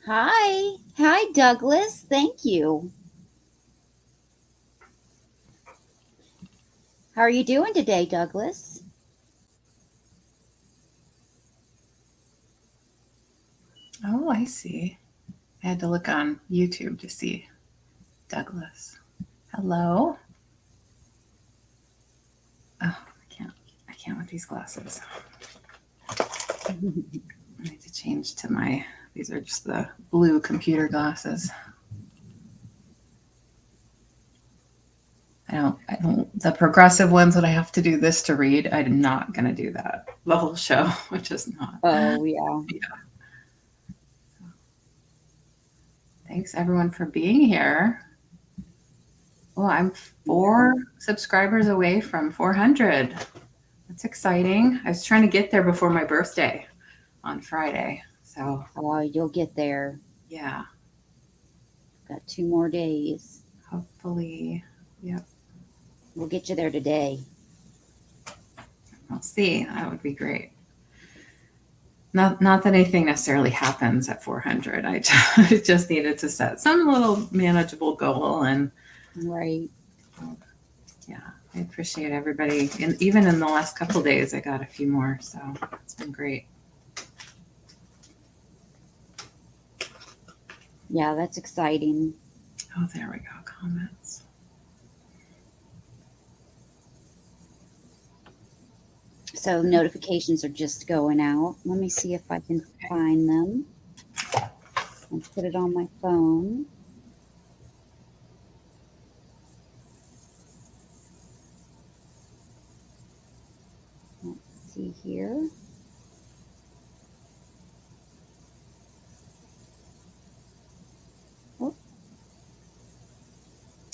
Hi. Hi, Douglas. Thank you. How are you doing today, Douglas? Oh, I see. I had to look on YouTube to see Douglas. Hello. Oh, I can't with these glasses. I need to change to these are just the blue computer glasses. The progressive ones that I have to do this to read, I'm not going to do that the whole show, which is not. Oh, yeah. Yeah. Thanks everyone for being here. Well, I'm Yeah. 4 subscribers away from 400. That's exciting. I was trying to get there before my birthday on Friday. So, Oh, you'll get there. yeah, Got 2 more days. hopefully, yep, We'll get you there today. we'll see. That would be great. Not that anything necessarily happens at 400. I just needed to set some little manageable goal, and Right. yeah, I appreciate everybody. And even in the last couple days, I got a few more, so it's been great. Yeah, that's exciting. Oh, there we go. Comments. So notifications are just going out. Let me see if I can find them and put it on my phone. Let's see here. Oh,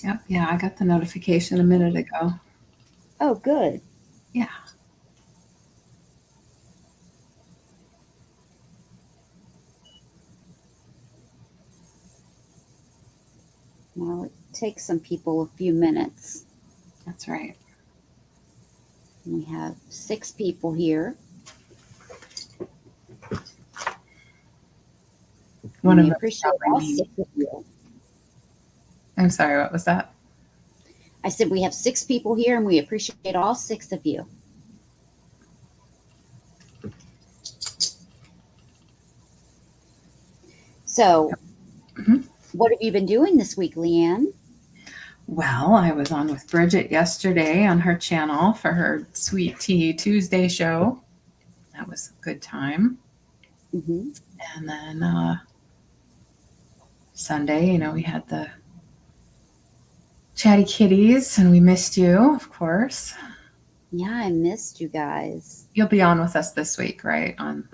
Yep, yeah, I got the notification a minute ago. oh, good. Yeah. Well, it takes some people a few minutes. That's right. We have 6 people here. And One we of them is appreciate probably all me. 6 of you. I'm sorry, what was that? I said we have 6 people here and we appreciate all 6 of you. So, Mhm. what have you been doing this week, LeAnne? Well, I was on with Bridget yesterday on her channel for her Sweet Tea Tuesday show. That was a good time. Mm-hmm. And then Sunday, we had the chatty kitties, and we missed you, of course. Yeah, I missed you guys. You'll be on with us this week, right? On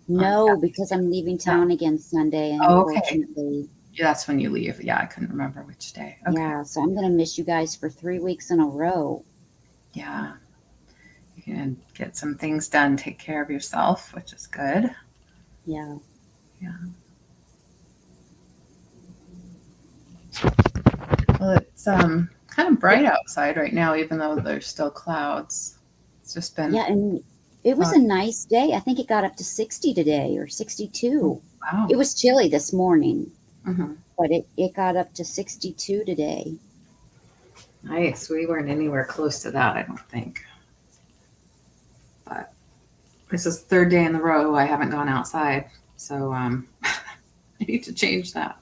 No, because I'm leaving no. town again Sunday, Oh, okay. unfortunately. Yeah, that's when you leave. Yeah, I couldn't remember which day. Okay. Yeah, so I'm going to miss you guys for 3 weeks in a row. Yeah. You can get some things done, take care of yourself, which is good. Yeah. Yeah. Well, it's kind of It, bright outside right now, even though there's still clouds. It's just been yeah, and it was a foggy. nice day. I think it got up to 60 today or 62. Wow. It was chilly this morning, Hmm. but it got up to 62 today. Nice. We weren't anywhere close to that, I don't think. But this is the third day in the row I haven't gone outside, so I need to change that.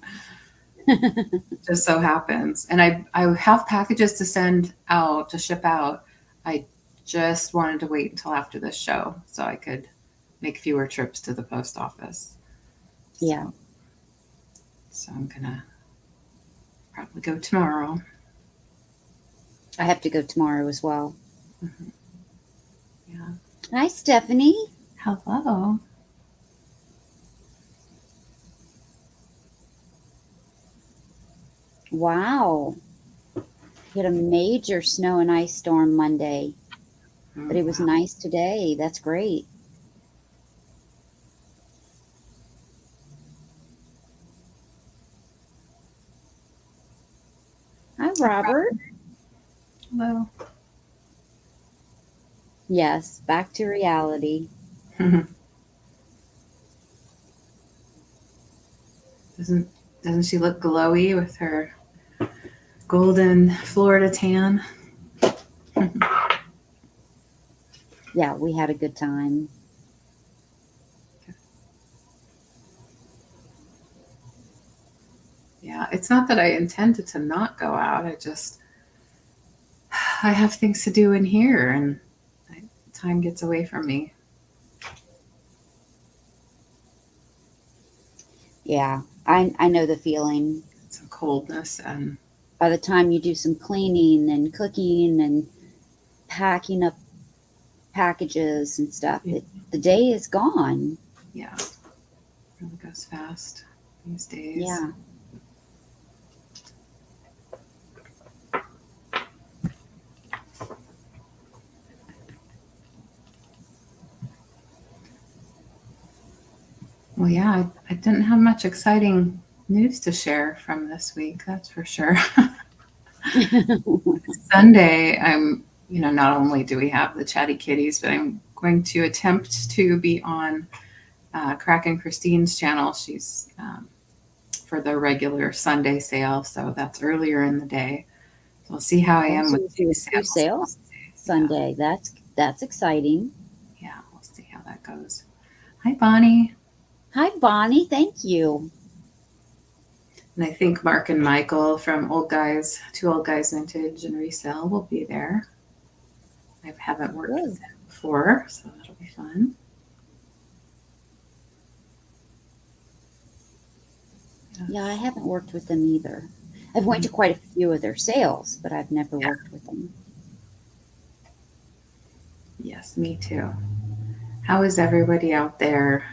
Just so happens, and I have packages to send out to ship out. I just wanted to wait until after this show so I could make fewer trips to the post office. So, Yeah, so I'm gonna probably go tomorrow. I have to go tomorrow as well. Hmm. Yeah. Hi, Stephanie. Hello. Wow. We had a major snow and ice storm Monday, Oh, but it was wow. nice today. That's great. Hi, Robert. Hello. Yes, back to reality. Doesn't she look glowy with her golden Florida tan? Yeah, we had a good time. Yeah, it's not that I intended to not go out. I have things to do in here, and time gets away from me. Yeah, I know the feeling. Some coldness and By the time you do some cleaning and cooking and packing up packages and stuff, the day is gone. yeah, it really goes fast these days. Yeah. Well, yeah, I didn't have much exciting news to share from this week, that's for sure. Sunday, not only do we have the Chatty Kitties, but I'm going to attempt to be on Crack and Christine's channel. She's for the regular Sunday sale, so that's earlier in the day. So we'll see how I am with these sales Sunday. Yeah. That's exciting. Yeah, we'll see how that goes. Hi, Bonnie. Hi, Bonnie. Thank you. And I think Mark and Michael from Two Old Guys Vintage and Resale will be there. I haven't worked with them before, so that'll be fun. Yeah, I haven't worked with them either. I've went to quite a few of their sales, but I've never worked with them. Yes, me too. How is everybody out there?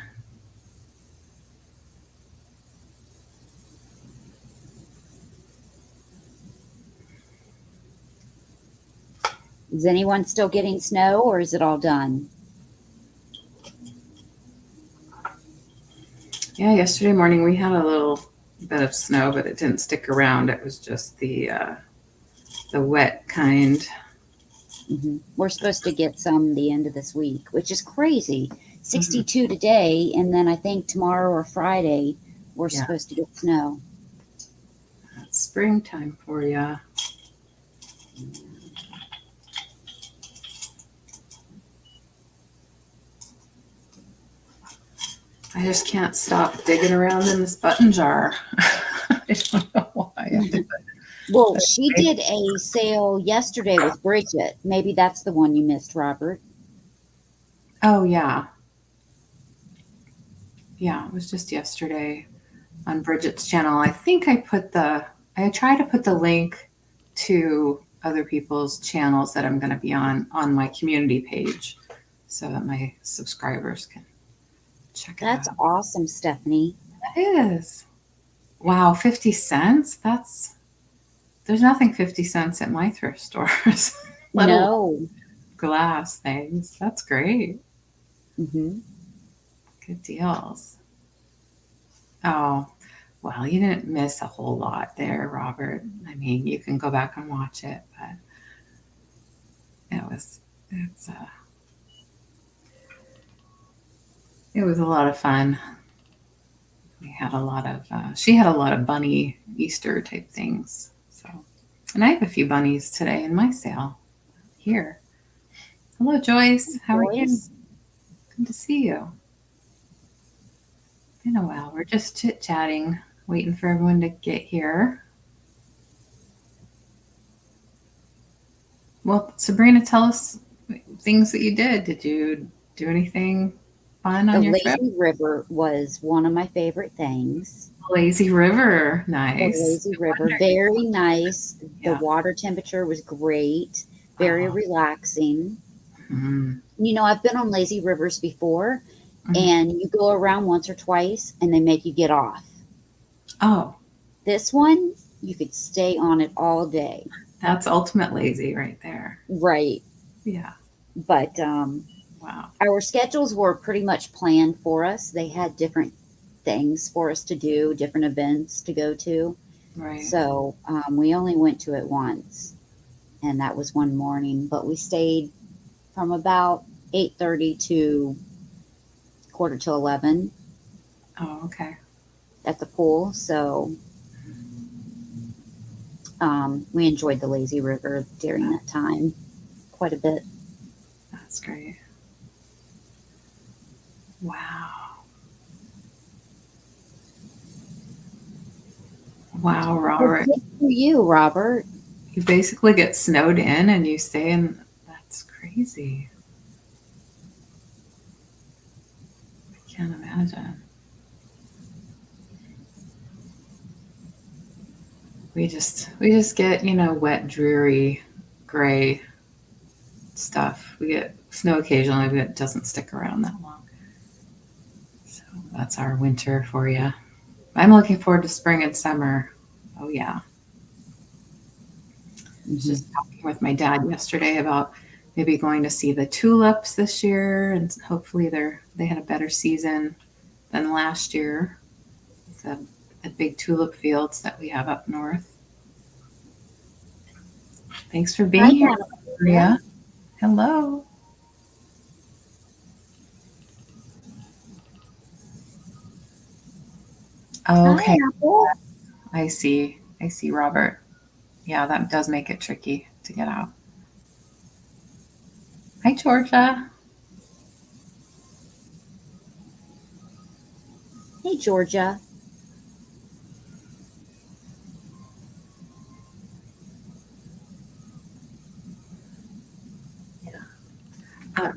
Is anyone still getting snow, or is it all done? Yeah, yesterday morning we had a little bit of snow, but it didn't stick around. It was just the wet kind. Mm-hmm. We're supposed to get some the end of this week, which is crazy. 62 today, and then I think tomorrow or Friday we're supposed to get snow. That's springtime for you. I just can't stop digging around in this button jar. I don't know why I did it. Well, she did a sale yesterday with Bridget. Maybe that's the one you missed, Robert. Oh, yeah. Yeah, it was just yesterday on Bridget's channel. I think I try to put the link to other people's channels that I'm going to be on my community page so that my subscribers can check it out. That's awesome, Stephanie. That is. Wow, 50 cents? There's nothing 50 cents at my thrift stores. No. Glass things. That's great. Mm-hmm. Good deals. Oh, well, you didn't miss a whole lot there, Robert. I mean, you can go back and watch it, but it was a lot of fun. We had she had a lot of bunny Easter type things. So, and I have a few bunnies today in my sale here. Hello, Joyce. How are you? Good to see you. Been a while. We're just chit-chatting, waiting for everyone to get here. Well, Sabrina, tell us things that you did. Did you do anything fun on your trip? The Lazy River was one of my favorite things. Lazy River, nice. The Lazy River, very nice. Yeah. The water temperature was great, very relaxing. Mm-hmm. You know, I've been on lazy rivers before, and you go around once or twice, and they make you get off. Oh. This one, you could stay on it all day. That's ultimate lazy right there. Right. Yeah. But wow. Our schedules were pretty much planned for us. They had different things for us to do, different events to go to. Right. So we only went to it once, and that was one morning. But we stayed from about 8:30 to 10:45. Oh, okay. at the pool. So we enjoyed the lazy river during that time quite a bit. That's great. Wow. Wow, Robert. Good for you, Robert. You basically get snowed in and you stay in. That's crazy. I can't imagine. We just get, wet, dreary, gray stuff. We get snow occasionally, but it doesn't stick around that long. So that's our winter for you. I'm looking forward to spring and summer. Oh yeah. I was just talking with my dad yesterday about maybe going to see the tulips this year, and hopefully they had a better season than last year. The big tulip fields that we have up north. Thanks for being Hi, here, Maria. Maria. Hello. Hi, Okay, Apple. I see. I see, Robert. Yeah, that does make it tricky to get out. Hi, Georgia. Hey, Georgia.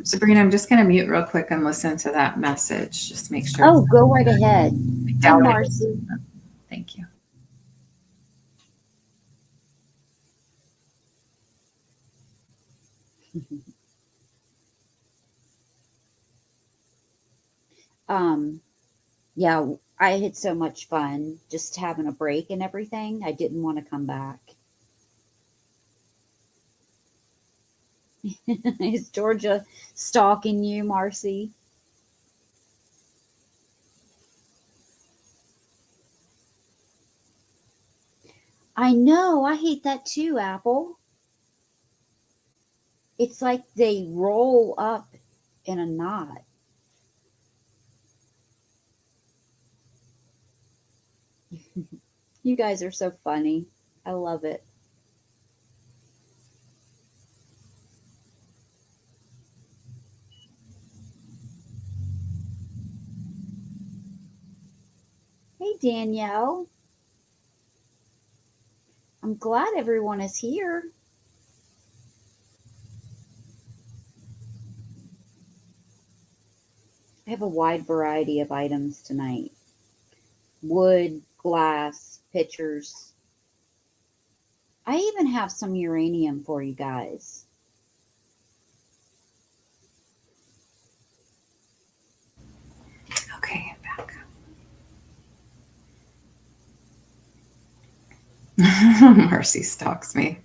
Sabrina, I'm just going to mute real quick and listen to that message. Just make sure it's Oh, go right ahead. picked Hi, out. Marcy. Thank you. Um, yeah, I had so much fun just having a break and everything. I didn't want to come back. Is Georgia stalking you, Marcy? I know. I hate that too, Apple. It's like they roll up in a knot. You guys are so funny. I love it. Hey, Danielle. I'm glad everyone is here. I have a wide variety of items tonight: wood, glass, pictures. I even have some uranium for you guys. Okay, back. Marcy stalks me.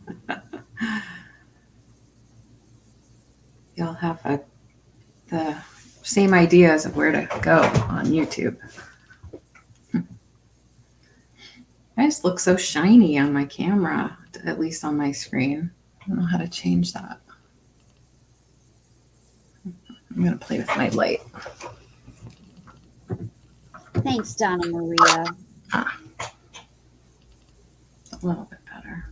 You'll have the same ideas of where to go on YouTube. I just look so shiny on my camera, at least on my screen. I don't know how to change that. I'm going to play with my light. Thanks, Donna Maria. A little bit better.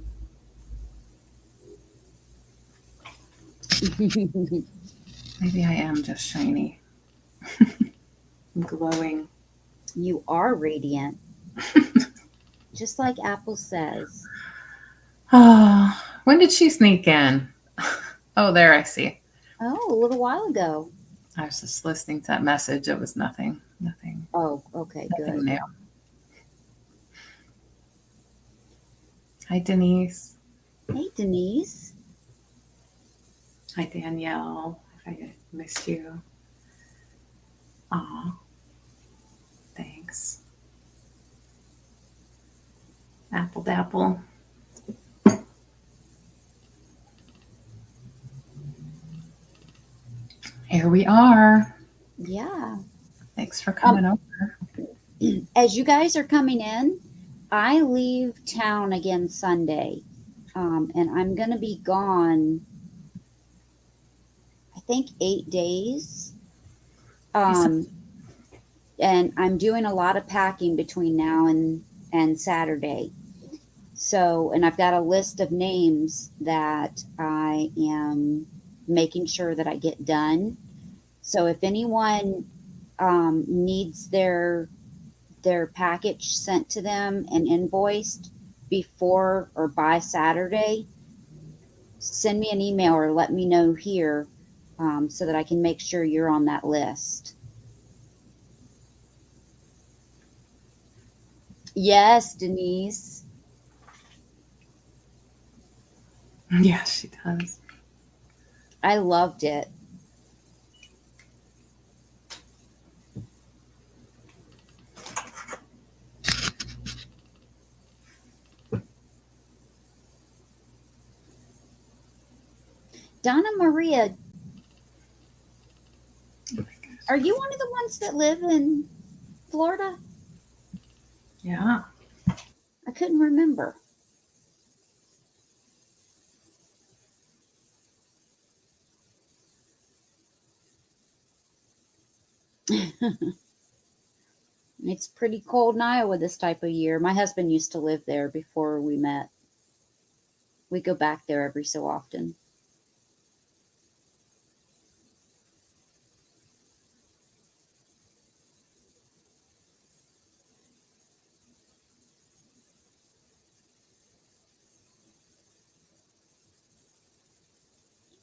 Maybe I am just shiny. I'm glowing. You are radiant, just like Apple says. Oh, when did she sneak in? Oh, there I see. Oh, a little while ago. I was just listening to that message. It was nothing. Nothing. Oh, okay, Nothing good. new. Hi, Denise. Hey, Denise. Hi, Danielle. If I missed you. Aw, thanks. Apple Dapple. Here we are. Yeah. Thanks for coming over. As you guys are coming in, I leave town again Sunday. And I'm going to be gone, I think, 8 days. Hey, Um, and I'm doing a lot of packing between now and Saturday. So, and I've got a list of names that I am making sure that I get done. So if anyone needs their package sent to them and invoiced before or by Saturday, send me an email or let me know here, so that I can make sure you're on that list. Yes, Denise. Yeah, she does. I loved it. Donna Maria, are you one of the ones that live in Florida? Yeah. I couldn't remember. It's pretty cold in Iowa this type of year. My husband used to live there before we met. We go back there every so often.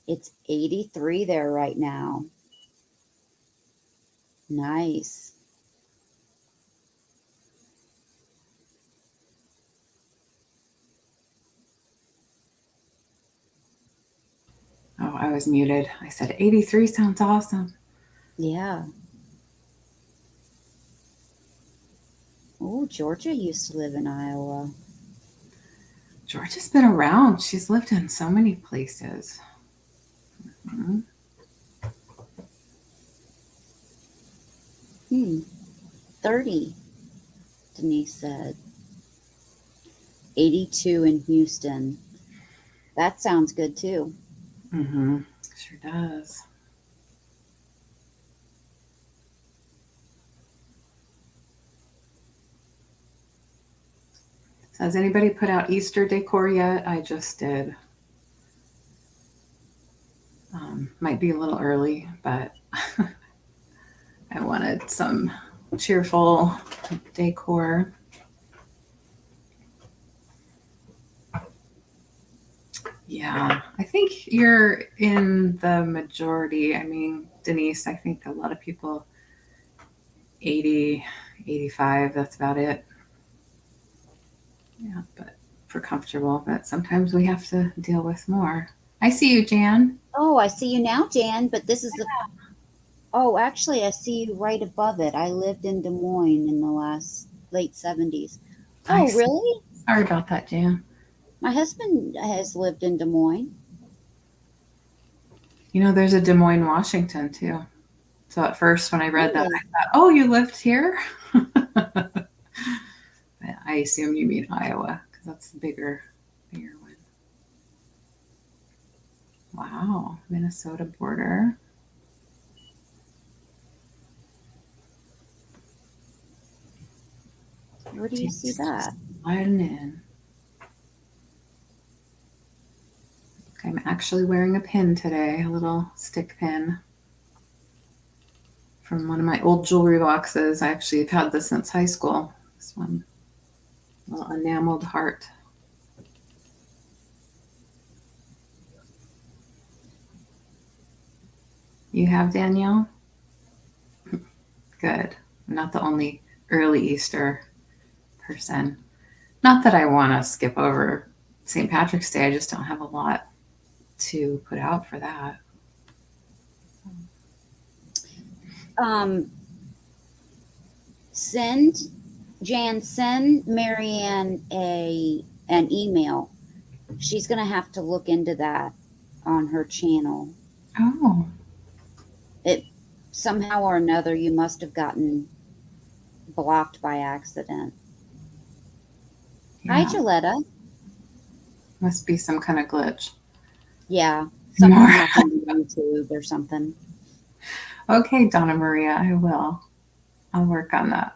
It's 83 there right now. Nice. Oh, I was muted. I said 83 sounds awesome. Yeah. Oh, Georgia used to live in Iowa. Georgia's been around. She's lived in so many places. Mm-hmm. 30, Denise said. 82 in Houston. That sounds good too. Mm-hmm. Sure does. So has anybody put out Easter decor yet? I just did. Might be a little early, but I wanted some cheerful decor. Yeah, I think you're in the majority. I mean, Denise, I think a lot of people 80, 85, that's about it. Yeah, but for comfortable, but sometimes we have to deal with more. I see you, Jan. Oh, I see you now, Jan, but this is the. Oh, actually, I see you right above it. I lived in Des Moines in the late 70s. I Oh, see. really? Sorry about that, Jan. My husband has lived in Des Moines. You know, there's a Des Moines, Washington, too. So at first, when I read that, I Really? thought, oh, you lived here? I assume you mean Iowa because that's the bigger one. Wow, Minnesota border. Where do you see Just that? sliding in. I'm actually wearing a pin today, a little stick pin from one of my old jewelry boxes. I actually have had this since high school. This one, a little enameled heart. You have, Danielle? Good. I'm not the only early Easter person. Not that I want to skip over St. Patrick's Day. I just don't have a lot to put out for that. Um, send send Marianne an email. She's gonna have to look into that on her channel. Oh, It somehow or another you must have gotten blocked by accident. Hi, yeah. Gilletta. Must be some kind of glitch. Yeah, something More. happened to YouTube or something. Okay, Donna Maria, I will. I'll work on that.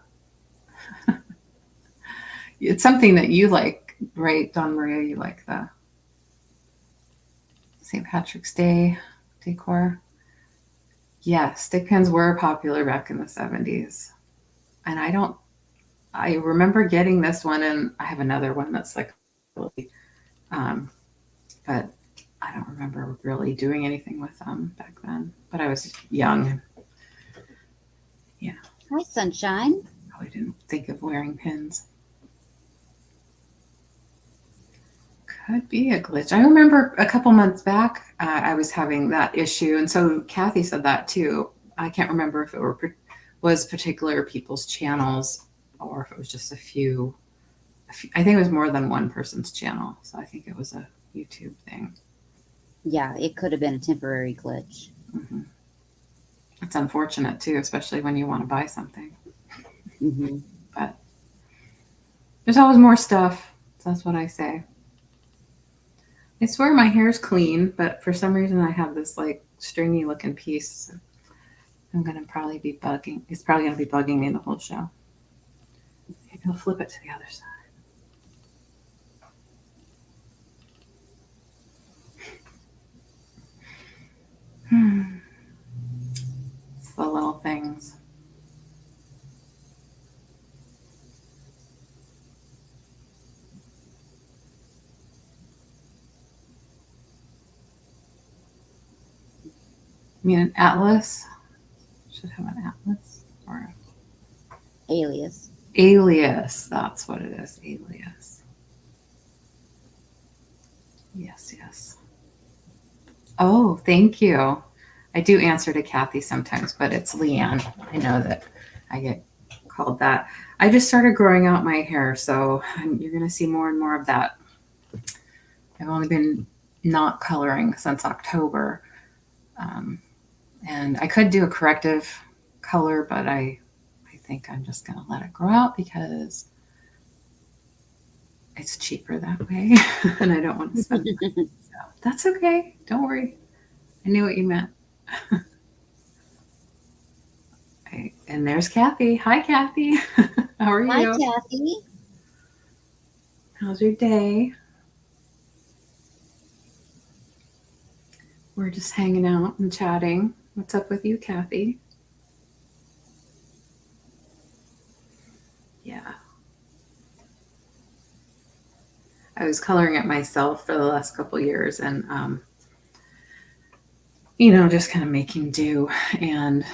It's something that you like, right, Dawn Maria? You like the St. Patrick's Day decor? Yes, stick pins were popular back in the 70s. And I remember getting this one, and I have another one that's like, really, um, but I don't remember really doing anything with them back then. But I was young. Yeah, Hi, Sunshine. probably didn't think of wearing pins. Could be a glitch. I remember a couple months back, I was having that issue, and so Kathy said that too. I can't remember if it was particular people's channels or if it was just a few. I think it was more than one person's channel, so I think it was a YouTube thing. Yeah, it could have been a temporary glitch. Mm-hmm. It's unfortunate too, especially when you want to buy something. Mm-hmm. But there's always more stuff. So that's what I say. I swear my hair's clean, but for some reason I have this like stringy looking piece. I'm gonna probably be bugging. It's probably gonna be bugging me the whole show. Maybe I'll flip it to the other side. It's the little things. I mean, an atlas should have an atlas or Alias. alias. That's what it is. Alias. Yes, yes. Oh, thank you. I do answer to Kathy sometimes, but it's LeAnne. I know that I get called that. I just started growing out my hair, so you're going to see more and more of that. I've only been not coloring since October. And I could do a corrective color, but I think I'm just going to let it grow out because it's cheaper that way. And I don't want to spend money. So that's okay. Don't worry. I knew what you meant. And there's Kathy. Hi, Kathy. How are Hi, you? Kathy. How's your day? We're just hanging out and chatting. What's up with you, Kathy? Yeah. I was coloring it myself for the last couple years and, just kind of making do. And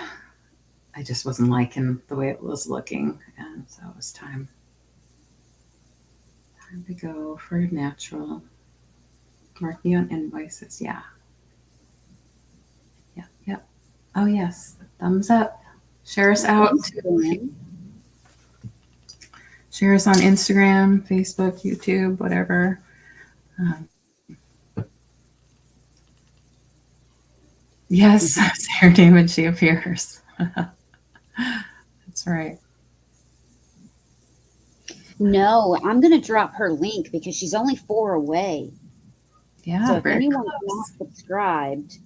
I just wasn't liking the way it was looking. And so it was time to go for natural. Mark me on invoices. Yeah. Yep. Yep. Oh, yes. Thumbs up. Share us out. Share us on Instagram, Facebook, YouTube, whatever. Yes, it's her name and she appears. That's right. No, I'm going to drop her link because she's only 4 away. Yeah. So if anyone's not subscribed,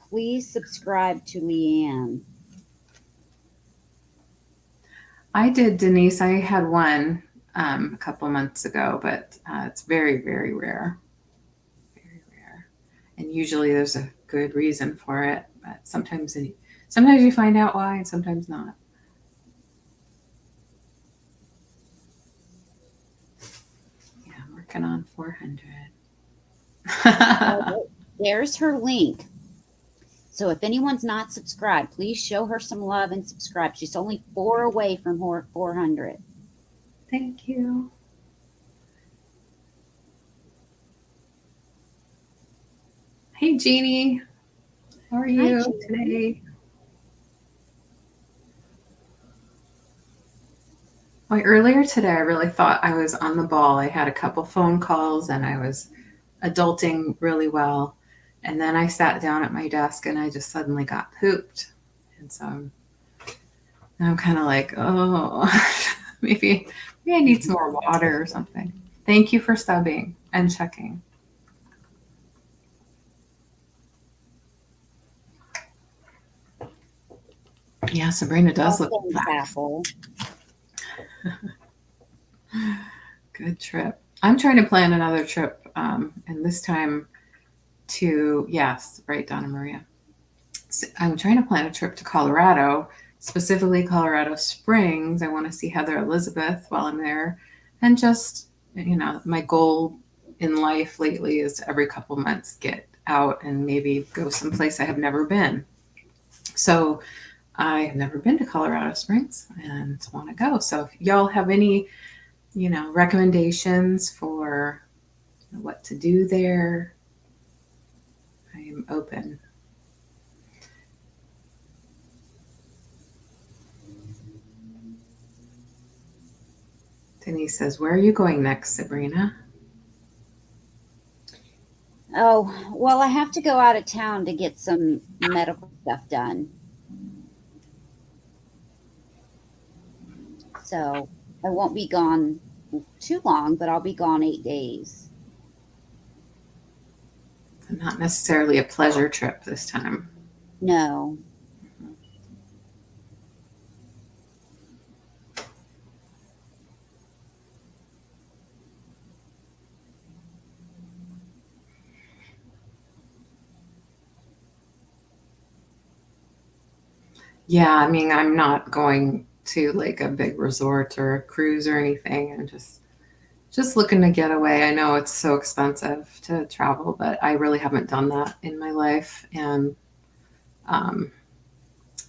please subscribe to LeAnne. I did, Denise. I had one a couple months ago, but it's very, very rare. Very rare. And usually there's a good reason for it, but sometimes you find out why and sometimes not. Yeah, I'm working on 400. There's her link. So if anyone's not subscribed, please show her some love and subscribe. She's only 4 away from 400. Thank you. Hey, Jeannie. How are you today? Well, earlier today, I really thought I was on the ball. I had a couple phone calls and I was adulting really well. And then I sat down at my desk and I just suddenly got pooped. And so I'm kind of like, oh, maybe I need some more water or something. Thank you for subbing and checking. Yeah, Sabrina does Oh, look thanks, back. Apple. Good trip. I'm trying to plan another trip, and this time to, yes, right, Donna Maria. I'm trying to plan a trip to Colorado, specifically Colorado Springs. I want to see Heather Elizabeth while I'm there. And just, my goal in life lately is every couple months get out and maybe go someplace I have never been. So I have never been to Colorado Springs and want to go. So if y'all have any, recommendations for what to do there, I am open. Denise says, "Where are you going next, Sabrina?" Oh, well, I have to go out of town to get some medical stuff done. So I won't be gone too long, but I'll be gone 8 days. Not necessarily a pleasure trip this time. No. Yeah, I mean, I'm not going to like a big resort or a cruise or anything. I'm just looking to get away. I know it's so expensive to travel, but I really haven't done that in my life. And um,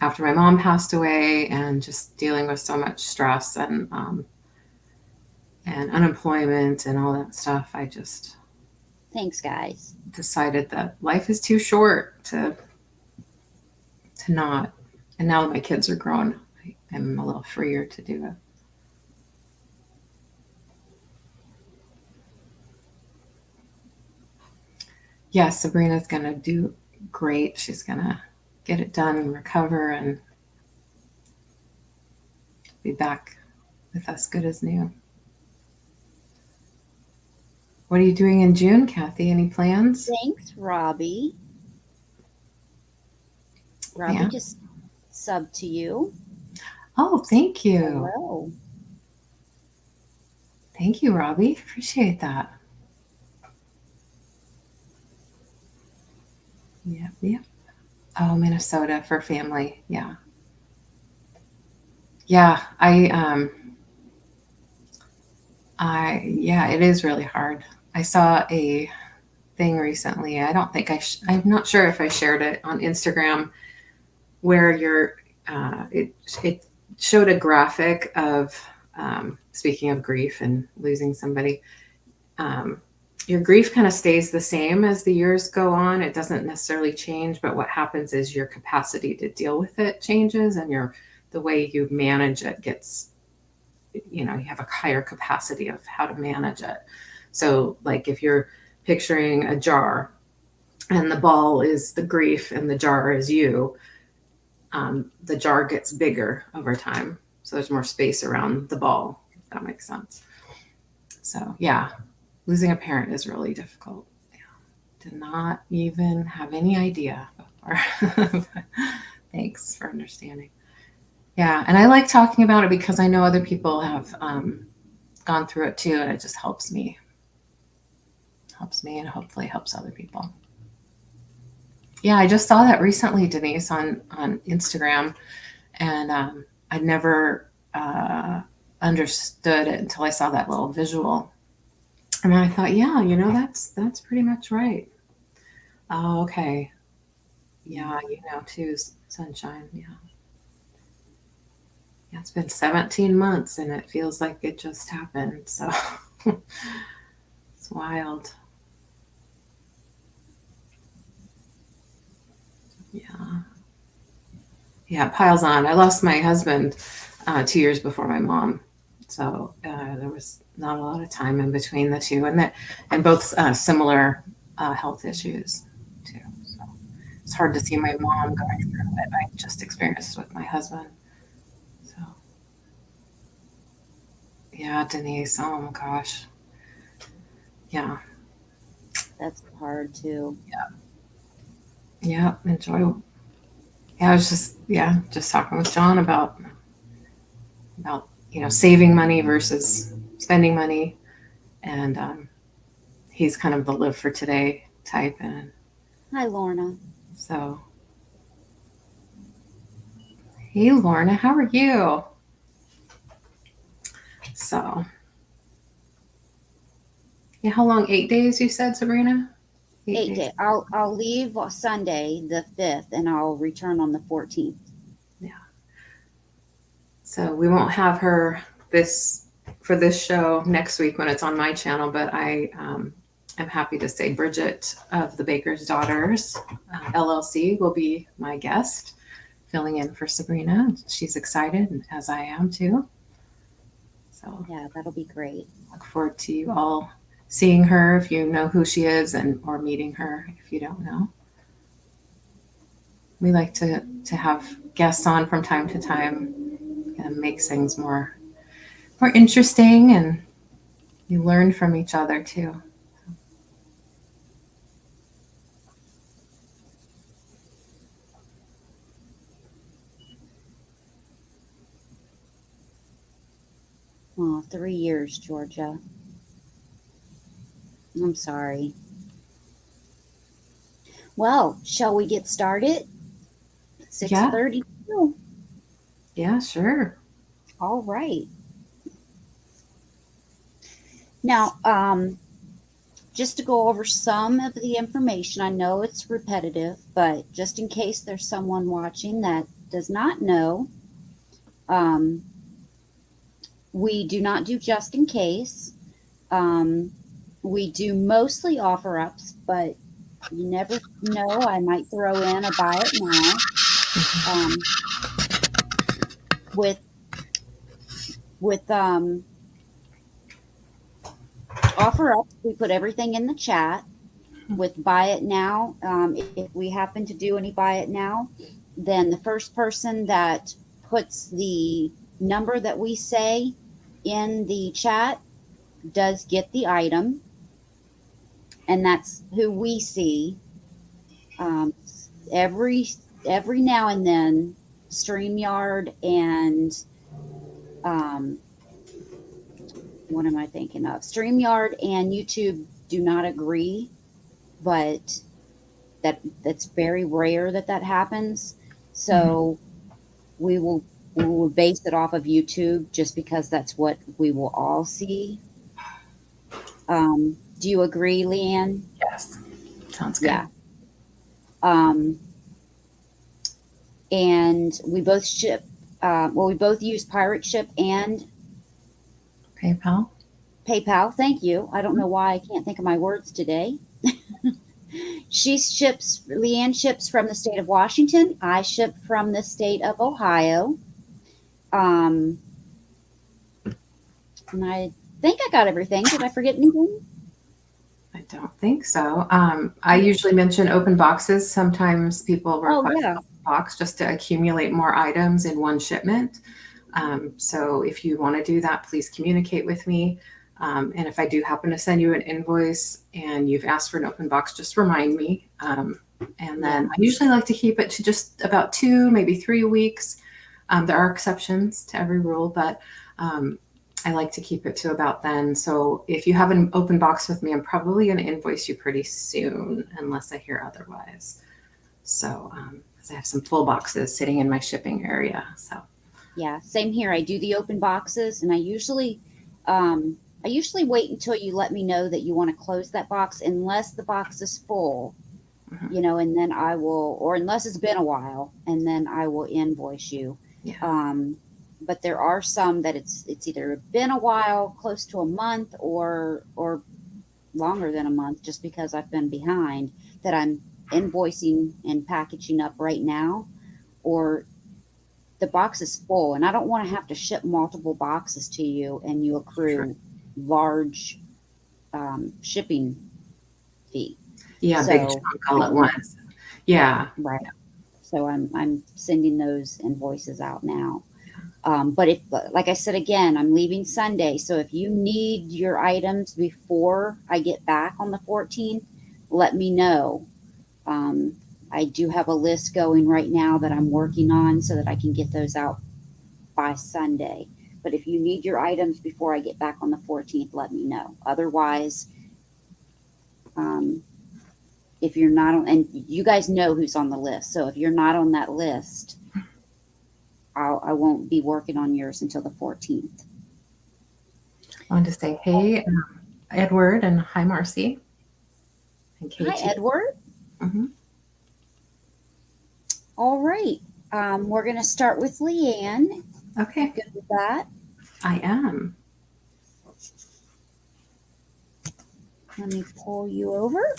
after my mom passed away, and just dealing with so much stress and unemployment and all that stuff, I just Thanks, guys. decided that life is too short to not. And now that my kids are grown, I'm a little freer to do it. Yeah, Sabrina's gonna do great. She's gonna get it done and recover and be back with us good as new. What are you doing in June, Kathy? Any plans? Thanks, Robbie. Robbie Yeah. just subbed to you. Oh, thank you. Hello. Thank you, Robbie. Appreciate that. Yeah, yeah. Oh, Minnesota for family. Yeah. Yeah, yeah, it is really hard. I saw a thing recently. I don't think I'm not sure if I shared it on Instagram, where it showed a graphic of, speaking of grief and losing somebody, um, your grief kind of stays the same as the years go on. It doesn't necessarily change, but what happens is your capacity to deal with it changes, and the way you manage it gets, you have a higher capacity of how to manage it. So like if you're picturing a jar, and the ball is the grief and the jar is you, the jar gets bigger over time. So there's more space around the ball, if that makes sense. So, yeah, losing a parent is really difficult. Yeah. Did not even have any idea before. Thanks for understanding. Yeah, and I like talking about it because I know other people have gone through it too, and it just helps me, and hopefully helps other people. Yeah, I just saw that recently, Denise, on Instagram, and I'd never understood it until I saw that little visual, and I thought, yeah, that's pretty much right. Oh, okay. Yeah, too, sunshine. Yeah, yeah. It's been 17 months, and it feels like it just happened. So it's wild. Yeah, yeah. It piles on. I lost my husband 2 years before my mom, so there was not a lot of time in between the two, and both similar health issues too. So it's hard to see my mom going through what I just experienced with my husband. So yeah, Denise. Oh my gosh. Yeah, That's hard too. yeah. Enjoy. Yeah, I was just talking with John about saving money versus spending money, and he's kind of the live for today type, and Hi, Lorna. so hey Lorna, how are you? So yeah, how long? 8 days you said, Sabrina? 8 days. I'll leave Sunday the 5th, and I'll return on the 14th. Yeah. So we won't have her this for this show next week when it's on my channel, but I am happy to say Bridget of the Baker's Daughters LLC will be my guest, filling in for Sabrina. She's excited, as I am too. So Yeah, that'll be great. look forward to you all seeing her if you know who she is, and or meeting her if you don't know. We like to have guests on from time to time, and makes things more interesting, and you learn from each other too. Oh, 3 years, Georgia. I'm sorry. Well, shall we get started? 6:32. Yeah, sure. All right. Now, just to go over some of the information, I know it's repetitive, but just in case there's someone watching that does not know, um, we do not do just in case. We do mostly offer ups, but you never know. I might throw in a buy it now. With offer ups, we put everything in the chat. With buy it now, if we happen to do any buy it now, then the first person that puts the number that we say in the chat does get the item, and that's who we see. Um, every now and then, StreamYard and um, what am I thinking of? StreamYard and YouTube do not agree, but that's very rare that happens. So we will base it off of YouTube just because that's what we will all see. Do you agree, LeAnne? Yes, sounds good. Yeah. And we both ship. Well, we both use Pirate Ship and PayPal. PayPal. Thank you. I don't know why I can't think of my words today. LeAnne ships from the state of Washington. I ship from the state of Ohio. And I think I got everything. Did I forget anything? I don't think so. I usually mention open boxes. Sometimes people request Yeah. a box just to accumulate more items in one shipment. So if you want to do that, please communicate with me. And if I do happen to send you an invoice and you've asked for an open box, just remind me. And then I usually like to keep it to just about 2, maybe 3 weeks. There are exceptions to every rule, but I like to keep it to about then. So if you have an open box with me, I'm probably going to invoice you pretty soon, unless I hear otherwise. So, because I have some full boxes sitting in my shipping area. So, Yeah, same here. I do the open boxes, and I usually wait until you let me know that you want to close that box, unless the box is full, and then I will, or unless it's been a while, and then I will invoice you. yeah. But there are some that it's either been a while, close to a month, or longer than a month, just because I've been behind, that I'm invoicing and packaging up right now, or the box is full, and I don't want to have to ship multiple boxes to you and you accrue large shipping fee. Yeah, So, big chunk all at once. Yeah. right. So I'm sending those invoices out now. But if, like I said again, I'm leaving Sunday. So if you need your items before I get back on the 14th, let me know. I do have a list going right now that I'm working on so that I can get those out by Sunday. But if you need your items before I get back on the 14th, let me know. Otherwise, um, if you're not on, and you guys know who's on the list. So if you're not on that list, I won't be working on yours until the 14th. I wanted to say, hey, Edward, and hi, Marcy. And Hi, Katie. Edward. Mm-hmm. All right. We're going to start with LeAnne. Okay. Good with that? I am. Let me pull you over.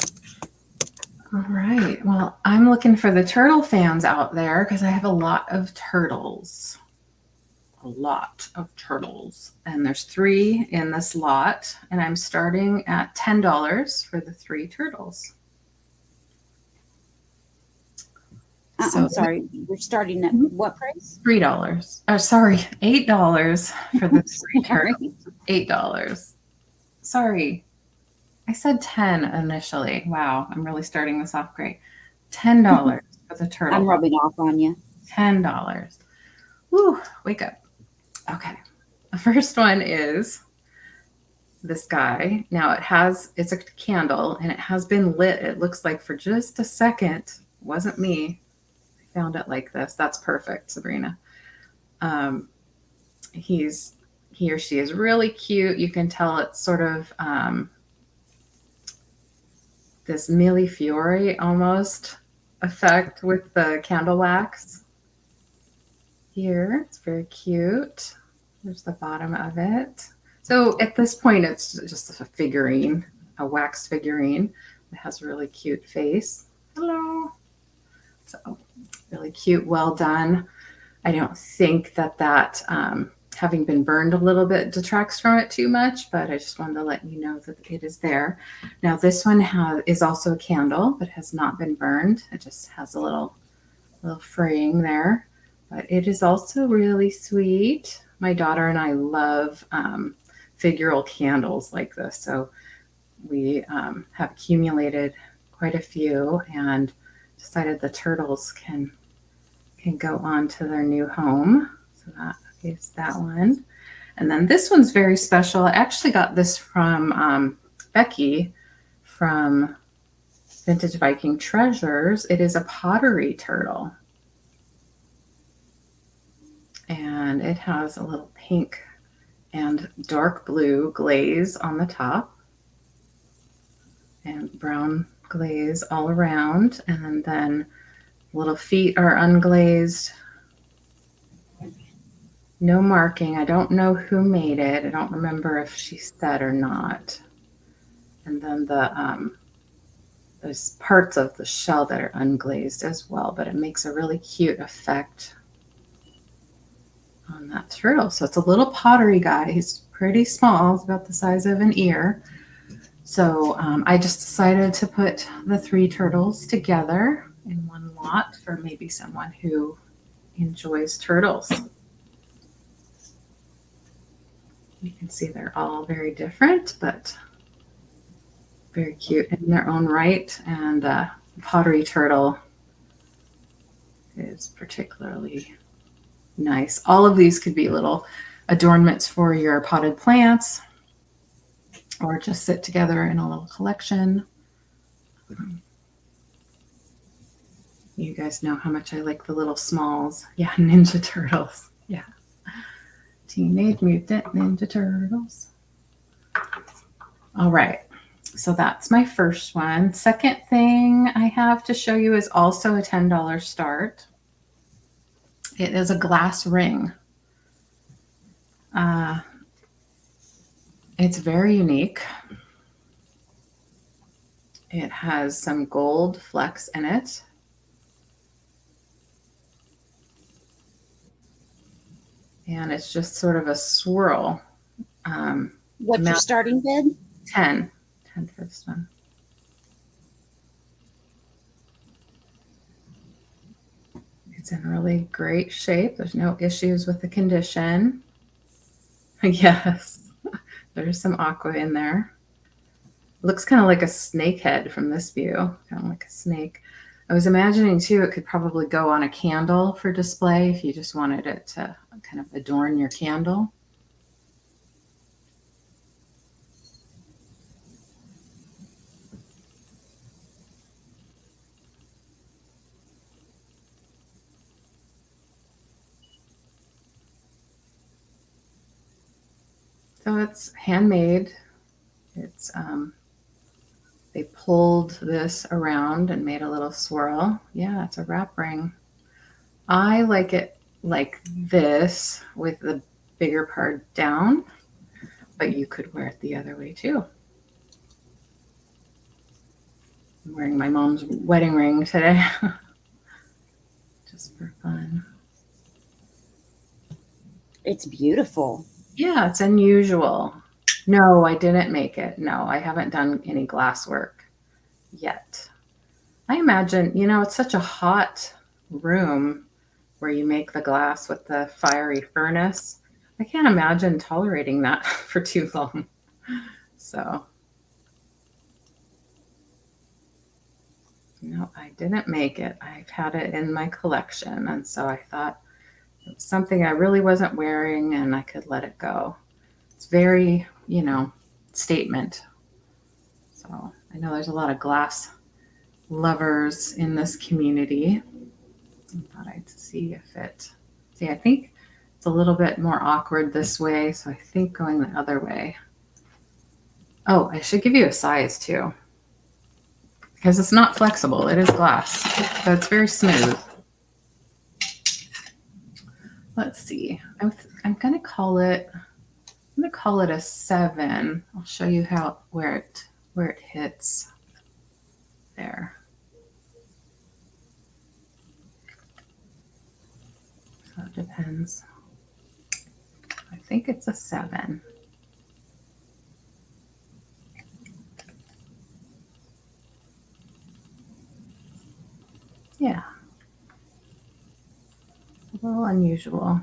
All right. Well, I'm looking for the turtle fans out there because I have a lot of turtles. A lot of turtles. And there's 3 in this lot. And I'm starting at $10 for the 3 turtles. So I'm sorry. We're starting at what price? $3. Oh, sorry, $8 for the 3 turtles. $8. Sorry. I said 10 initially. Wow, I'm really starting this off great. $10 for the turtle. I'm rubbing off on you. $10. Woo, wake up. Okay. The first one is this guy. Now it's a candle and it has been lit. It looks like for just a second. It wasn't me. I found it like this. That's perfect, Sabrina. He or she is really cute. You can tell it's sort of this Mille Fiore almost effect with the candle wax. Here, it's very cute. There's the bottom of it. So at this point, it's just a figurine, a wax figurine. It has a really cute face. Hello. So really cute, well done. I don't think that having been burned a little bit detracts from it too much, but I just wanted to let you know that it is there. Now this one is also a candle, but has not been burned. It just has a little fraying there, but it is also really sweet. My daughter and I love figural candles like this, so we have accumulated quite a few and decided the turtles can go on to their new home. So that is that one. And then this one's very special. I actually got this from Becky from Vintage Viking Treasures. It is a pottery turtle. And it has a little pink and dark blue glaze on the top and brown glaze all around. And then little feet are unglazed. No marking. I don't know who made it. I don't remember if she said or not. And then there's parts of the shell that are unglazed as well, but it makes a really cute effect on that turtle. So it's a little pottery guy. He's pretty small. It's about the size of an ear. So I just decided to put the 3 turtles together in one lot for maybe someone who enjoys turtles. You can see they're all very different, but very cute in their own right. And the pottery turtle is particularly nice. All of these could be little adornments for your potted plants or just sit together in a little collection. You guys know how much I like the little smalls. Yeah, Ninja Turtles. Yeah. Teenage Mutant Ninja Turtles. All right. So that's my first one. Second thing I have to show you is also a $10 start. It is a glass ring. It's very unique. It has some gold flecks in it. And it's just sort of a swirl. What's your starting bid? 10 for this one. It's in really great shape. There's no issues with the condition. Yes, there's some aqua in there. Looks kind of like a snake head from this view, kind of like a snake. I was imagining too, it could probably go on a candle for display if you just wanted it to kind of adorn your candle. So it's handmade. It's they pulled this around and made a little swirl. Yeah, it's a wrap ring. I like it like this with the bigger part down, but you could wear it the other way too. I'm wearing my mom's wedding ring today, just for fun. It's beautiful. Yeah, it's unusual. No, I didn't make it. No, I haven't done any glass work yet. I imagine, it's such a hot room where you make the glass with the fiery furnace. I can't imagine tolerating that for too long. So, no, I didn't make it. I've had it in my collection. And so I thought it was something I really wasn't wearing and I could let it go. It's very, statement. So I know there's a lot of glass lovers in this community. I thought I'd see I think it's a little bit more awkward this way. So I think going the other way. Oh, I should give you a size too, because it's not flexible. It is glass, but it's very smooth. Let's see. I'm gonna call it a 7. I'll show you where it hits there. So it depends. I think it's a 7. Yeah. A little unusual.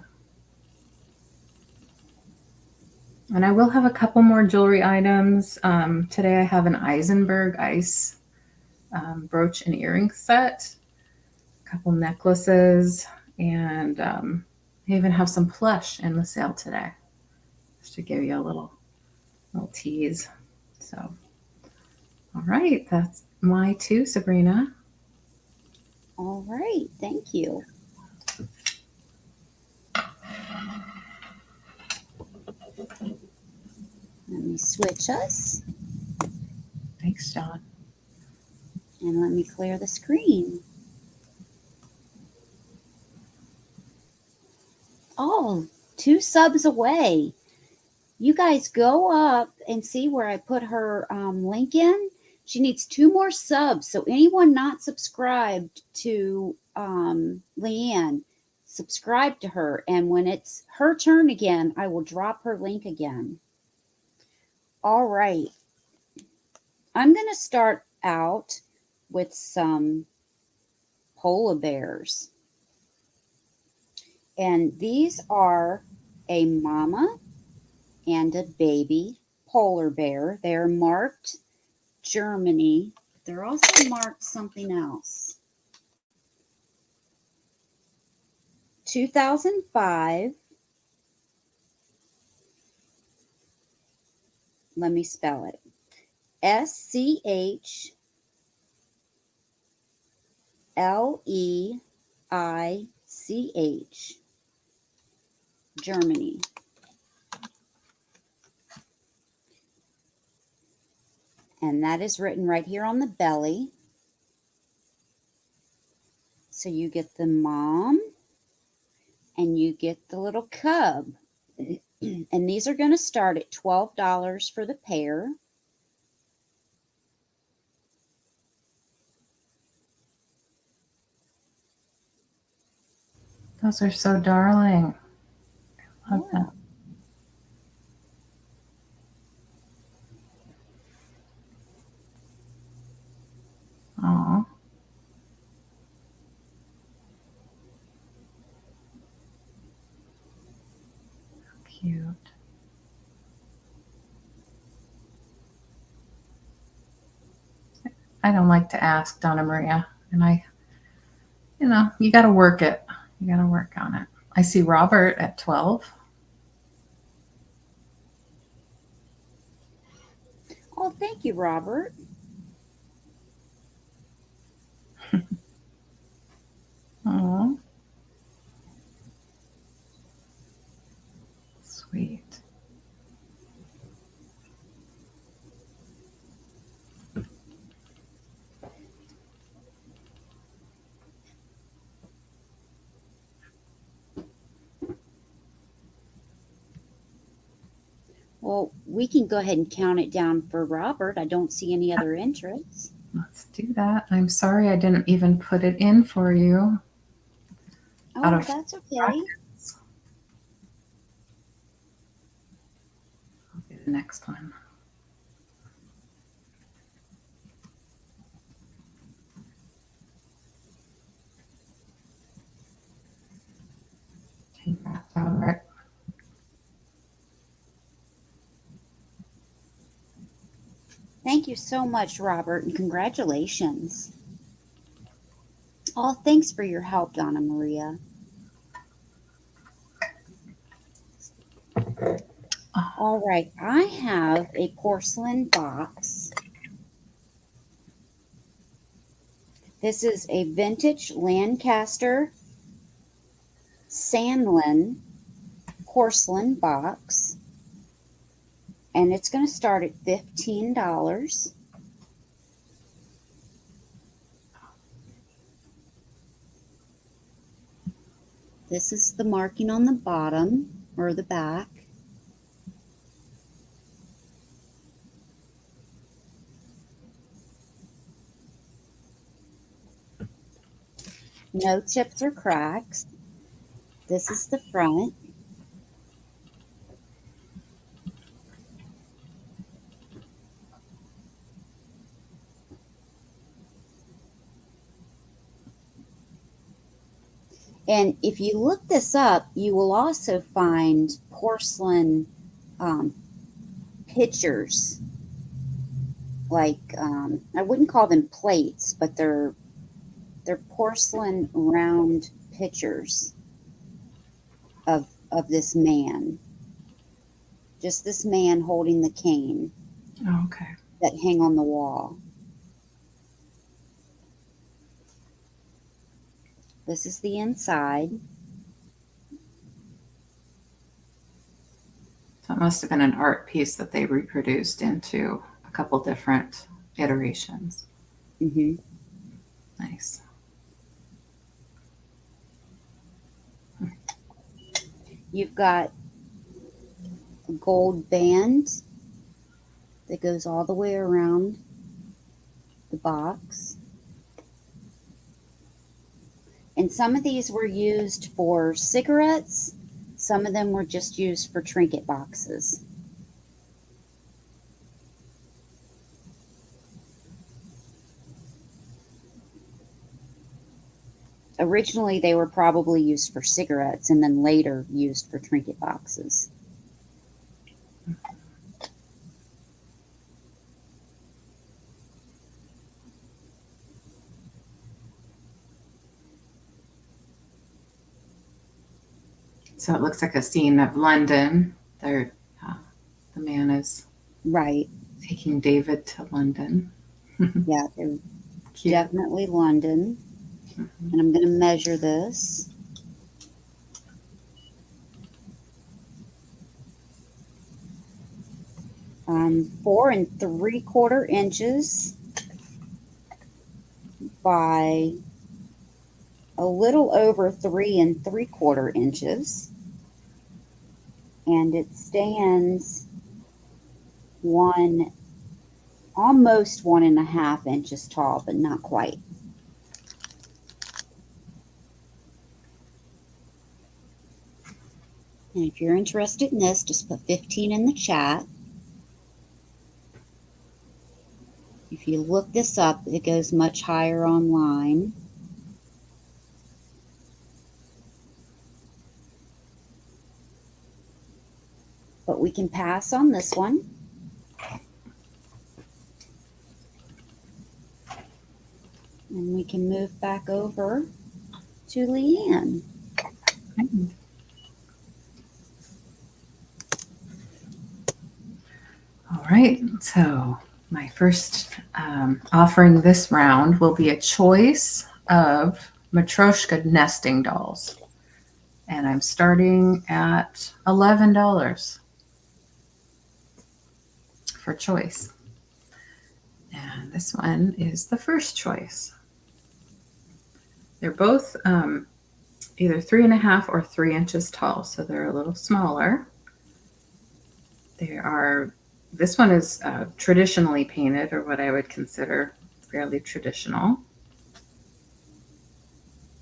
And I will have a couple more jewelry items. Today I have an Eisenberg ice brooch and earring set, a couple necklaces, and I even have some plush in the sale today, just to give you a little tease. So, all right, that's my 2, Sabrina. All right, thank you. Let me switch us. Thanks, John. And let me clear the screen. Oh, 2 subs away. You guys go up and see where I put her link in. She needs 2 more subs. So anyone not subscribed to LeAnne, subscribe to her. And when it's her turn again, I will drop her link again. All right. I'm going to start out with some polar bears. And these are a mama and a baby polar bear. They're marked Germany. They're also marked something else. 2005. Let me spell it. SCHLEICH. Germany. And that is written right here on the belly. So you get the mom and you get the little cub. And these are going to start at $12 for the pair. Those are so darling. I love that. Aw. Cute. I don't like to ask, Donna Maria, and I you got to work it. You got to work on it. I see Robert at 12. Oh, thank you, Robert. Oh, sweet. Well, we can go ahead and count it down for Robert. I don't see any other entrants. Let's do that. I'm sorry I didn't even put it in for you. Out Oh, of that's okay. practice. I'll do the next one. Congrats, Robert. Thank you so much, Robert, and congratulations. Oh, thanks for your help, Donna Maria. All right, I have a porcelain box. This is a vintage Lancaster Sandlin porcelain box, and it's going to start at $15. This is the marking on the bottom or the back. No chips or cracks. This is the front. And if you look this up, you will also find porcelain pitchers. Like I wouldn't call them plates, but they're porcelain round pitchers of this man. Just this man holding the cane Oh, okay. that hang on the wall. This is the inside. So it must have been an art piece that they reproduced into a couple different iterations. Mm-hmm. Nice. You've got a gold band that goes all the way around the box. And some of these were used for cigarettes. Some of them were just used for trinket boxes. Originally, they were probably used for cigarettes and then later used for trinket boxes. So it looks like a scene of London. There, the man is Right. taking David to London. Yeah, they're Cute. definitely London. Mhm. And I'm going to measure this. Um, 4 3/4 inches by a little over 3 3/4 inches. And it stands almost 1.5 inches tall, but not quite. And if you're interested in this, just put 15 in the chat. If you look this up, it goes much higher online. But we can pass on this one. And we can move back over to LeAnne. All right, so my first offering this round will be a choice of Matryoshka nesting dolls. And I'm starting at $11 for choice. And this one is the first choice. They're both either 3.5 or 3 inches tall, so they're a little smaller. This one is traditionally painted, or what I would consider fairly traditional.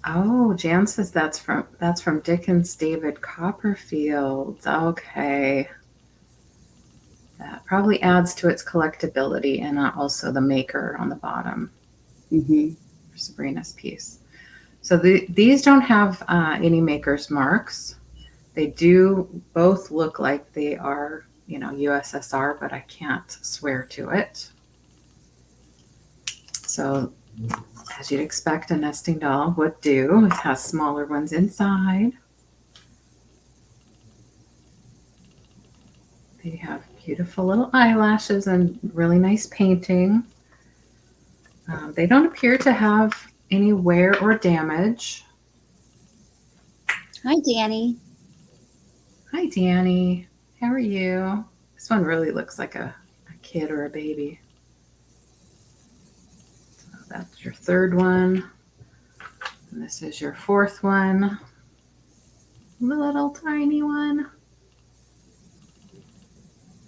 Oh, Jan says that's from Dickens David Copperfield. Okay. That probably adds to its collectability, and also the maker on the bottom for Sabrina's piece. So these don't have any maker's marks. They do both look like they are, USSR, but I can't swear to it. So as you'd expect, a nesting doll would do. It has smaller ones inside. They have beautiful little eyelashes and really nice painting. They don't appear to have any wear or damage. Hi, Danny. Hi, Danny. How are you? This one really looks like a kid or a baby. So that's your third one. And this is your fourth one. Little tiny one.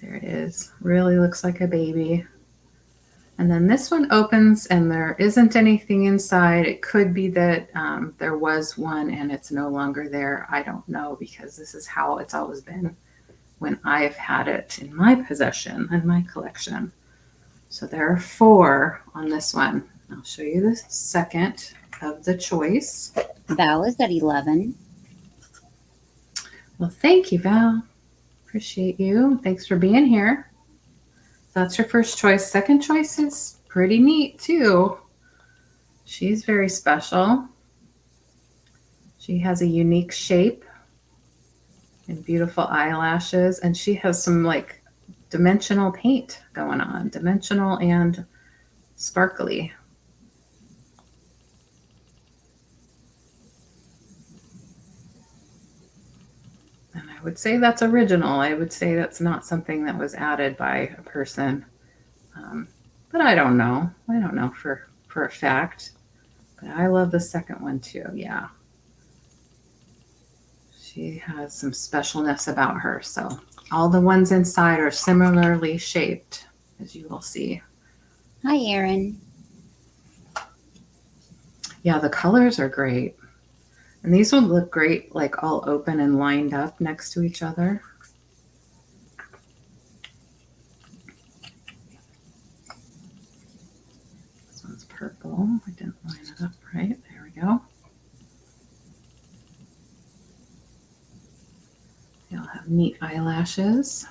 There it is. Really looks like a baby. And then this one opens and there isn't anything inside. It could be that there was one and it's no longer there. I don't know, because this is how it's always been when I've had it in my possession and my collection. So there are 4 on this one. I'll show you the second of the choice. Val is at 11. Well, thank you, Val. Appreciate you. Thanks for being here. That's your first choice. Second choice is pretty neat too. She's very special. She has a unique shape and beautiful eyelashes, and she has some like dimensional paint going on, dimensional and sparkly. And I would say that's original. I would say that's not something that was added by a person. But I don't know. I don't know for a fact. But I love the second one too. Yeah. She has some specialness about her. So all the ones inside are similarly shaped, as you will see. Hi, Erin. Yeah, the colors are great. And these would look great, like all open and lined up next to each other. This one's purple. I didn't line it up right. There we go. They'll have neat eyelashes.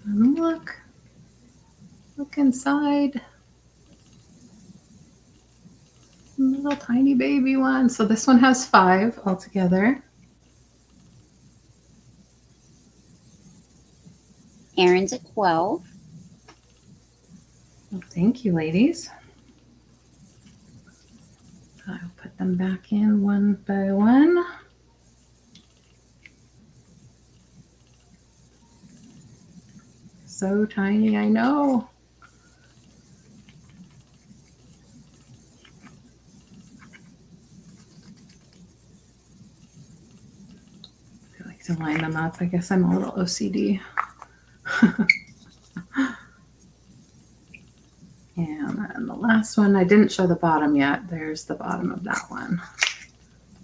And look inside. Little tiny baby one. So this one has 5 altogether. Erin's at 12. Well, thank you, ladies. I'll put them back in one by one. So tiny, I know. I like to line them up. I guess I'm a little OCD. And then the last one, I didn't show the bottom yet. There's the bottom of that one.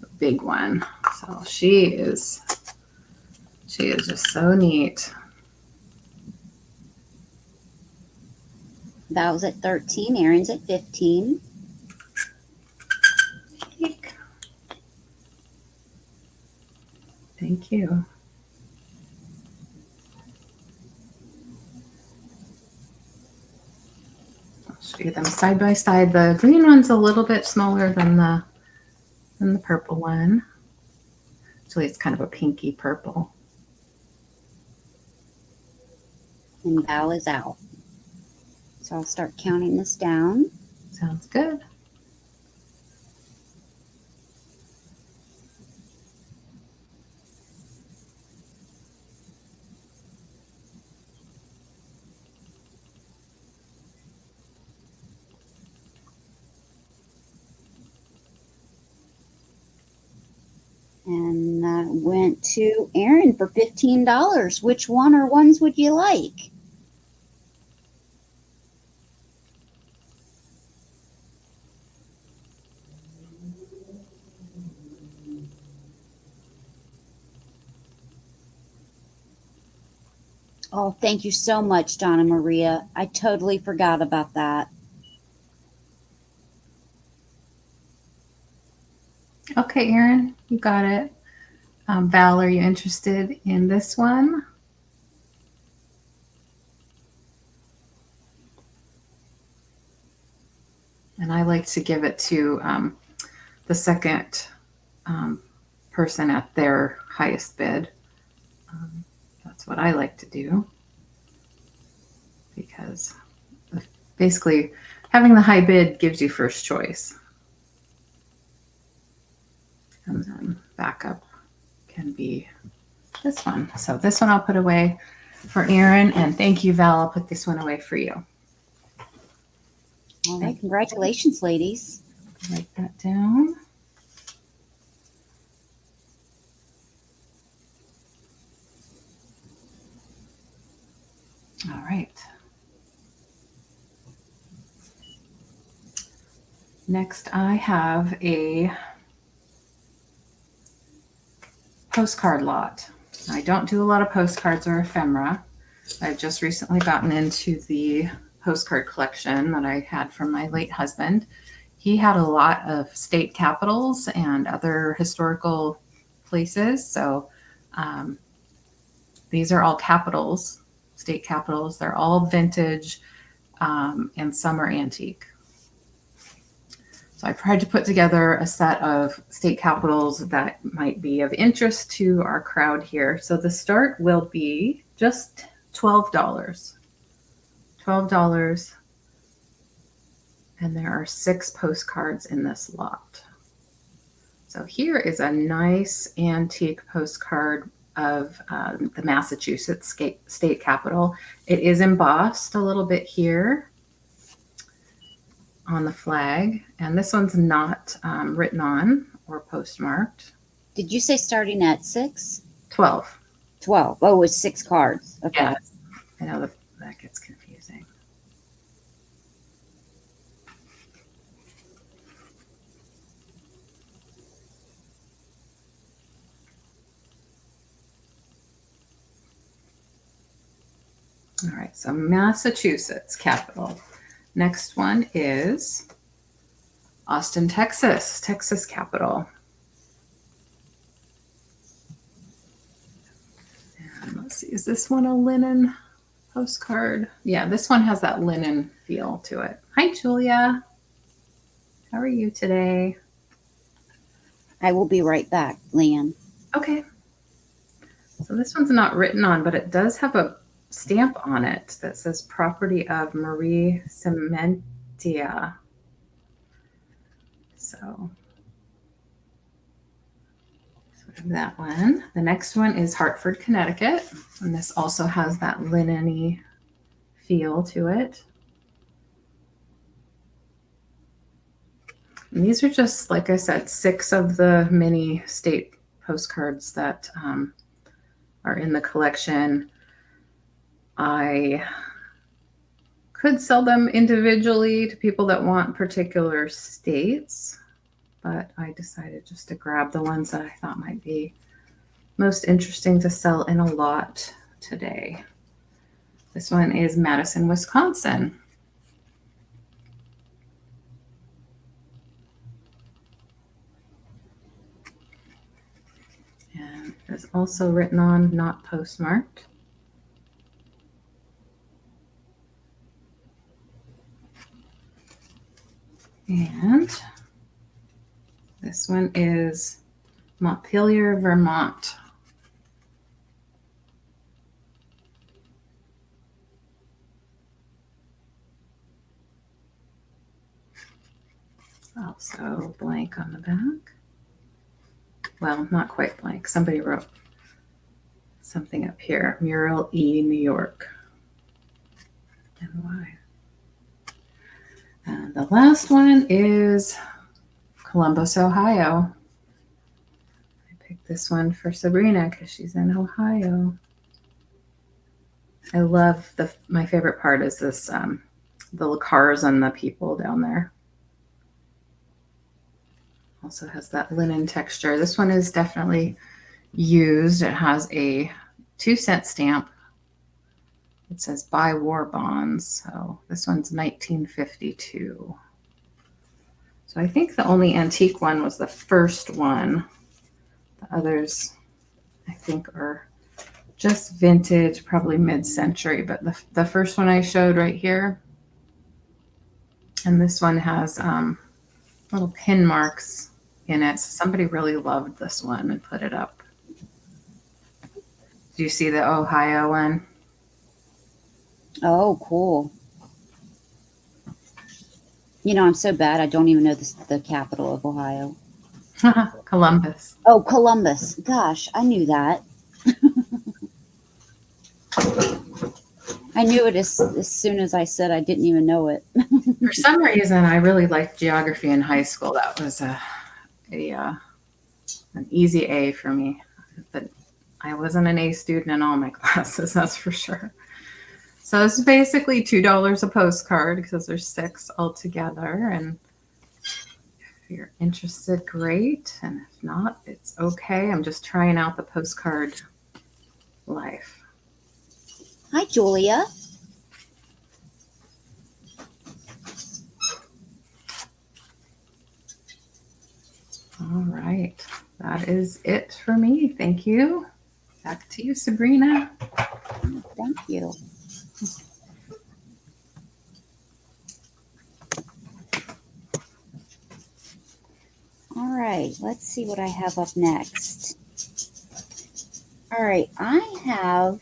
The big one. So she is just so neat. Val's at 13. Erin's at 15. Thank you. show you them side by side. The green one's a little bit smaller than the purple one. Actually, it's kind of a pinky purple. And Val is out. So I'll start counting this down. Sounds good. And that went to Aaron for $15. Which one or ones would you like? Oh, thank you so much, Donna Maria. I totally forgot about that. Okay, Aaron, you got it. Val, are you interested in this one? And I like to give it to the second person at their highest bid. That's what I like to do, because basically having the high bid gives you first choice. And then backup can be this one. So this one I'll put away for Aaron, and thank you, Val. I'll put this one away for you. All right, congratulations, ladies. Write that down. All right. Next, I have a postcard lot. I don't do a lot of postcards or ephemera. I've just recently gotten into the postcard collection that I had from my late husband. He had a lot of state capitals and other historical places. So these are all capitals, state capitals. They're all vintage and some are antique. So I tried to put together a set of state capitals that might be of interest to our crowd here. So the start will be just $12. $12. And there are 6 postcards in this lot. So here is a nice antique postcard of the Massachusetts state capitol. It is embossed a little bit here on the flag, and this one's not written on or postmarked. Did you say starting at 6? 12. 12. Oh, it was 6 cards. Okay. Yes. I know that gets confusing. All right, so Massachusetts capital. Next one is Austin, Texas, Texas capital. And let's see, is this one a linen postcard? Yeah, this one has that linen feel to it. Hi, Julia. How are you today? I will be right back, LeAnne. Okay. So this one's not written on, but it does have a stamp on it that says property of Marie Cementia. So that one. The next one is Hartford, Connecticut. And this also has that linen-y feel to it. And these are just, like I said, 6 of the many state postcards that are in the collection. I could sell them individually to people that want particular states, but I decided just to grab the ones that I thought might be most interesting to sell in a lot today. This one is Madison, Wisconsin. And it's also written on, not postmarked. And this one is Montpelier, Vermont. Also blank on the back. Well, not quite blank. Somebody wrote something up here. Mural E, New York. And why? And the last one is Columbus, Ohio. I picked this one for Sabrina because she's in Ohio. I love my favorite part is this, the cars and the people down there. Also has that linen texture. This one is definitely used. It has a 2-cent stamp. It says buy war bonds. So this one's 1952. So I think the only antique one was the first one. The others, I think, are just vintage, probably mid-century. But the first one I showed right here, and this one has little pin marks in it. So somebody really loved this one and put it up. Do you see the Ohio one? Oh, cool. You know, I'm so bad. I don't even know the capital of Ohio. Columbus. Oh, Columbus. Gosh, I knew that. I knew it as soon as I said I didn't even know it. For some reason, I really liked geography in high school. That was an easy A for me. But I wasn't an A student in all my classes, that's for sure. So this is basically $2 a postcard because there's 6 altogether. And if you're interested, great. And if not, it's okay. I'm just trying out the postcard life. Hi, Julia. All right. That is it for me. Thank you. Back to you, Sabrina. Thank you. All right, let's see what I have up next. All right, I have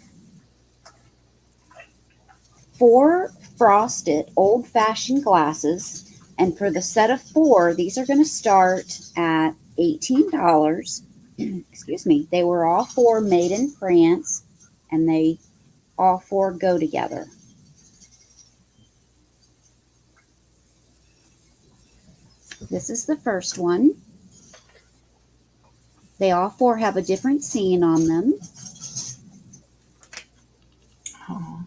4 frosted old-fashioned glasses, and for the set of 4, these are going to start at $18. Excuse me. They were all 4 made in France, and they all 4 go together. This is the first one. They all 4 have a different scene on them. Oh.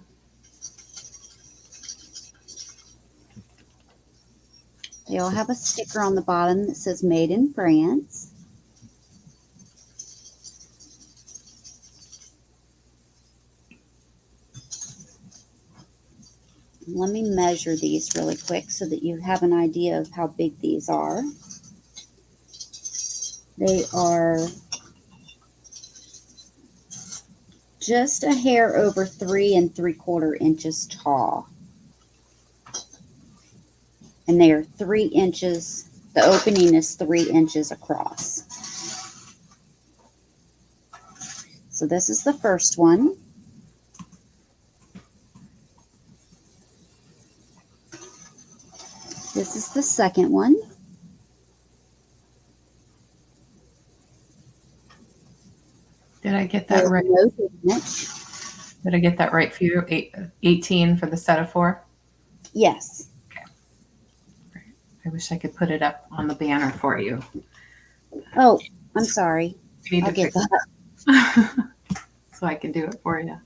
They all have a sticker on the bottom that says Made in France. Let me measure these really quick so that you have an idea of how big these are. They are just a hair over 3 3/4 inches tall. And they are 3 inches, the opening is 3 inches across. So this is the first one. This is the second one. Did I get that right? No damage. Did I get that right for you? 18 for the set of 4? Yes. Okay. Great. I wish I could put it up on the banner for you. Oh, I'm sorry. I'll get that. So I can do it for you.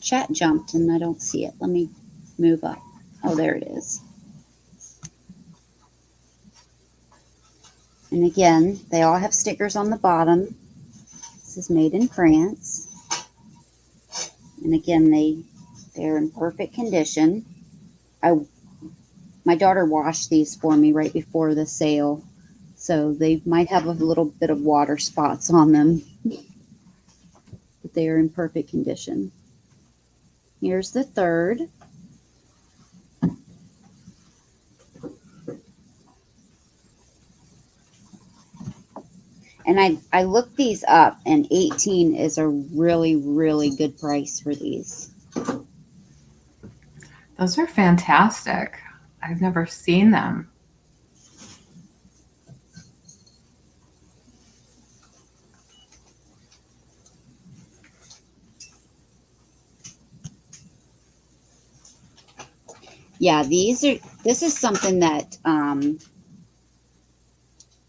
Chat jumped and I don't see it. Let me move up. Oh, there it is. And again, they all have stickers on the bottom. This is made in France. And again, they're in perfect condition. My daughter washed these for me right before the sale, so they might have a little bit of water spots on them, but they are in perfect condition. Here's the third. And I looked these up, and 18 is a really, really good price for these. Those are fantastic. I've never seen them. Yeah, this is something that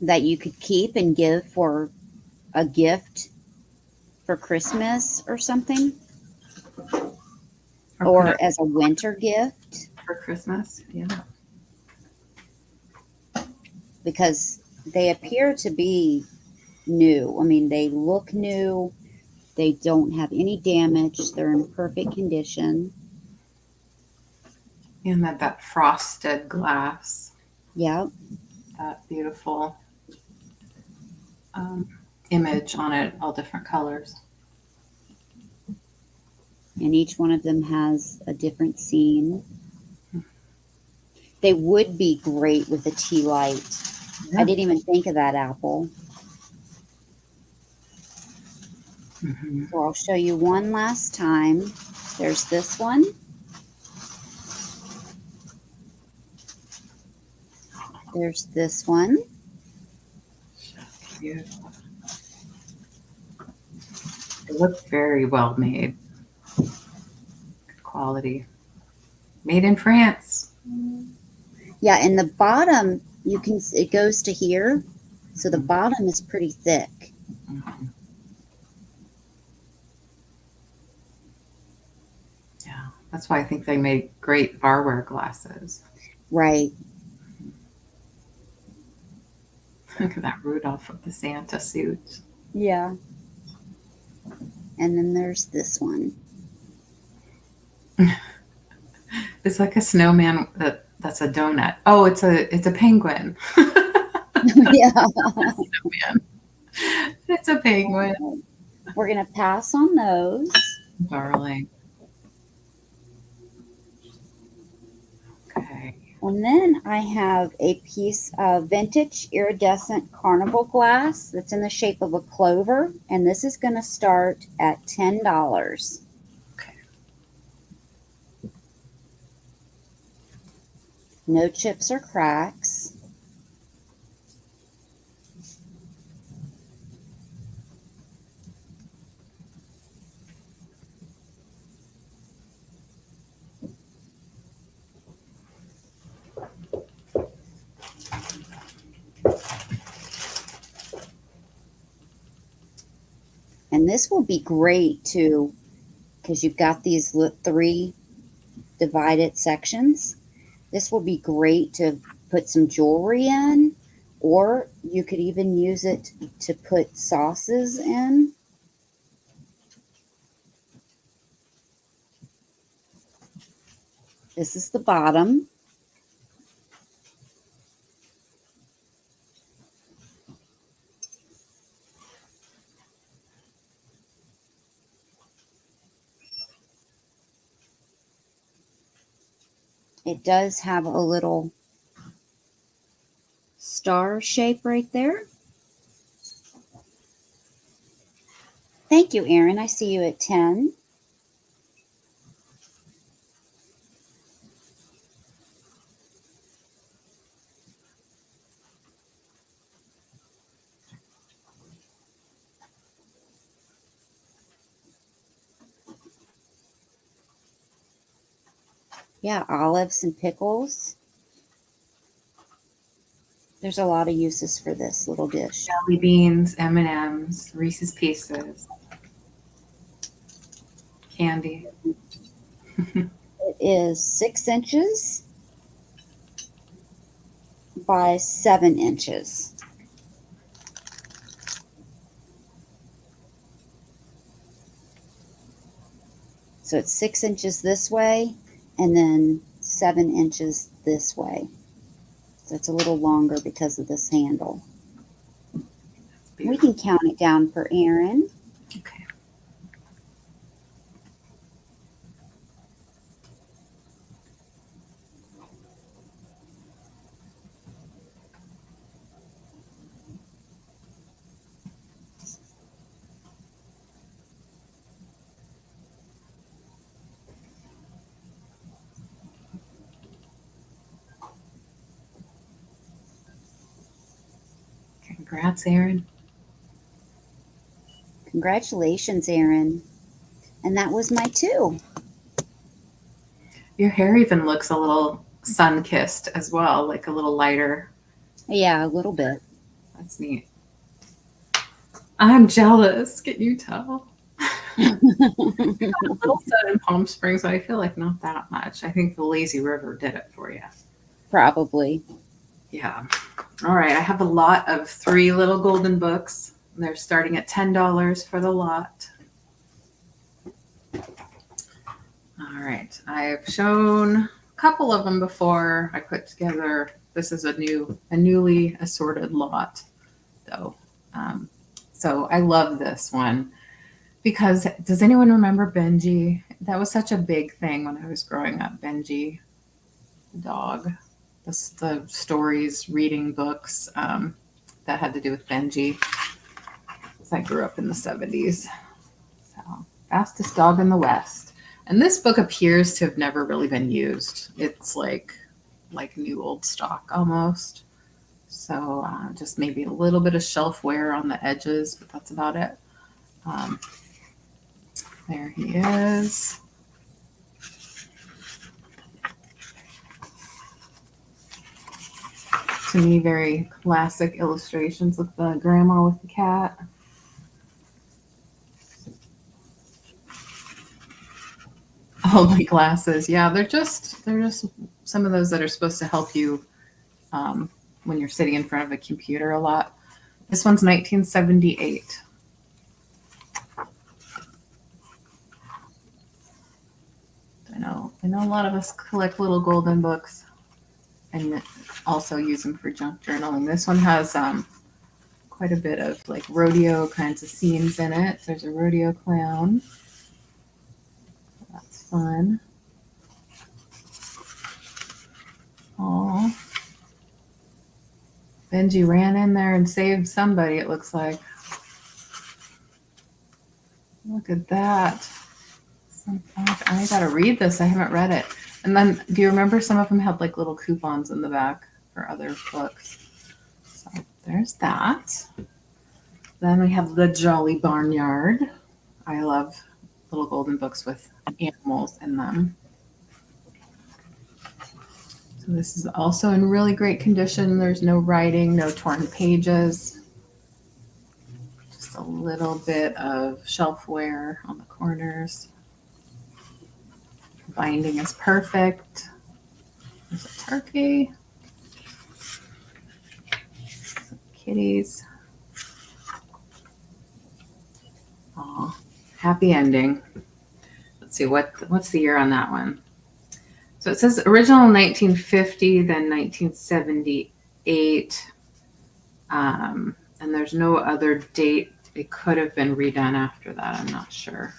that you could keep and give for a gift for Christmas or something, Or put it or as a winter gift, for Christmas. Yeah. because they appear to be new. I mean, they look new. They don't have any damage. They're in perfect condition. And that frosted glass, Yep. that beautiful image on it, all different colors. And each one of them has a different scene. They would be great with a tea light. Yeah. I didn't even think of that, apple. Mm-hmm. So I'll show you one last time. There's this one. There's this one. Beautiful. They look very well made. Good quality. Made in France. Yeah, and the bottom, you can, it goes to here. So the Mhm. bottom is pretty thick. Mm-hmm. Yeah, that's why I think they make great barware glasses. Right. Look at that Rudolph with the Santa suit. Yeah. And then there's this one. It's like a snowman that's a donut. Oh, it's a penguin. Yeah. Snowman. It's a penguin. We're going to pass on those. Darling. Okay. And then I have a piece of vintage iridescent carnival glass that's in the shape of a clover. And this is going to start at $10. Okay. No chips or cracks. And this will be great too, because you've got these 3 divided sections. This will be great to put some jewelry in, or you could even use it to put sauces in. This is the bottom. It does have a little star shape right there. Thank you, Erin. I see you at 10. Yeah, olives and pickles. There's a lot of uses for this little dish. Jelly beans, M&Ms, Reese's Pieces, candy. It is 6 inches by 7 inches. So it's 6 inches this way and then 7 inches this way. So it's a little longer because of this handle. We can count it down for Erin. Okay. Congrats, Erin. Congratulations, Erin. And that was my 2. Your hair even looks a little sun-kissed as well, like a little lighter. Yeah, a little bit. That's neat. I'm jealous. Can you tell? A little sun in Palm Springs, but I feel like not that much. I think the lazy river did it for you. Probably. Yeah. All right. I have a lot of 3 little golden books. They're starting at $10 for the lot. All right. I've shown a couple of them before. I put together, this is a newly assorted lot, though. So I love this one because does anyone remember Benji? That was such a big thing when I was growing up. Benji, the dog, the stories, reading books that had to do with Benji. I grew up in the 70s. So, fastest dog in the West. And this book appears to have never really been used. It's like new old stock almost. So just maybe a little bit of shelf wear on the edges, but that's about it. There he is. To me, very classic illustrations with the grandma with the cat. Oh, my glasses. Yeah, they're just some of those that are supposed to help you when you're sitting in front of a computer a lot. This one's 1978. I know a lot of us collect little golden books and also use them for junk journaling. This one has quite a bit of like rodeo kinds of scenes in it. There's a rodeo clown. That's fun. Oh, Benji ran in there and saved somebody, it looks like. Look at that. I gotta read this. I haven't read it. And then, do you remember some of them had like little coupons in the back for other books? So there's that. Then we have The Jolly Barnyard. I love little golden books with animals in them. So this is also in really great condition. There's no writing, no torn pages. Just a little bit of shelf wear on the corners. Binding is perfect. There's a turkey. Some kitties. Oh, happy ending. Let's see, what's the year on that one? So it says original 1950, then 1978. And there's no other date. It could have been redone after that. I'm not sure.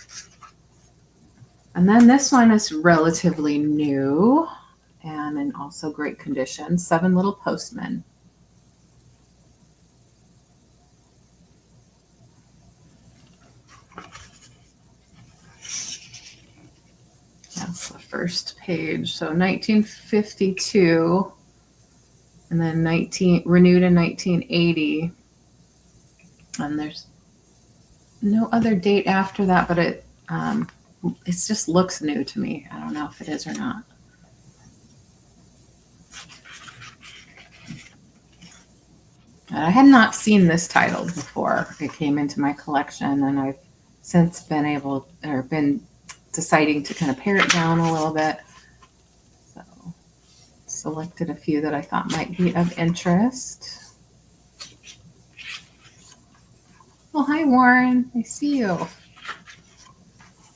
And then this one is relatively new and in also great condition. 7 Little Postmen. That's the first page. So 1952 and then renewed in 1980. And there's no other date after that, but it just looks new to me. I don't know if it is or not. I had not seen this title before it came into my collection, and I've since been deciding to kind of pare it down a little bit. So selected a few that I thought might be of interest. Oh, hi, Warren. I see you.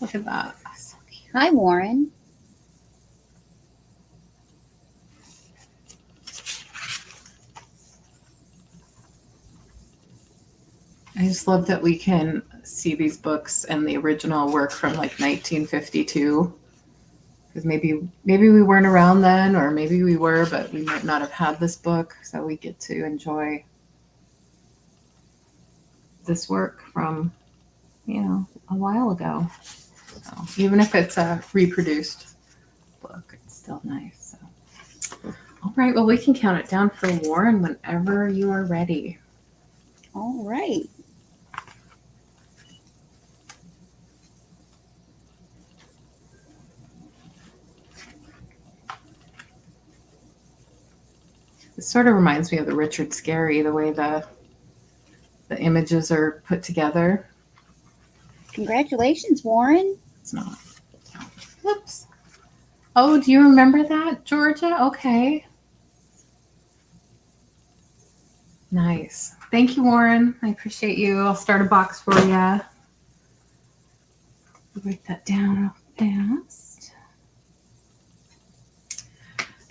Look at that. So cute. Hi, Warren. I just love that we can see these books and the original work from like 1952. Because maybe we weren't around then, or maybe we were, but we might not have had this book. So we get to enjoy this work from, a while ago. So even if it's a reproduced book, it's still nice. So. All right, well, we can count it down for Warren whenever you are ready. All right. It sort of reminds me of the Richard Scarry, the way the images are put together. Congratulations, Warren. It's not. Whoops. Oh, do you remember that, Georgia? Okay. Nice. Thank you, Warren. I appreciate you. I'll start a box for you. Write that down real fast.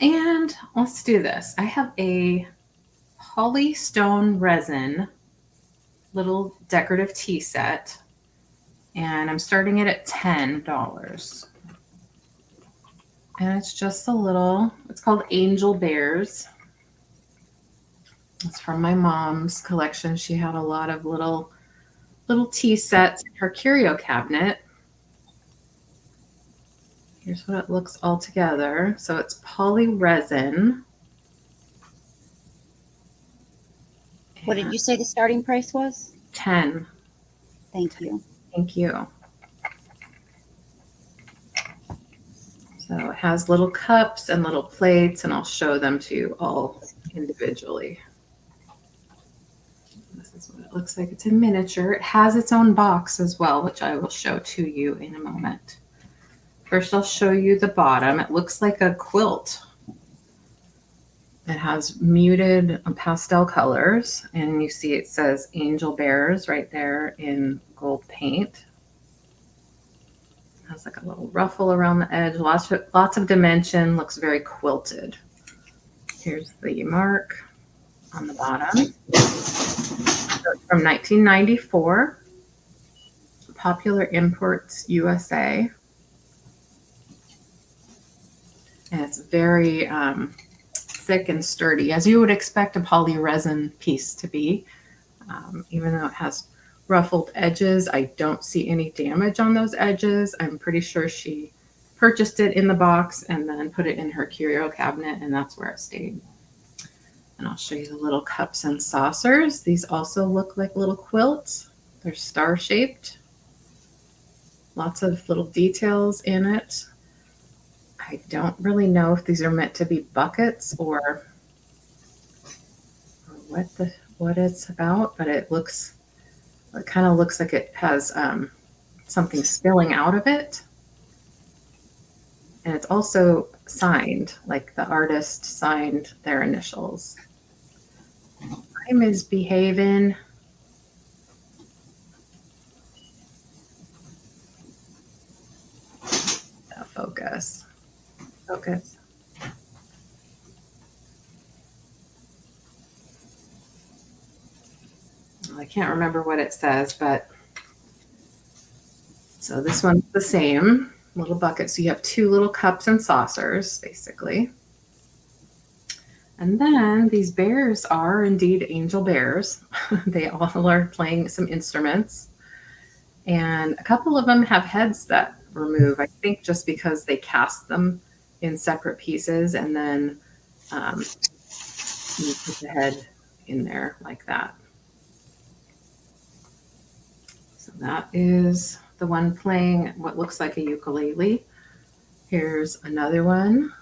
And let's do this. I have a polystone resin little decorative tea set, and I'm starting it at $10. And it's just a little, it's called Angel Bears. It's from my mom's collection. She had a lot of little tea sets in her curio cabinet. Here's what it looks all together. So it's poly resin. What did you say the starting price was? 10. Thank you. Thank you. So it has little cups and little plates, and I'll show them to you all individually. This is what it looks like. It's a miniature. It has its own box as well, which I will show to you in a moment. First, I'll show you the bottom. It looks like a quilt. It has muted pastel colors, and you see it says Angel Bears right there in gold paint. It has like a little ruffle around the edge, lots of dimension, looks very quilted. Here's the mark on the bottom. So it's from 1994, Popular Imports USA. And it's very thick and sturdy, as you would expect a poly resin piece to be. Even though it has ruffled edges, I don't see any damage on those edges. I'm pretty sure she purchased it in the box and then put it in her curio cabinet, and that's where it stayed. And I'll show you the little cups and saucers. These also look like little quilts. They're star-shaped. Lots of little details in it. I don't really know if these are meant to be buckets or what it's about, but it kind of looks like it has something spilling out of it. And it's also signed, like the artist signed their initials. I'm misbehaving. Focus. Focus. I can't remember what it says, but so this one's the same little bucket. So you have two little cups and saucers, basically. And then these bears are indeed angel bears. They all are playing some instruments. And a couple of them have heads that remove, I think just because they cast them in separate pieces, and then you put the head in there like that. So that is the one playing what looks like a ukulele. Here's another one.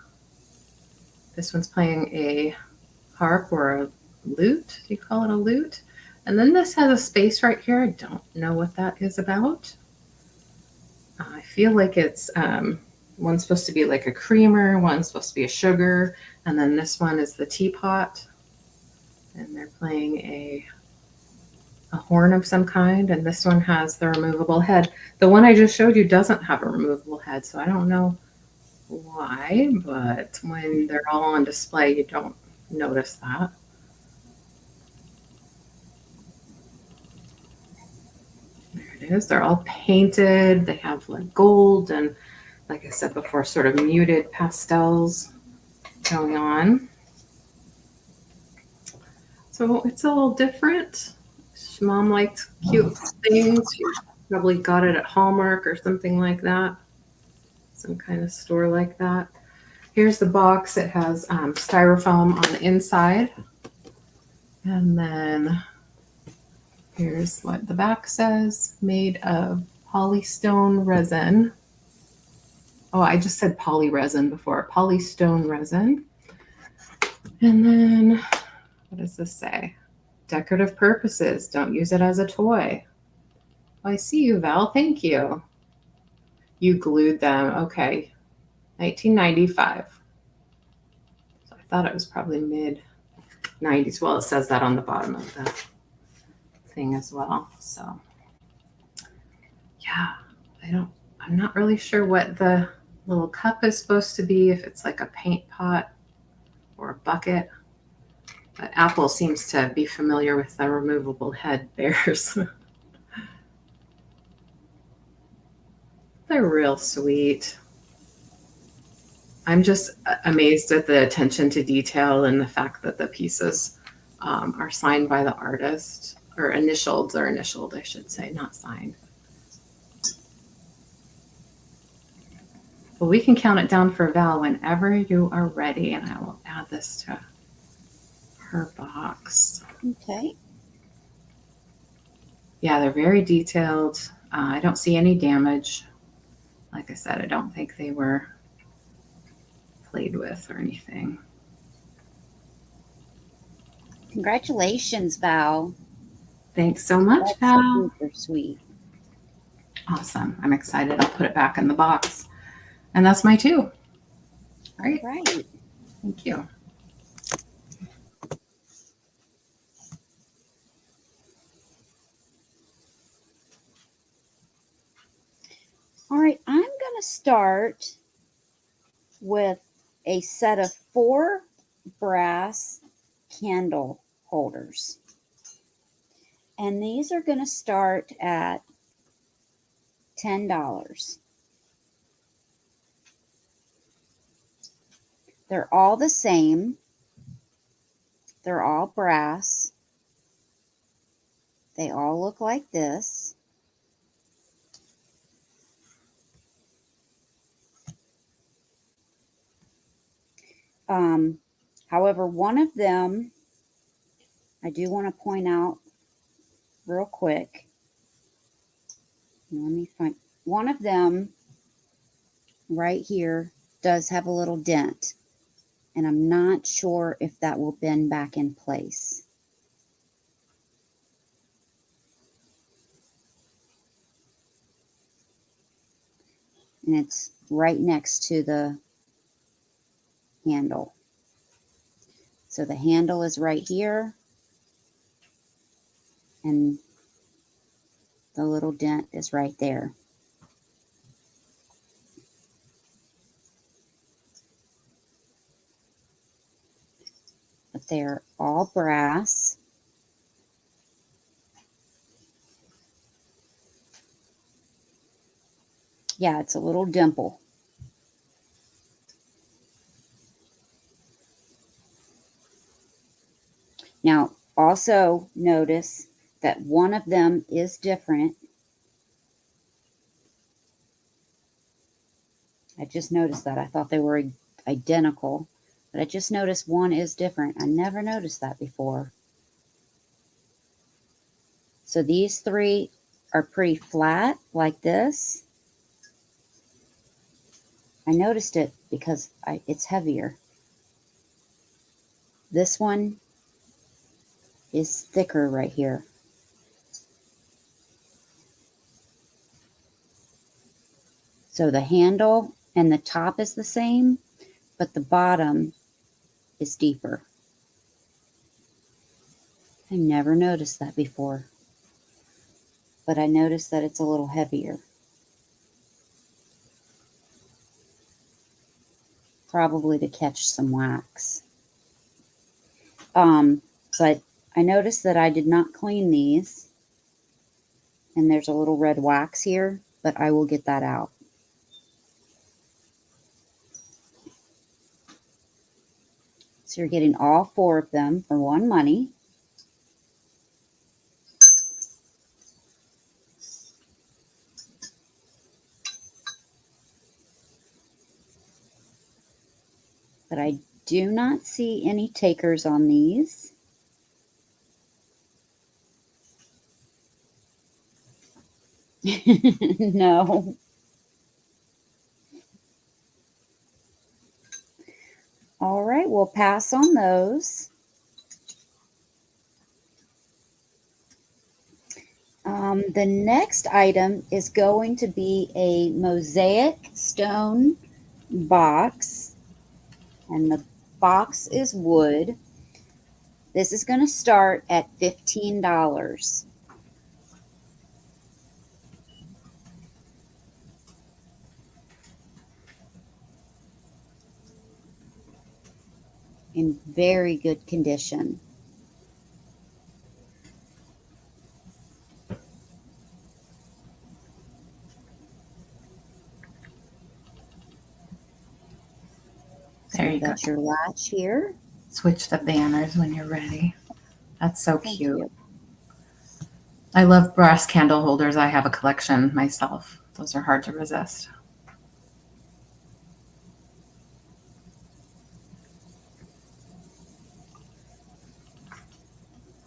This one's playing a harp or a lute. Do you call it a lute? And then this has a space right here. I don't know what that is about. I feel like it's one's supposed to be like a creamer, one's supposed to be a sugar, and then this one is the teapot. And they're playing a horn of some kind, and this one has the removable head. The one I just showed you doesn't have a removable head, so I don't know why, but when they're all on display, you don't notice that. There it is. They're all painted. They have like gold and, like I said before, sort of muted pastels going on. So it's a little different. Mom liked cute things. She probably got it at Hallmark or something like that. Some kind of store like that. Here's the box. It has styrofoam on the inside. And then Here's what the back says, made of polystone resin. Oh, I just said poly resin before, polystone resin. And then, what does this say? Decorative purposes, don't use it as a toy. Oh, I see you, Val, thank you. You glued them, okay. 1995. So I thought it was probably mid 90s. Well, it says that on the bottom of the thing as well. So yeah, I'm not really sure what the little cup is supposed to be, if it's like a paint pot or a bucket. But Apple seems to be familiar with the removable head bears. They're real sweet. I'm just amazed at the attention to detail and the fact that the pieces are signed by the artist, or initialed, I should say, not signed. Well, we can count it down for Val whenever you are ready, and I will add this to her box. Okay. Yeah, they're very detailed. I don't see any damage. Like I said, I don't think they were played with or anything. Congratulations, Val. Thanks so much, That's Val. super sweet. Awesome. I'm excited. I'll put it back in the box. And that's my two. Great. All right. Thank you. All right, I'm going to start with a set of 4 brass candle holders. And these are going to start at $10. They're all the same. They're all brass. They all look like this. However, one of them, I do want to point out real quick. Let me find one of them right here does have a little dent, and I'm not sure if that will bend back in place. And it's right next to the handle. So the handle is right here, and the little dent is right there. But they're all brass. Yeah, it's a little dimple. Now, also notice that one of them is different. I just noticed that. I thought they were identical, but I just noticed one is different. I never noticed that before. So these 3 are pretty flat like this. I noticed it because it's heavier. This one is thicker right here. So the handle and the top is the same, but the bottom is deeper. I never noticed that before, but I noticed that it's a little heavier. Probably to catch some wax. But I noticed that I did not clean these, and there's a little red wax here, but I will get that out. So you're getting all 4 of them for one money. But I do not see any takers on these. No. All right, we'll pass on those. The next item is going to be a mosaic stone box, and the box is wood. This is going to start at $15. In very good condition. There you go. Got your latch here. Switch the banners when you're ready. That's so Thank cute. you. I love brass candle holders. I have a collection myself. Those are hard to resist.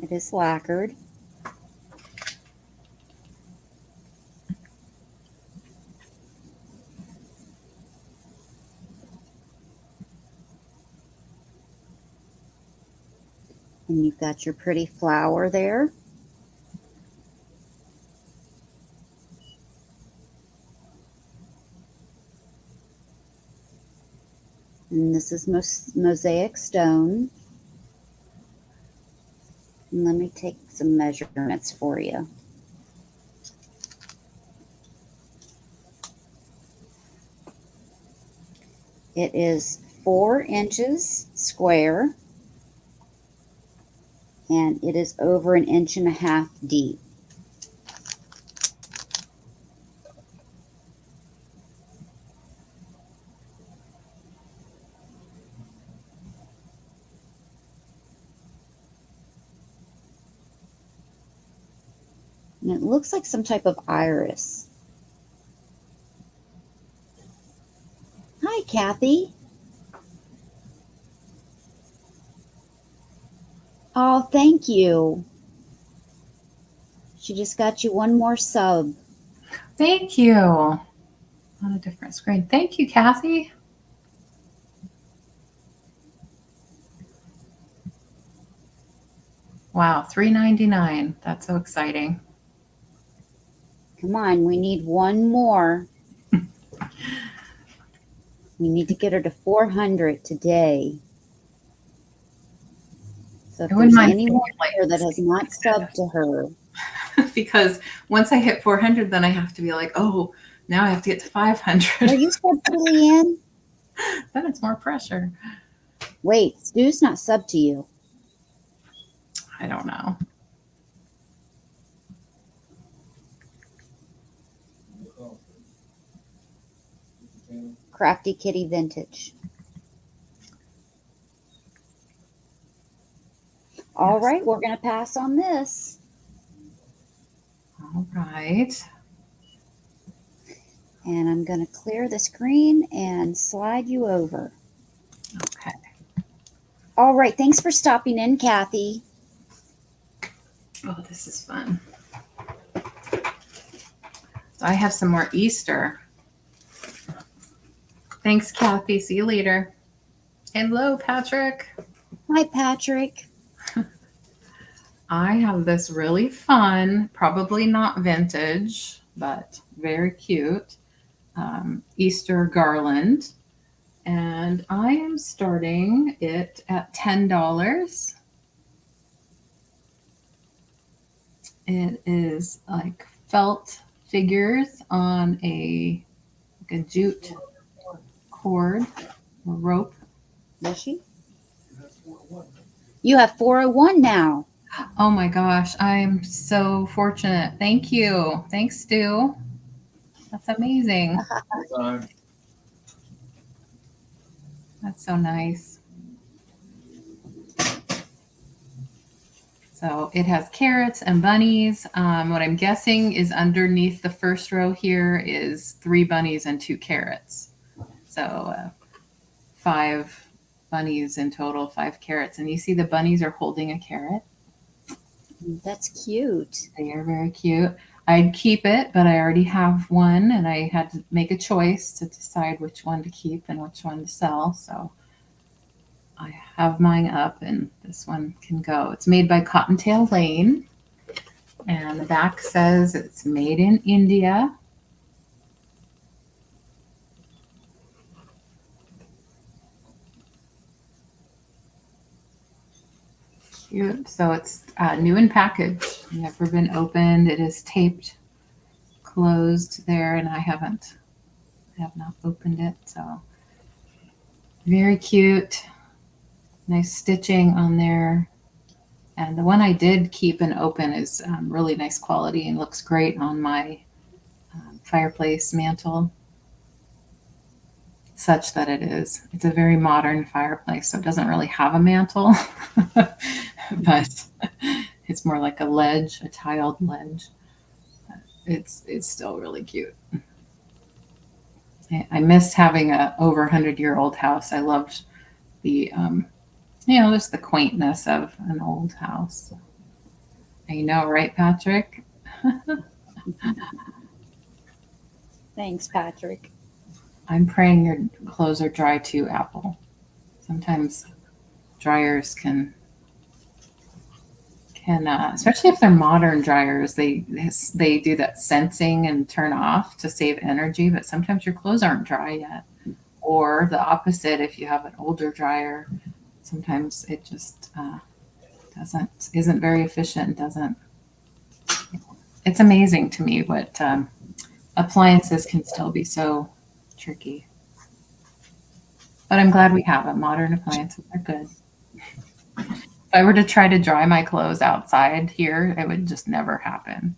It is lacquered. And you've got your pretty flower there. And this is mosaic stone. And let me take some measurements for you. It is 4 inches square, and it is over 1.5 inches deep. And it looks like some type of iris. Hi, Kathy. Oh, thank you. She just got you one more sub. Thank you. On a different screen. Thank you, Kathy. Wow, $3.99. That's so exciting. Come on, we need one more. We need to get her to 400 today. So if there's anyone here that has not subbed to her. Because once I hit 400, then I have to be like, oh, now I have to get to 500. Are you subbed to LeAnne? Then it's more pressure. Wait, Stu's not subbed to you. I don't know. Crafty Kitty Vintage. All right, we're going to pass on this. All right. And I'm going to clear the screen and slide you over. Okay. All right, thanks for stopping in, Kathy. Oh, this is fun. So I have some more Easter. Thanks, Kathy. See you later. Hello, Patrick. Hi, Patrick. I have this really fun, probably not vintage, but very cute Easter garland. And I am starting it at $10. It is like felt figures on a jute cord or rope. Is she? You have 401 now. Oh my gosh, I'm so fortunate. Thank you. Thanks, Stu. That's amazing. That's so nice. So it has carrots and bunnies. What I'm guessing is underneath the first row here is 3 bunnies and 2 carrots. So 5 bunnies in total, 5 carrots. And you see the bunnies are holding a carrot. That's cute. They are very cute. I'd keep it, but I already have one and I had to make a choice to decide which one to keep and which one to sell. So I have mine up and this one can go. It's made by Cottontail Lane and the back says it's made in India. Cute. So it's new in package, never been opened. It is taped closed there and I have not opened it. So very cute. Nice stitching on there. And the one I did keep and open is really nice quality and looks great on my fireplace mantle, such that it's a very modern fireplace. So it doesn't really have a mantle, but it's more like a ledge, a tiled ledge. It's still really cute. I miss having a over 100-year-old house. I loved the, just the quaintness of an old house. I know, right, Patrick? Thanks, Patrick. I'm praying your clothes are dry too, Apple. Sometimes dryers can especially if they're modern dryers, they do that sensing and turn off to save energy, but sometimes your clothes aren't dry yet. Or the opposite, if you have an older dryer, sometimes it just isn't very efficient, doesn't. It's amazing to me what appliances can still be so tricky. But I'm glad we have it. Modern appliances are good. If I were to try to dry my clothes outside here, it would just never happen.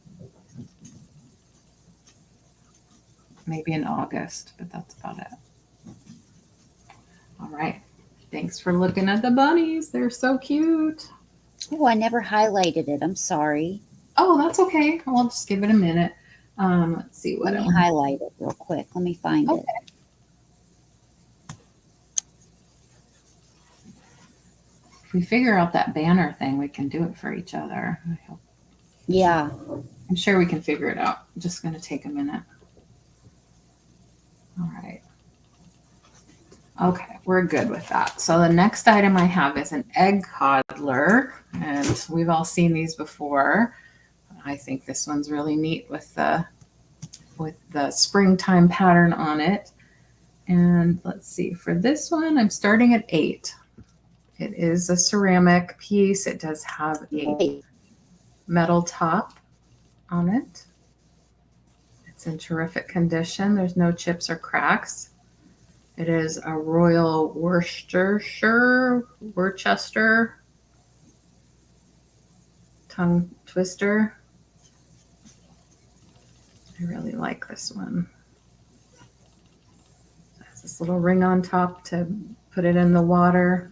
Maybe in August, but that's about it. All right. Thanks for looking at the bunnies. They're so cute. Oh, I never highlighted it. I'm sorry. Oh, that's okay. I'll just give it a minute. Let's see what Let me else. highlight it real quick. Let me find it. If we figure out that banner thing, we can do it for each other. Yeah. I'm sure we can figure it out. I'm just going to take a minute. All right. Okay, we're good with that. So the next item I have is an egg coddler, and we've all seen these before. I think this one's really neat with the springtime pattern on it. And let's see, for this one, I'm starting at 8. It is a ceramic piece. It does have a metal top on it. It's in terrific condition. There's no chips or cracks. It is a Royal Worcester tongue twister. I really like this one. It has this little ring on top to put it in the water.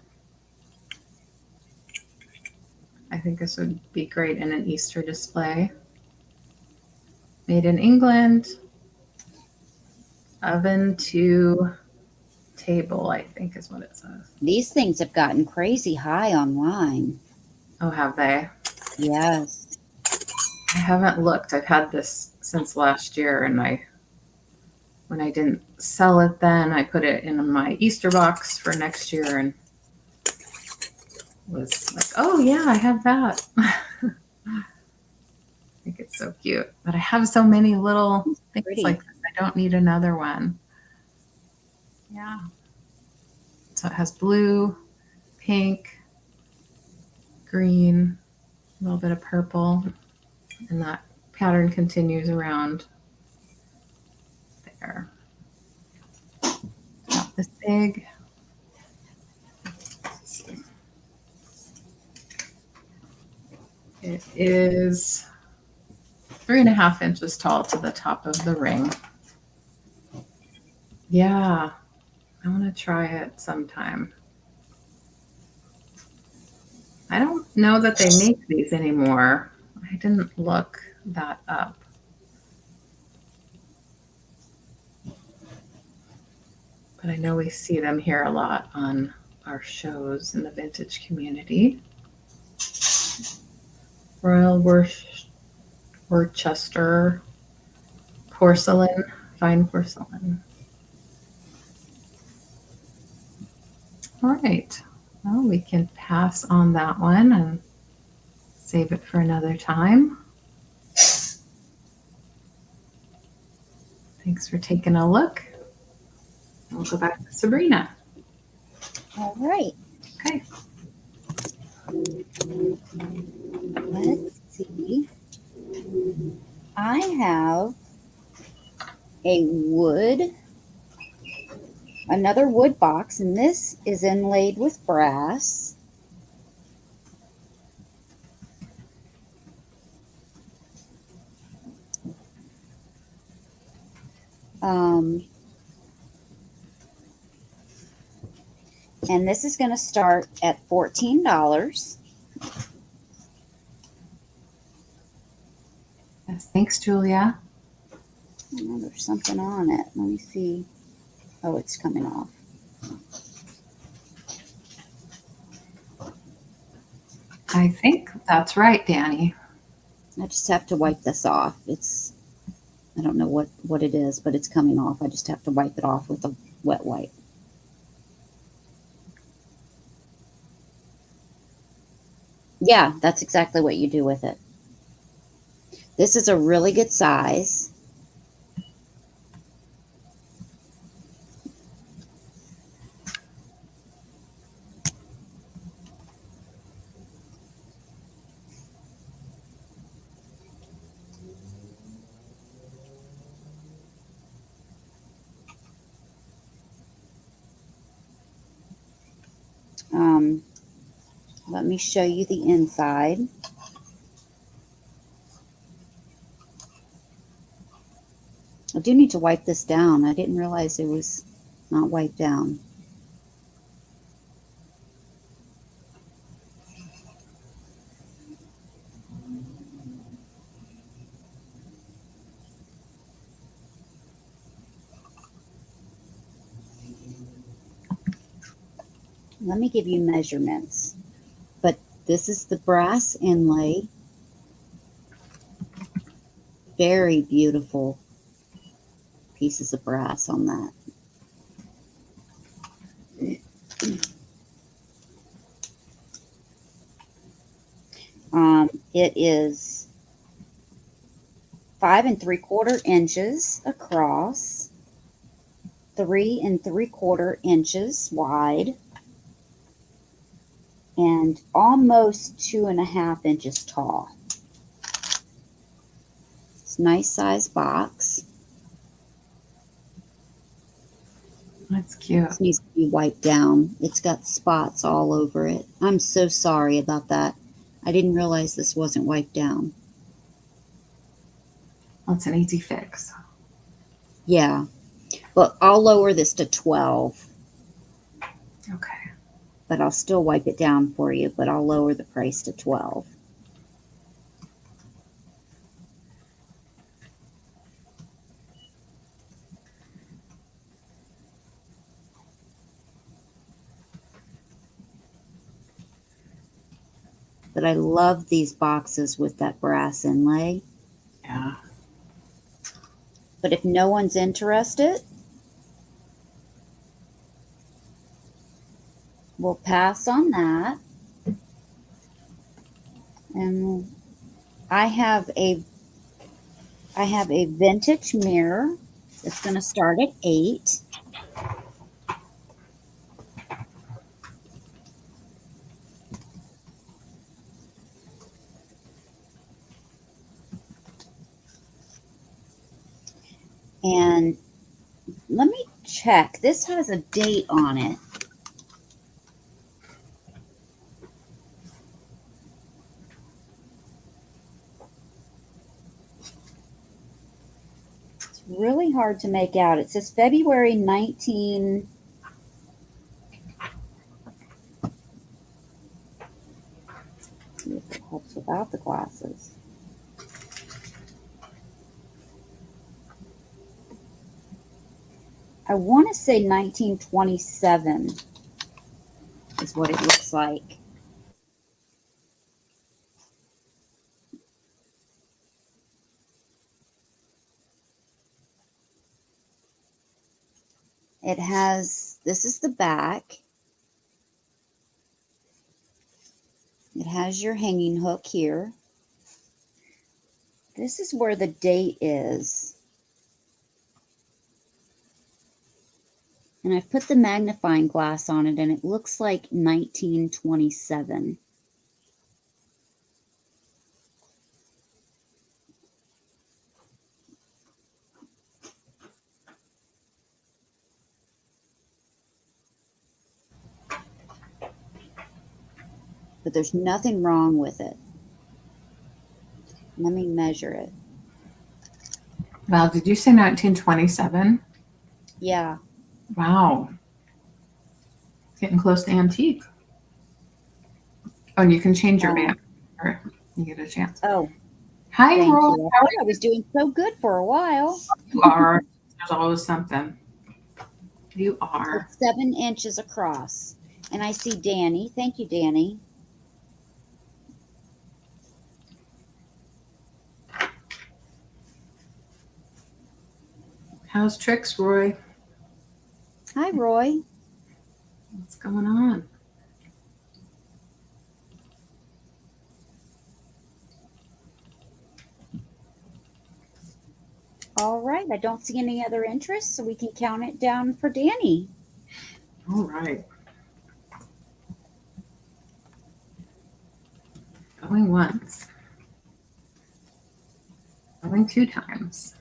I think this would be great in an Easter display. Made in England. Oven to table, I think is what it says. These things have gotten crazy high online. Oh, have they? Yes. I haven't looked. I've had this since last year, and when I didn't sell it then, I put it in my Easter box for next year and was like, oh yeah, I have that. I think it's so cute. But I have so many little things Pretty. like this. I don't need another one. Yeah. So it has blue, pink, green, a little bit of purple, and that pattern continues around there. Not this big. It is 3.5 inches tall to the top of the ring. Yeah, I want to try it sometime. I don't know that they make these anymore. I didn't look that up. But I know we see them here a lot on our shows in the vintage community. Royal Worcester porcelain, fine porcelain. All right. Well, we can pass on that one and save it for another time. Thanks for taking a look. We'll go back to Sabrina. All right. Okay. Let's see. I have another wood box, and this is inlaid with brass. And this is going to start at $14. Yes, thanks, Julia. Oh, there's something on it. Let me see. Oh, it's coming off. I think that's right, Danny. I just have to wipe this off. I don't know what it is, but it's coming off. I just have to wipe it off with a wet wipe. Yeah, that's exactly what you do with it. This is a really good size. Let me show you the inside. I do need to wipe this down. I didn't realize it was not wiped down. Let me give you measurements. But this is the brass inlay. Very beautiful pieces of brass on that. It is 5 3/4 inches across, 3 3/4 inches wide, and almost 2.5 inches tall. It's a nice size box. That's cute. This needs to be wiped down. It's got spots all over it. I'm so sorry about that. I didn't realize this wasn't wiped down. Well, it's an easy fix. Yeah, but I'll lower this to 12. Okay. But I'll still wipe it down for you, but I'll lower the price to 12. But I love these boxes with that brass inlay. Yeah. But if no one's interested, we'll pass on that. And I have a vintage mirror. It's going to start at $8. And let me check. This has a date on it. It's really hard to make out. It says February 19. See if it helps without the glasses. I want to say 1927 is what it looks like. this is the back. It has your hanging hook here. This is where the date is. And I've put the magnifying glass on it, and it looks like 1927. But there's nothing wrong with it. Let me measure it. Well, did you say 1927? Yeah. Wow. Getting close to antique. Oh, and you can change your band. Or you get a chance. Oh, hi, thank Roy. you. I thought I was doing so good for a while. You are. There's always something. You are. It's 7 inches across. And I see Danny. Thank you, Danny. How's tricks, Roy? Hi, Roy. What's going on? All right. I don't see any other interest, so we can count it down for Danny. All right. Going once. Going 2 times.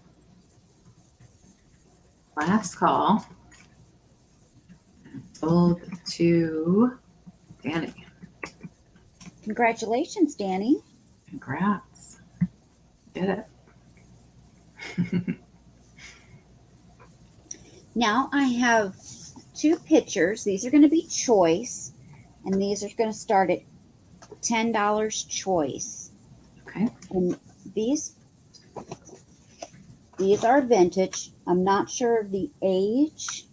Last call. Sold to Danny. Congratulations, Danny. Congrats. Did it. Now I have 2 pictures. These are going to be choice, and these are going to start at $10 choice. Okay. And these are vintage. I'm not sure of the age,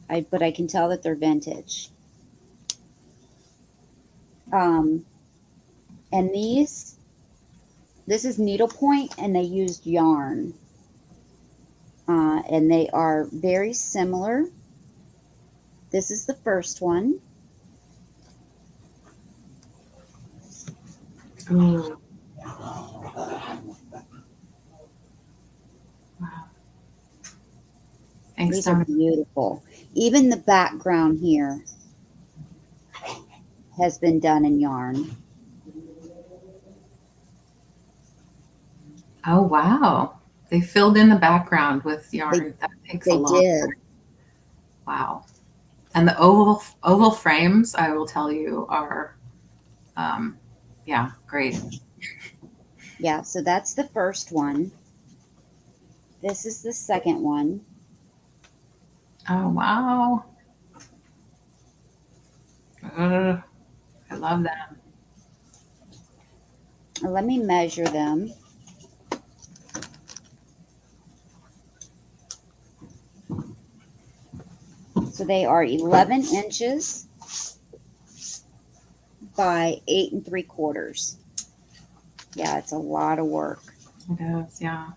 but I can tell that they're vintage. And this is needlepoint, and they used yarn. And they are very similar. This is the first one. Ooh. Wow. Thanks, These are beautiful. Even the background here has been done in yarn. Oh, wow. They filled in the background with yarn. That takes a lot. They did. Wow. And the oval frames, I will tell you, are, yeah, great. Yeah, so that's the first one. This is the second one. Oh, wow. I love that. Let me measure them. So they are 11 inches by 8 3/4. Yeah, it's a lot of work. It is, yeah.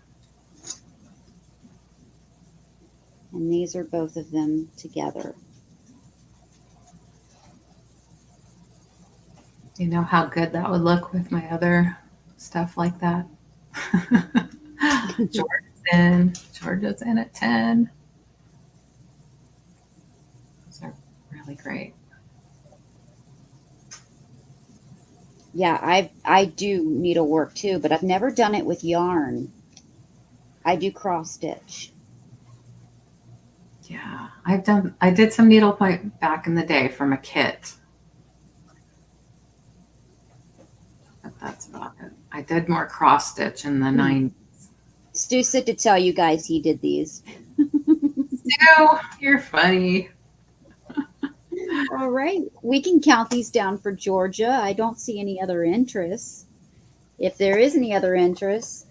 And these are both of them together. You know how good that would look with my other stuff like that. Georgia's in at 10. Those are really great. Yeah, I do needlework too, but I've never done it with yarn. I do cross stitch. Yeah, I did some needlepoint back in the day from a kit. But that's about it. I did more cross stitch in the 90s. Stu said to tell you guys he did these. Stu, you're funny. All right. We can count these down for Georgia. I don't see any other interests. If there is any other interest,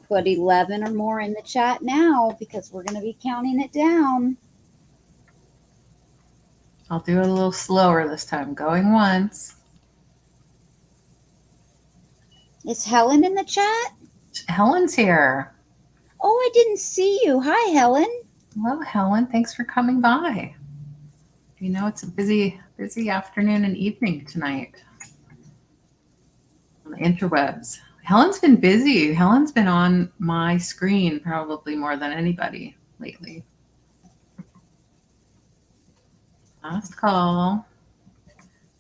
put 11 or more in the chat now because we're going to be counting it down. I'll do it a little slower this time. Going once. Is Helen in the chat? Helen's here. Oh, I didn't see you. Hi, Helen. Hello, Helen. Thanks for coming by. You know, it's a busy afternoon and evening tonight on the interwebs. Helen's been busy. Helen's been on my screen probably more than anybody lately. Last call.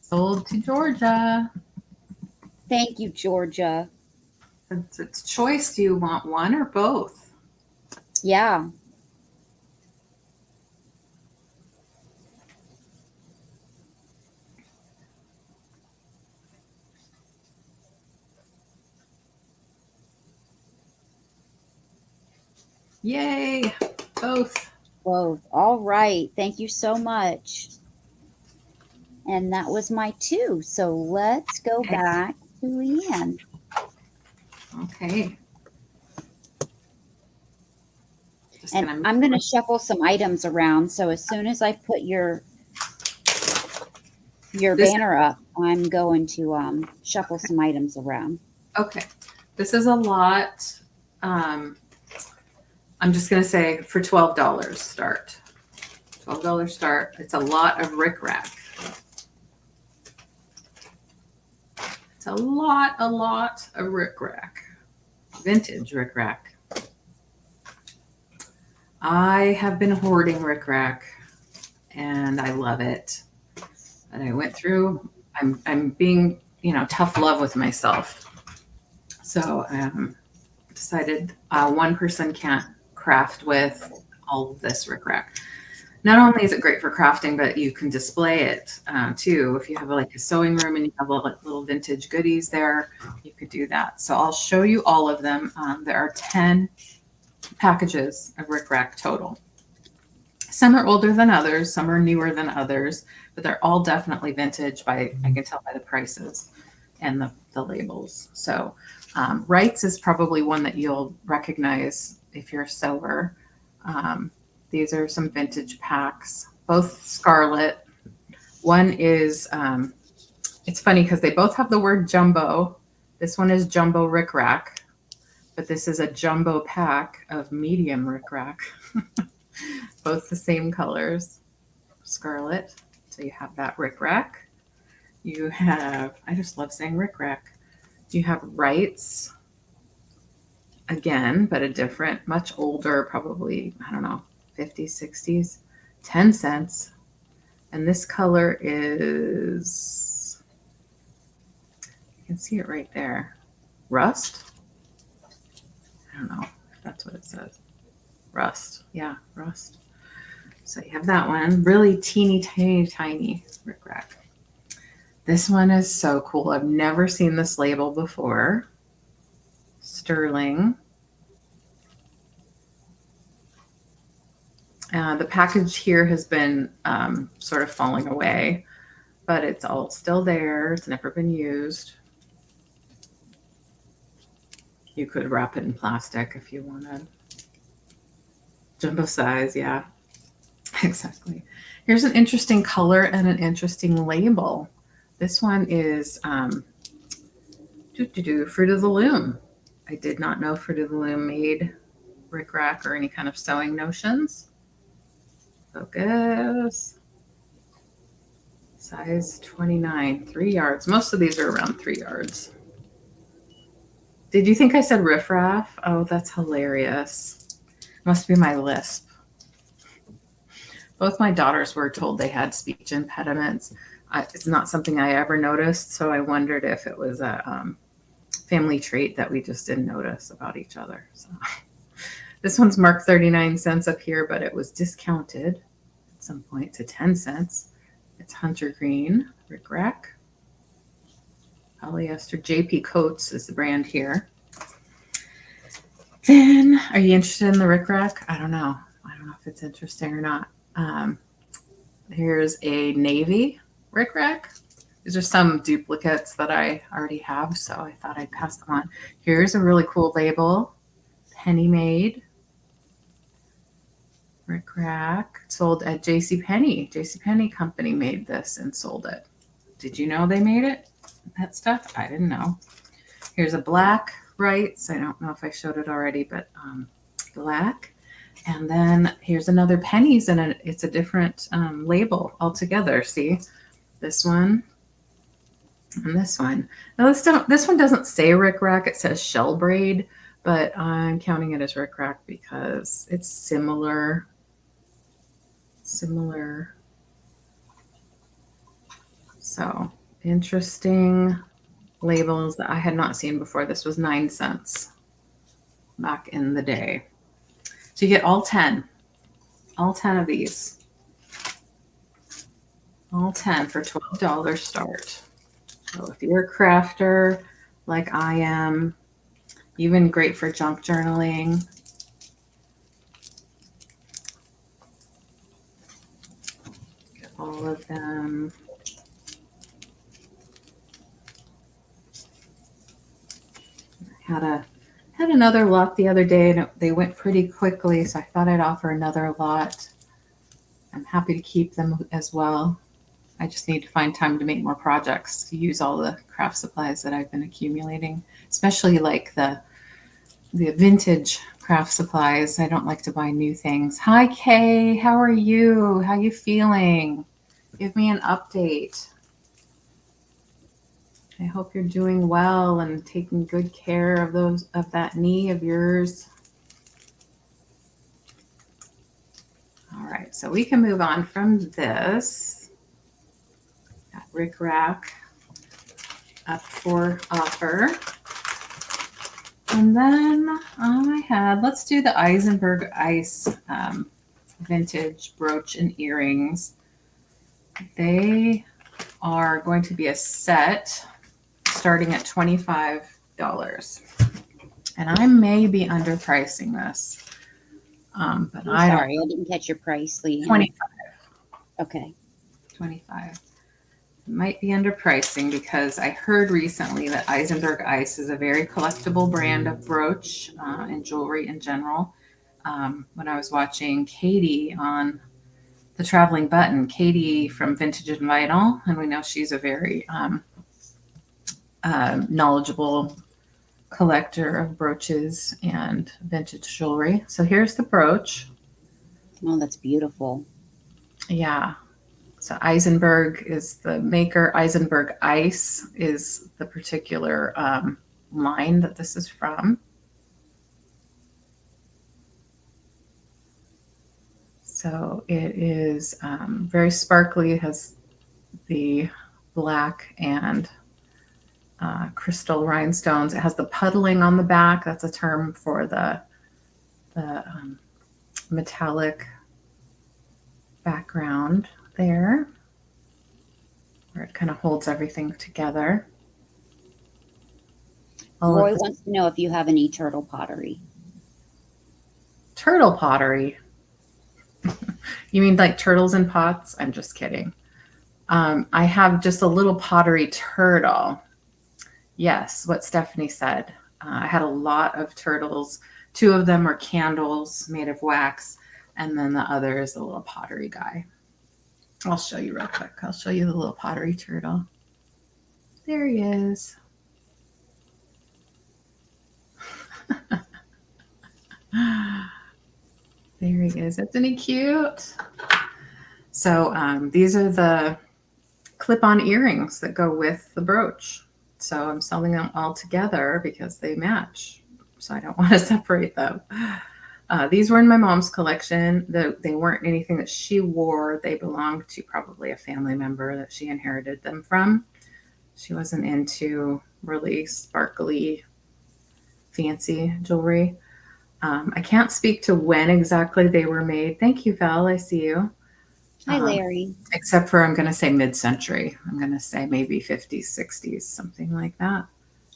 Sold to Georgia. Thank you, Georgia. It's choice. Do you want one or both? Yeah. Yay, both. Both. All right. Thank you so much. And that was my 2. So let's go Okay. back to LeAnne. Okay. And I'm going to shuffle some items around. So as soon as I put your banner up, I'm going to shuffle some items around. Okay. This is a lot. I'm just going to say for $12 start. $12 start. It's a lot of rickrack. It's a lot of rickrack. Vintage rickrack. I have been hoarding rickrack and I love it. And I went through, I'm being, tough love with myself. So decided one person can't craft with all of this rickrack. Not only is it great for crafting, but you can display it too. If you have like a sewing room and you have little vintage goodies there, you could do that. So I'll show you all of them. There are 10 packages of rickrack total. Some are older than others, some are newer than others, but they're all definitely vintage I can tell by the prices and the labels. So Wright's is probably one that you'll recognize if you're a sewer. These are some vintage packs, both scarlet. One is, it's funny because they both have the word jumbo. This one is jumbo rickrack, but this is a jumbo pack of medium rickrack. Both the same colors, scarlet. So you have that rickrack. You have, I just love saying rickrack. You have Wright's again, but a different, much older, probably, I don't know, 50s, 60s, 10 cents. And this color is, you can see it right there, rust. I don't know if that's what it says. Rust. Yeah, rust. So you have that one, really teeny tiny rickrack. This one is so cool. I've never seen this label before. Sterling. The package here has been sort of falling away, but it's all still there. It's never been used. You could wrap it in plastic if you wanted. Jumbo size, yeah, exactly. Here's an interesting color and an interesting label. This one is Fruit of the Loom. I did not know Fruit of the Loom made rickrack or any kind of sewing notions. Focus. Size 29, 3 yards. Most of these are around 3 yards. Did you think I said riffraff? Oh, that's hilarious. Must be my lisp. Both my daughters were told they had speech impediments. It's not something I ever noticed, so I wondered if it was a family trait that we just didn't notice about each other. So this one's marked 39 cents up here, but it was discounted at some point to 10 cents. It's hunter green rickrack. Polyester. JP Coats is the brand here. Then, are you interested in the rickrack? I don't know. I don't know if it's interesting or not. Here's a navy rickrack. These are some duplicates that I already have, so I thought I'd pass them on. Here's a really cool label. Penny made rickrack, sold at JCPenney. JCPenney company made this and sold it. Did you know they made it? That stuff? I didn't know. Here's a black Wright's. I don't know if I showed it already, but black. And then here's another pennies, and it's a different label altogether. See this one and this one. Now this one doesn't say rickrack; it says shell braid, but I'm counting it as rickrack because it's similar. So interesting labels that I had not seen before. This was 9 cents back in the day. So you get all 10 of these. All 10 for $12 start. So if you're a crafter like I am, even great for junk journaling. Get all of them. Had another lot the other day, and they went pretty quickly, so I thought I'd offer another lot. I'm happy to keep them as well. I just need to find time to make more projects to use all the craft supplies that I've been accumulating, especially like the vintage craft supplies. I don't like to buy new things. Hi, Kay. How are you? How you feeling? Give me an update. I hope you're doing well and taking good care of that knee of yours. All right, so we can move on from this. Got Rick Rack up for offer. And then let's do the Eisenberg Ice vintage brooch and earrings. They are going to be a set starting at $25. And I may be underpricing this. But I didn't catch your price, LeAnne. 25. Okay. 25. It might be underpricing because I heard recently that Eisenberg Ice is a very collectible brand of brooch and jewelry in general. When I was watching Katie on the Traveling Button, Katie from Vintage and Vinyl, and we know she's a very knowledgeable collector of brooches and vintage jewelry. So here's the brooch. Oh, that's beautiful. Yeah. So Eisenberg is the maker. Eisenberg Ice is the particular line that this is from. So it is very sparkly. It has the black and crystal rhinestones. It has the puddling on the back. That's a term for the metallic background there, where it kind of holds everything together. Roy wants to know if you have any turtle pottery. Turtle pottery? You mean like turtles in pots? I'm just kidding. I have just a little pottery turtle. Yes, what Stephanie said. I had a lot of turtles. 2 of them are candles made of wax, and then the other is a little pottery guy. I'll show you real quick. I'll show you the little pottery turtle. There he is. There he is. Isn't he cute? So these are the clip-on earrings that go with the brooch. So I'm selling them all together because they match. So I don't want to separate them. These were in my mom's collection. They weren't anything that she wore. They belonged to probably a family member that she inherited them from. She wasn't into really sparkly, fancy jewelry. I can't speak to when exactly they were made. Thank you, Val. I see you. Hi, Larry. Except for I'm going to say mid-century. I'm going to say maybe 50s, 60s, something like that.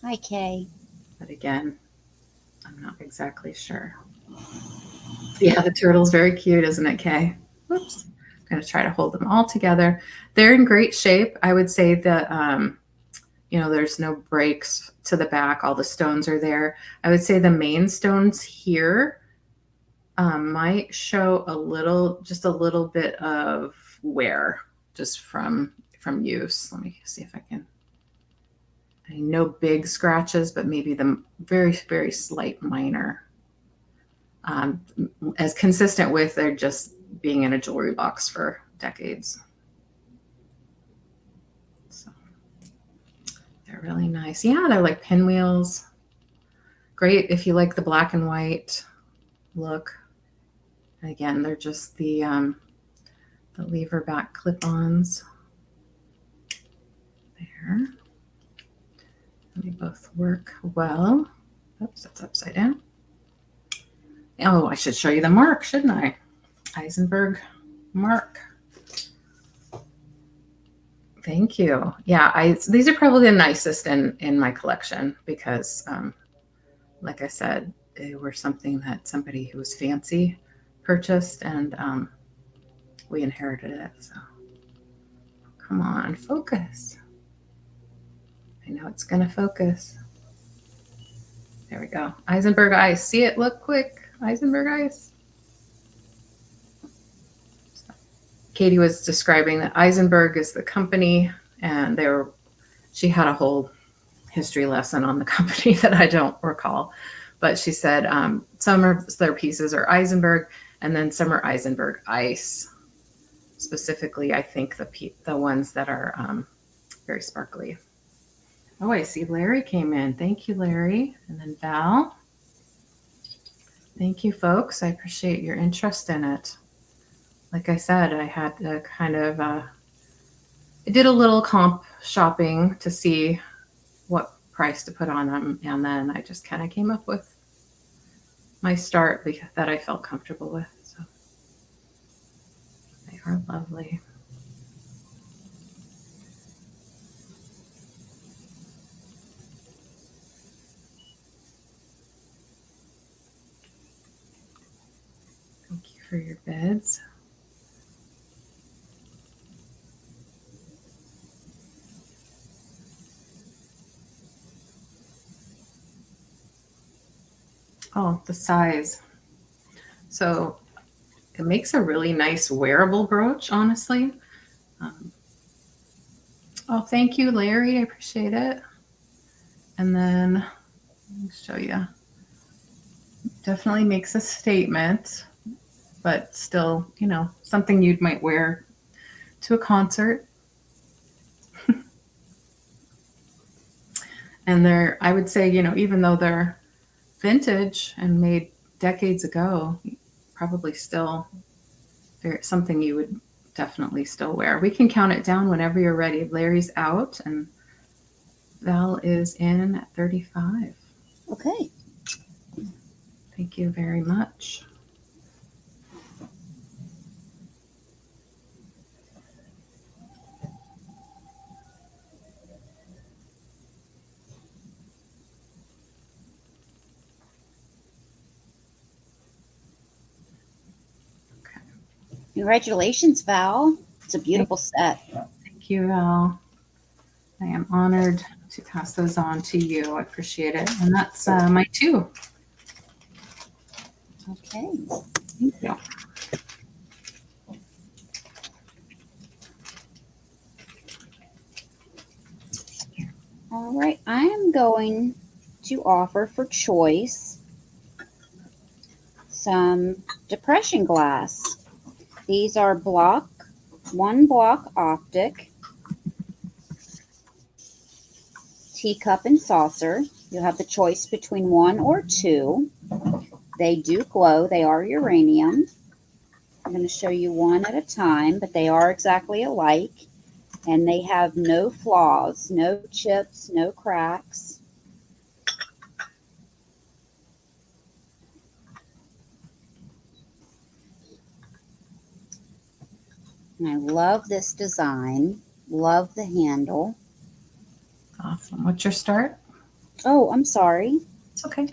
Hi, Kay. But again, I'm not exactly sure. Yeah, the turtle's very cute, isn't it, Kay? Whoops. I'm going to try to hold them all together. They're in great shape. I would say that, there's no breaks to the back. All the stones are there. I would say the main stones here might show just a little bit of wear just from use. Let me see if I can. No big scratches, but maybe the very, very slight minor as consistent with their just being in a jewelry box for decades. So they're really nice. Yeah, they're like pinwheels. Great if you like the black and white look. And again, they're just the lever back clip-ons. There. They both work well. Oops, that's upside down. Oh, I should show you the mark, shouldn't I? Eisenberg mark. Thank you. Yeah, these are probably the nicest in my collection because, like I said, they were something that somebody who was fancy purchased, and we inherited it. So come on, focus. I know it's going to focus. There we go. Eisenberg Ice. See it? Look quick. Eisenberg Ice. Katie was describing that Eisenberg is the company, and she had a whole history lesson on the company that I don't recall. But she said some of their pieces are Eisenberg, and then some are Eisenberg Ice. Specifically, I think the ones that are very sparkly. Oh, I see Larry came in. Thank you, Larry. And then Val. Thank you, folks. I appreciate your interest in it. Like I said, I had to kind of, I did a little comp shopping to see what price to put on them. And then I just kind of came up with my start that I felt comfortable with. So they are lovely. Thank you for your bids. Oh, the size. So it makes a really nice wearable brooch, honestly. Oh, thank you, Larry. I appreciate it. And then let me show you. Definitely makes a statement, but still, something you might wear to a concert. And I would say, even though they're vintage and made decades ago, probably still something you would definitely still wear. We can count it down whenever you're ready. Larry's out and Val is in at 35. Okay. Thank you very much. Congratulations, Val. It's a beautiful set. Thank you, Val. I am honored to pass those on to you. I appreciate it. And that's my 2. Okay. Thank you. All right. I am going to offer for choice some depression glass. These are 1 block optic, teacup and saucer. You'll have the choice between 1 or 2. They do glow. They are uranium. I'm going to show you one at a time, but they are exactly alike. And they have no flaws, no chips, no cracks. And I love this design. Love the handle. Awesome. What's your start? Oh, I'm sorry. It's okay.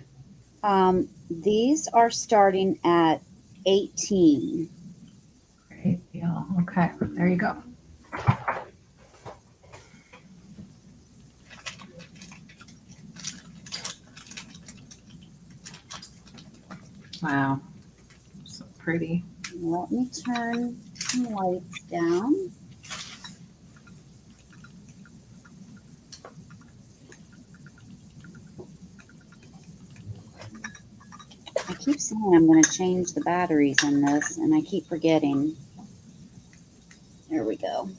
These are starting at 18. Great deal. Okay, there you go. Wow, so pretty. Let me turn some lights down. I keep saying I'm going to change the batteries in this, and I keep forgetting. There we go.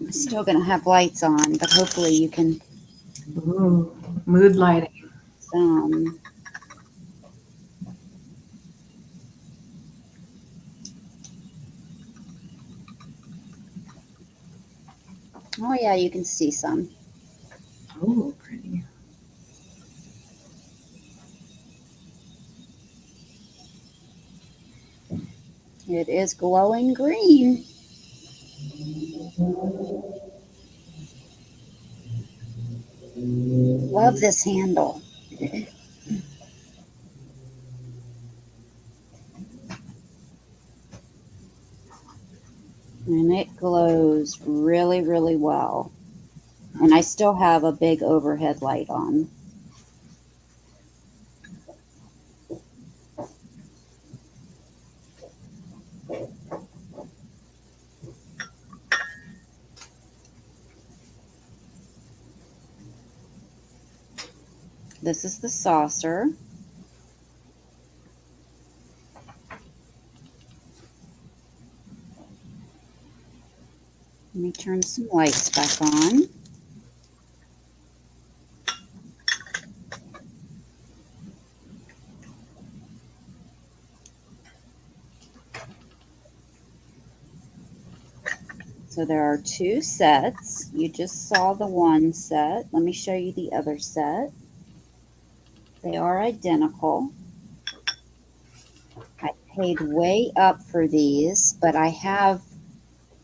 I'm still going to have lights on, but hopefully you can. Ooh, mood lighting. Oh yeah, you can see some. Oh, pretty. It is glowing green. Love this handle. And it glows really, really well. And I still have a big overhead light on. This is the saucer. Let me turn some lights back on. So there are two sets. You just saw the one set. Let me show you the other set. They are identical. I paid way up for these, but I have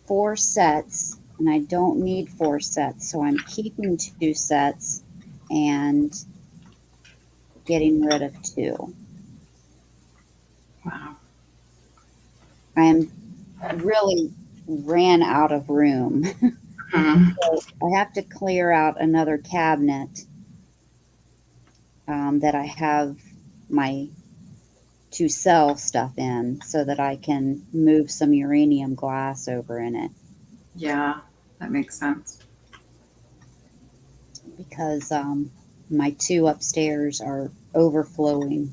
4 sets and I don't need 4 sets. So I'm keeping 2 sets and getting rid of 2. Wow. I am really ran out of room. So I have to clear out another cabinet that I have my to sell stuff in so that I can move some uranium glass over in it Yeah, that makes sense. because my 2 upstairs are overflowing.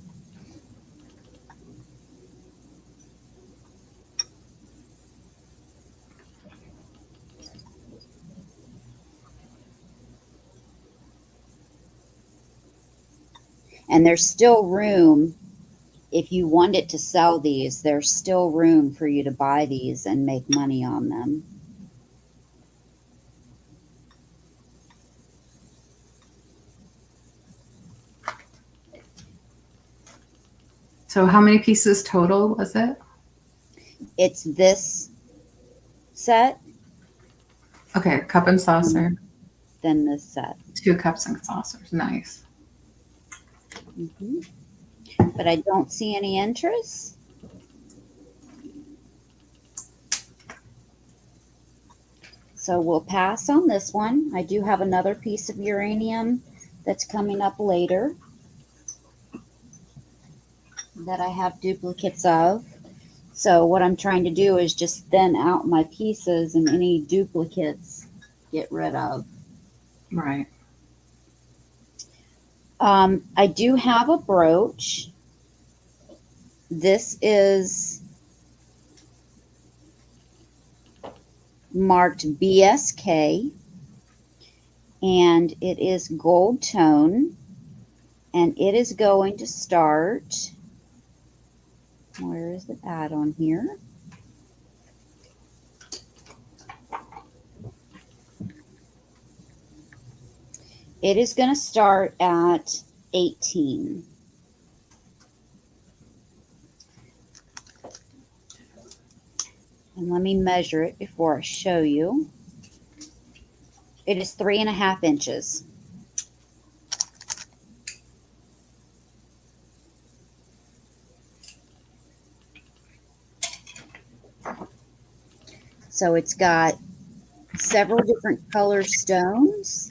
And there's still room. If you wanted to sell these, there's still room for you to buy these and make money on them. So how many pieces total was it? It's this set, Okay, cup and saucer. then this set. 2 cups and saucers. Nice. But I don't see any interest. So we'll pass on this one. I do have another piece of uranium that's coming up later that I have duplicates of. So what I'm trying to do is just thin out my pieces and any duplicates get rid of. Right. I do have a brooch. This is marked BSK and it is gold tone and it is going to start, where is it at on here? It is going to start at 18. And let me measure it before I show you. It is 3.5 inches. So it's got several different color stones.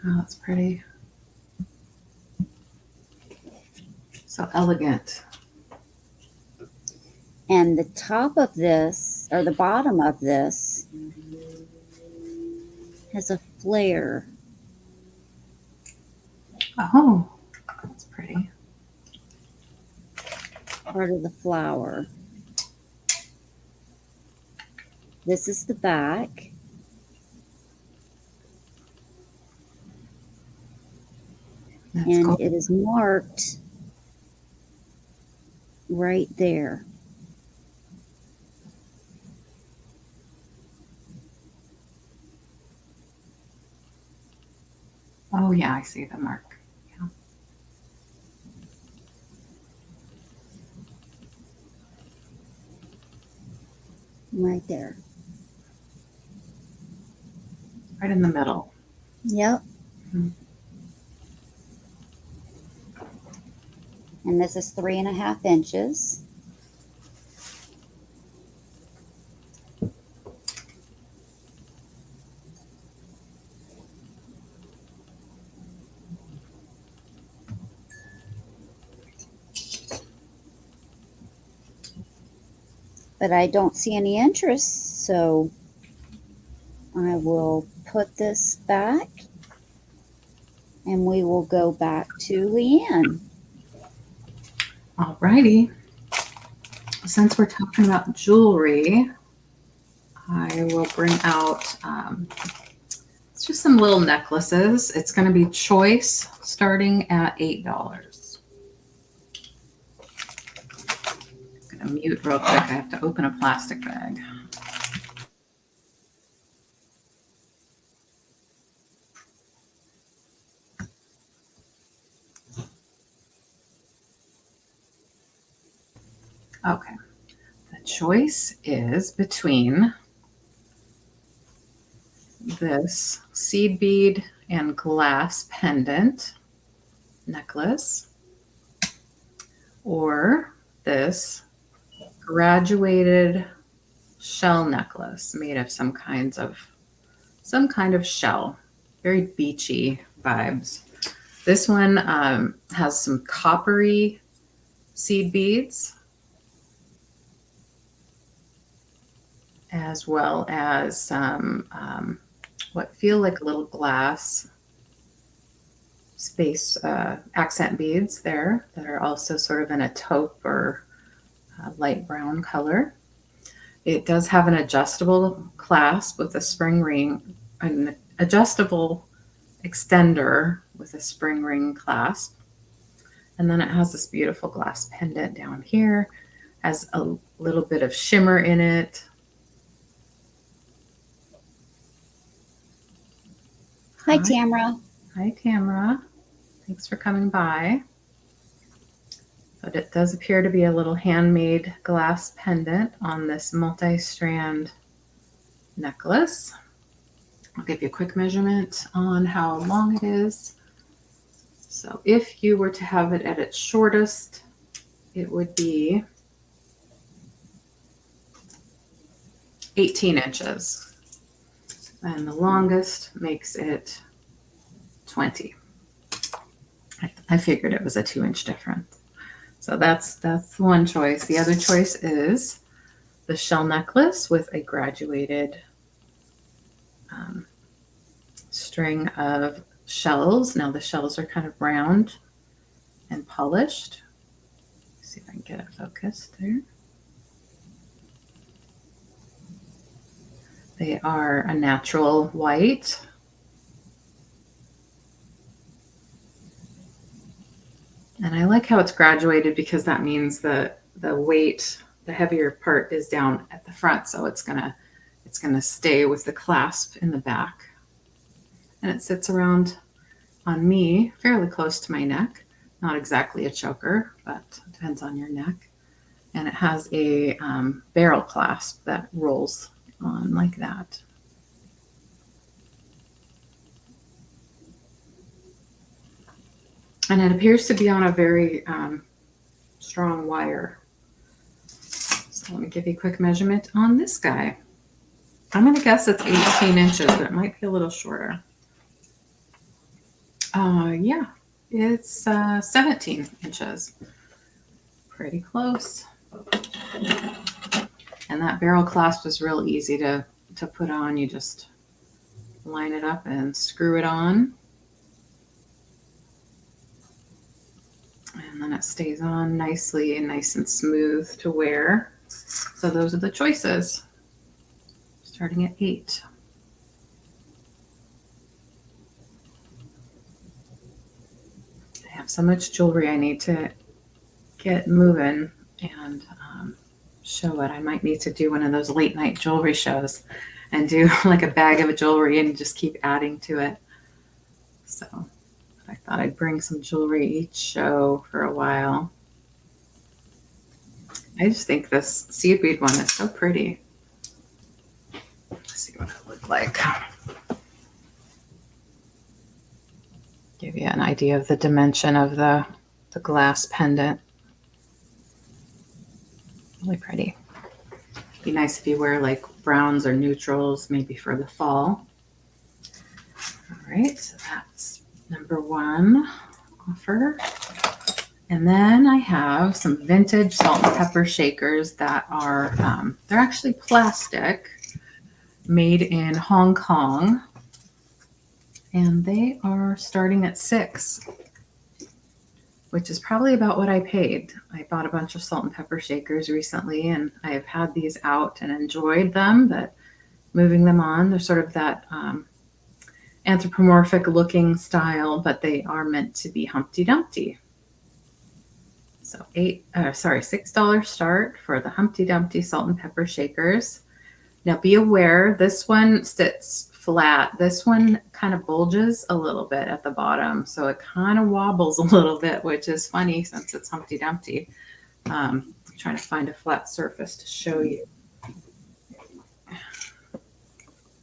Oh, that's pretty. So elegant. And the top of this, or the bottom of this, has a flare. Oh, that's pretty. Part of the flower. This is the back. That's And cool. it is marked right there. Oh yeah, I see the mark. Yeah. Right there. Right in the middle. Yep. Hmm. And this is 3.5 inches. But I don't see any interest, so I will put this back and we will go back to LeAnne. Alrighty. Since we're talking about jewelry, I will bring out it's just some little necklaces. It's going to be choice starting at $8. I'm going to mute real quick. I have to open a plastic bag. Okay. The choice is between this seed bead and glass pendant necklace or this graduated shell necklace made of some kind of shell. Very beachy vibes. This one has some coppery seed beads as well as some what feel like little glass space accent beads there that are also sort of in a taupe or light brown color. It does have an adjustable clasp with a spring ring, an adjustable extender with a spring ring clasp. And then it has this beautiful glass pendant down here, has a little bit of shimmer in it. Hi, Tamara. Hi, Tamara. Thanks for coming by. But it does appear to be a little handmade glass pendant on this multi-strand necklace. I'll give you a quick measurement on how long it is. So if you were to have it at its shortest, it would be 18 inches. And the longest makes it 20. I figured it was a 2-inch difference. So that's one choice. The other choice is the shell necklace with a graduated string of shells. Now the shells are kind of round and polished. Let's see if I can get it focused there. They are a natural white. And I like how it's graduated because that means that the weight, the heavier part is down at the front. So it's gonna stay with the clasp in the back. And it sits around on me fairly close to my neck. Not exactly a choker, but it depends on your neck. And it has a barrel clasp that rolls on like that. And it appears to be on a very strong wire. So let me give you a quick measurement on this guy. I'm going to guess it's 18 inches, but it might be a little shorter. Yeah, it's 17 inches. Pretty close. And that barrel clasp is real easy to put on. You just line it up and screw it on. And then it stays on nicely and nice and smooth to wear. So those are the choices. Starting at 8. I have so much jewelry I need to get moving and show it. I might need to do one of those late night jewelry shows and do like a bag of jewelry and just keep adding to it. So I thought I'd bring some jewelry each show for a while. I just think this seaweed one is so pretty. Let's see what it looked like. Give you an idea of the dimension of the glass pendant. Really pretty. Be nice if you wear like browns or neutrals, maybe for the fall. All right, so that's number 1 offer. And then I have some vintage salt and pepper shakers that are, they're actually plastic, made in Hong Kong. And they are starting at $6, which is probably about what I paid. I bought a bunch of salt and pepper shakers recently, and I have had these out and enjoyed them, but moving them on, they're sort of that anthropomorphic looking style, but they are meant to be Humpty Dumpty. So $6 start for the Humpty Dumpty salt and pepper shakers. Now be aware, this one sits flat. This one kind of bulges a little bit at the bottom, so it kind of wobbles a little bit, which is funny since it's Humpty Dumpty. I'm trying to find a flat surface to show you.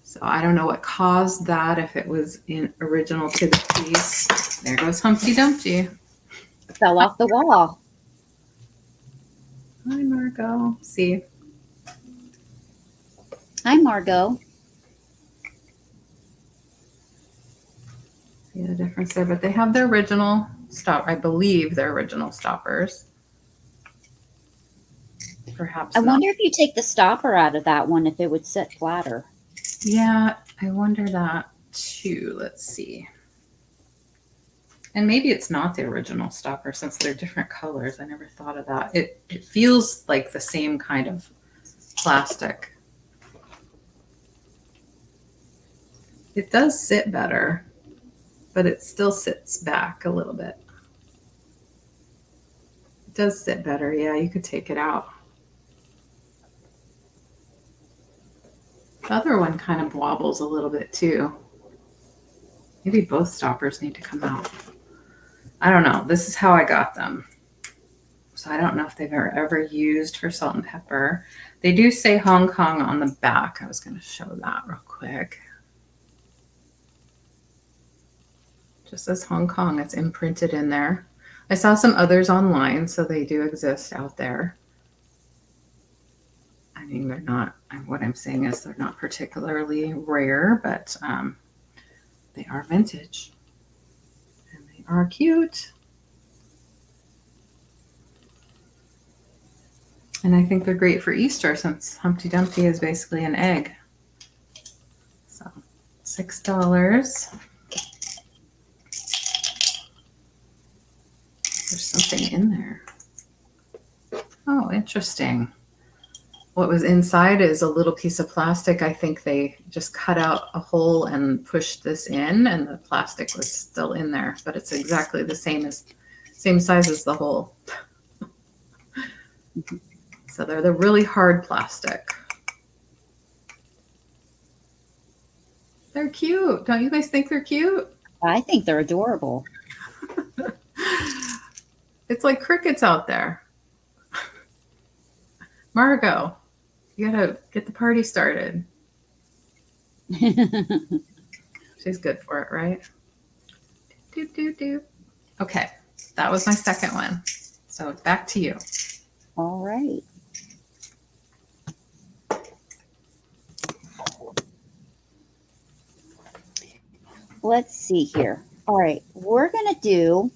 So I don't know what caused that, if it was original to the piece. There goes Humpty Dumpty. Fell off the wall. Hi, Margot. See? Hi, Margot. See the difference there? But they have their original stop. I believe their original stoppers. Perhaps I not. wonder if you take the stopper out of that one, if it would sit flatter. Yeah, I wonder that too. Let's see. And maybe it's not the original stopper since they're different colors. I never thought of that. It feels like the same kind of plastic. It does sit better, but it still sits back a little bit. It does sit better. Yeah, you could take it out. The other one kind of wobbles a little bit too. Maybe both stoppers need to come out. I don't know. This is how I got them. So I don't know if they've ever used for salt and pepper. They do say Hong Kong on the back. I was going to show that real quick. Just says Hong Kong. It's imprinted in there. I saw some others online, so they do exist out there. I mean, they're not, what I'm saying is they're not particularly rare, but they are vintage. And they are cute. And I think they're great for Easter since Humpty Dumpty is basically an egg. So $6. There's something in there. Oh, interesting. What was inside is a little piece of plastic. I think they just cut out a hole and pushed this in, and the plastic was still in there, but it's exactly the same size as the hole. So they're the really hard plastic. They're cute. Don't you guys think they're cute? I think they're adorable. It's like crickets out there. Margot, you gotta get the party started. She's good for it, right? Do, do, do. Okay, that was my second one. So back to you. All right. Let's see here. All right, we're going to do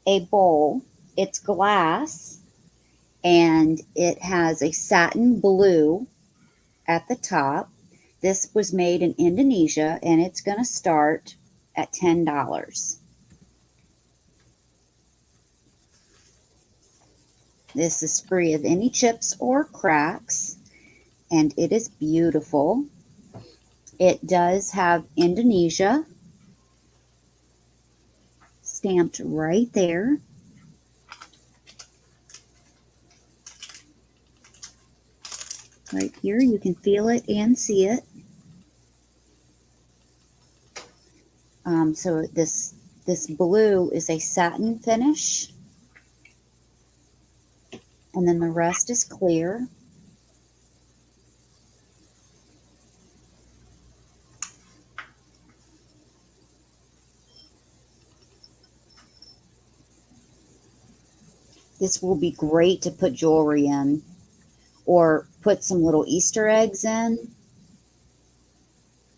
a bowl. It's glass and it has a satin blue at the top. This was made in Indonesia and it's going to start at $10. This is free of any chips or cracks and it is beautiful. It does have Indonesia stamped right there. Right here, you can feel it and see it. So this blue is a satin finish, and then the rest is clear. This will be great to put jewelry in or put some little Easter eggs in.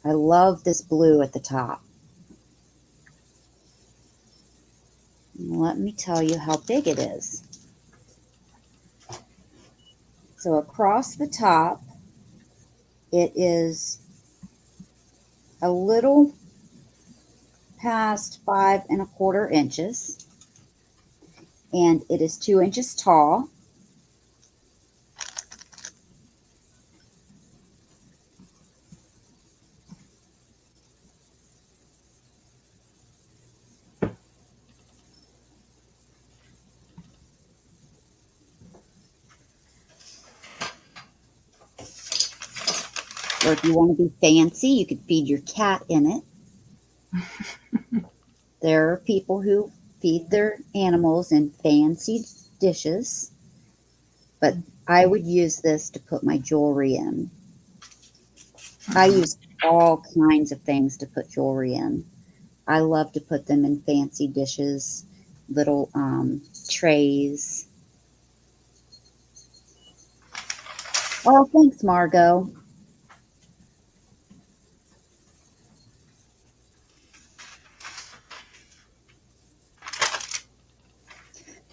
I love this blue at the top. Let me tell you how big it is. So across the top, it is a little past 5¼ inches, and it is 2 inches tall. Or if you want to be fancy, you could feed your cat in it. There are people who feed their animals in fancy dishes, but I would use this to put my jewelry in. I use all kinds of things to put jewelry in. I love to put them in fancy dishes, little trays. Oh, thanks, Margot.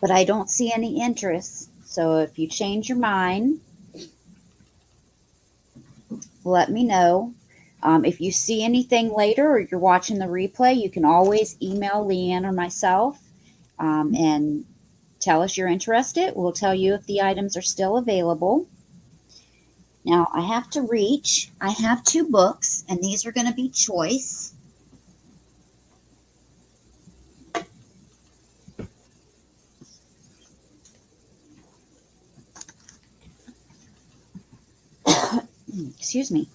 But I don't see any interest. So if you change your mind, let me know. If you see anything later or you're watching the replay, you can always email LeAnne or myself and tell us you're interested. We'll tell you if the items are still available. Now, I have to reach. I have 2 books, and these are going to be choice. Excuse me.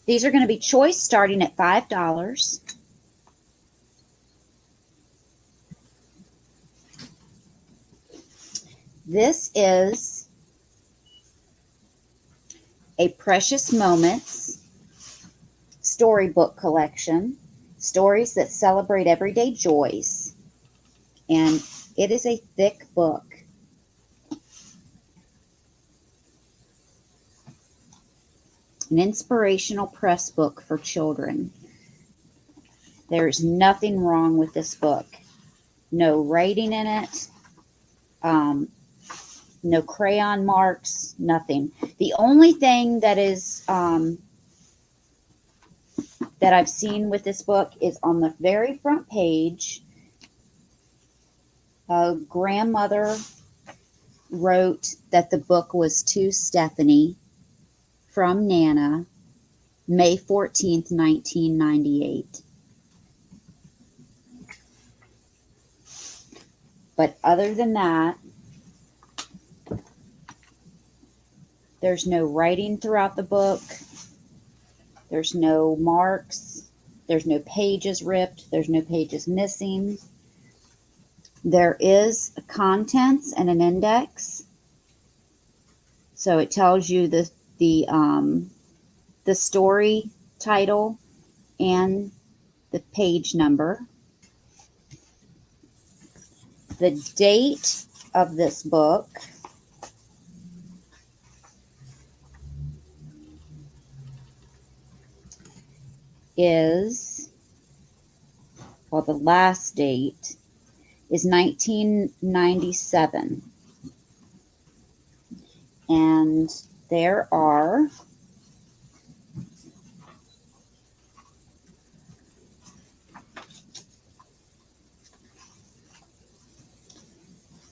These are going to be choice starting at $5. This is a Precious Moments storybook collection, stories that celebrate everyday joys. And it is a thick book. An inspirational press book for children. There's nothing wrong with this book. No writing in it. No crayon marks, nothing. The only thing that is that I've seen with this book is on the very front page. A grandmother wrote that the book was to Stephanie from Nana, May 14th, 1998. But other than that, there's no writing throughout the book. There's no marks. There's no pages ripped. There's no pages missing. There is a contents and an index. So it tells you the story title and the page number. The date of this book is well, the last date is 1997. And there are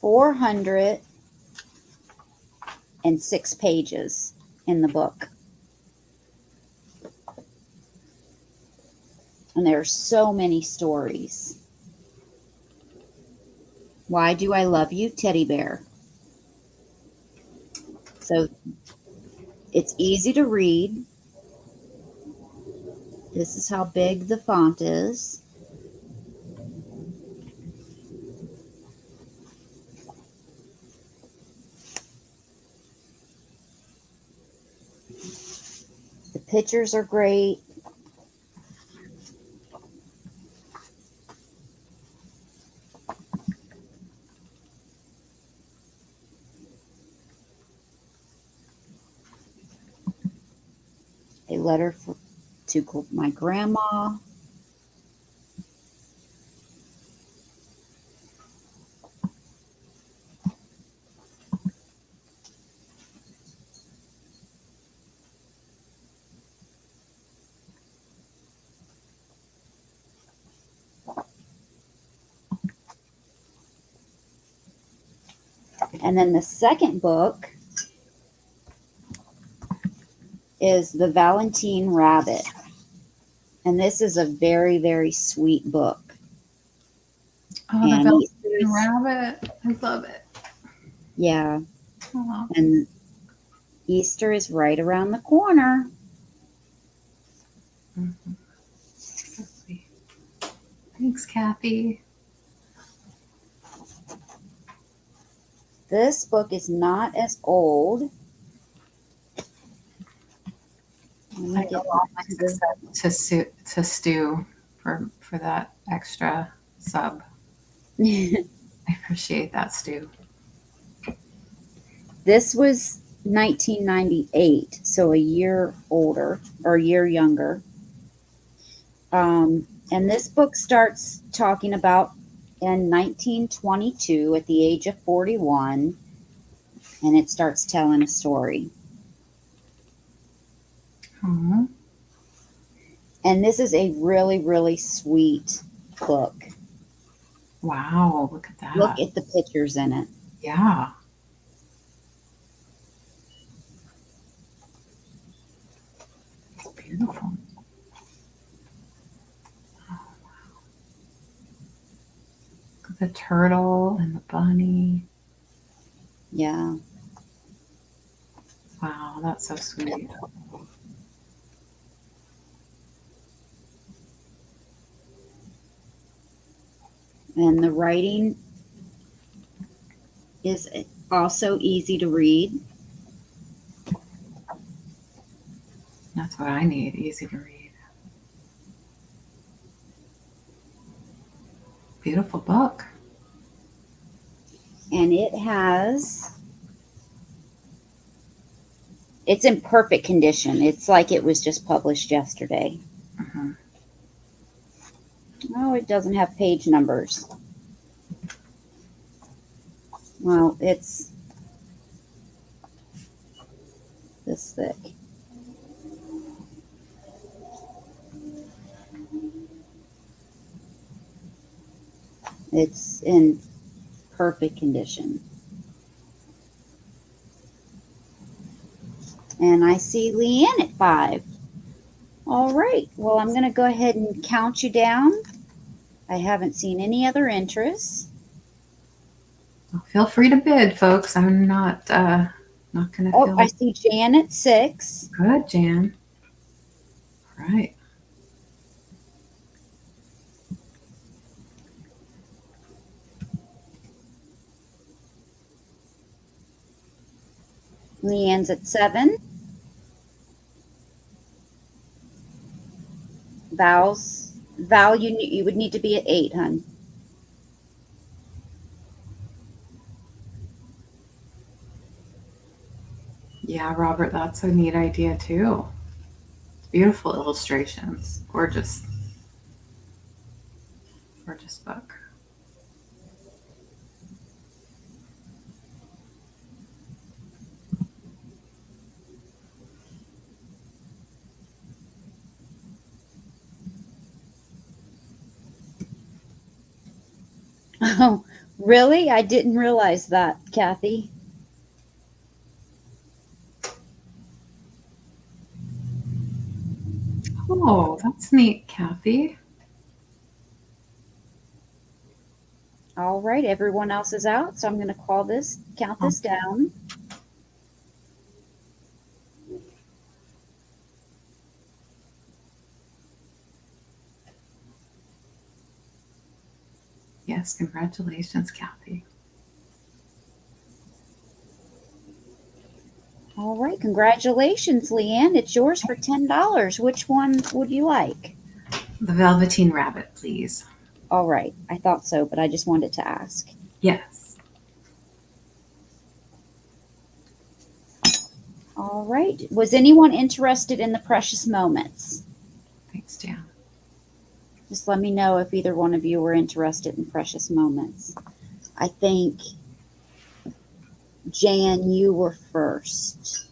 406 pages in the book. And there are so many stories. Why Do I Love You, Teddy Bear? So it's easy to read. This is how big the font is. The pictures are great. A letter to my grandma. And then the second book is The Valentine Rabbit. And this is a very, very sweet book. Oh, the And Velveteen Rabbit. I love it. Yeah. Oh. And Easter is right around the corner. Mm-hmm. Thanks, Kathy. This book is not as old. I go all my success to Stu for that extra sub. I appreciate that, Stu. This was 1998, so a year older or a year younger. And this book starts talking about in 1922 at the age of 41, and it starts telling a story. Mm-hmm. And this is a really, really sweet book. Wow, look at that. Look at the pictures in it. Yeah. It's beautiful. Oh, wow. Look at the turtle and the bunny. Yeah. Wow, that's so sweet. And the writing is also easy to read. That's what I need, easy to read. Beautiful book. And it's in perfect condition. It's like it was just published yesterday. Mm-hmm. Oh, it doesn't have page numbers. Well, it's this thick. It's in perfect condition. And I see LeAnne at 5. All right. Well, I'm going to go ahead and count you down. I haven't seen any other interests. Well, feel free to bid, folks. I'm not going to feel... I see Jan at 6. Good, Jan. All right. LeAnne's at 7. Val, you would need to be at 8, hon. Yeah, Robert, that's a neat idea too. Beautiful illustrations. Gorgeous. gorgeous book. Oh, really? I didn't realize that, Kathy. Oh, that's neat, Kathy. All right, everyone else is out, so I'm going to count Oh, this down. yes, congratulations, Kathy. All right, congratulations, LeAnne. It's yours for $10. Which one would you like? The Velveteen Rabbit, please. All right, I thought so, but I just wanted to ask. Yes. All right, was anyone interested in the Precious Moments? Thanks, Jan. Just let me know if either one of you were interested in Precious Moments. I think, Jan, you were first.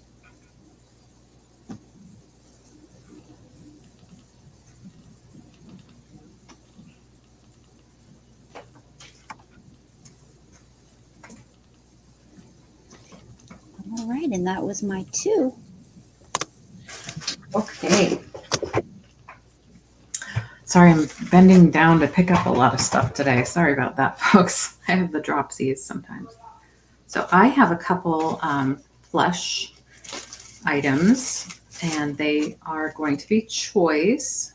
All right, and that was my 2. Okay. Sorry, I'm bending down to pick up a lot of stuff today. Sorry about that, folks. I have the dropsies sometimes. So I have a couple plush items, and they are going to be choice.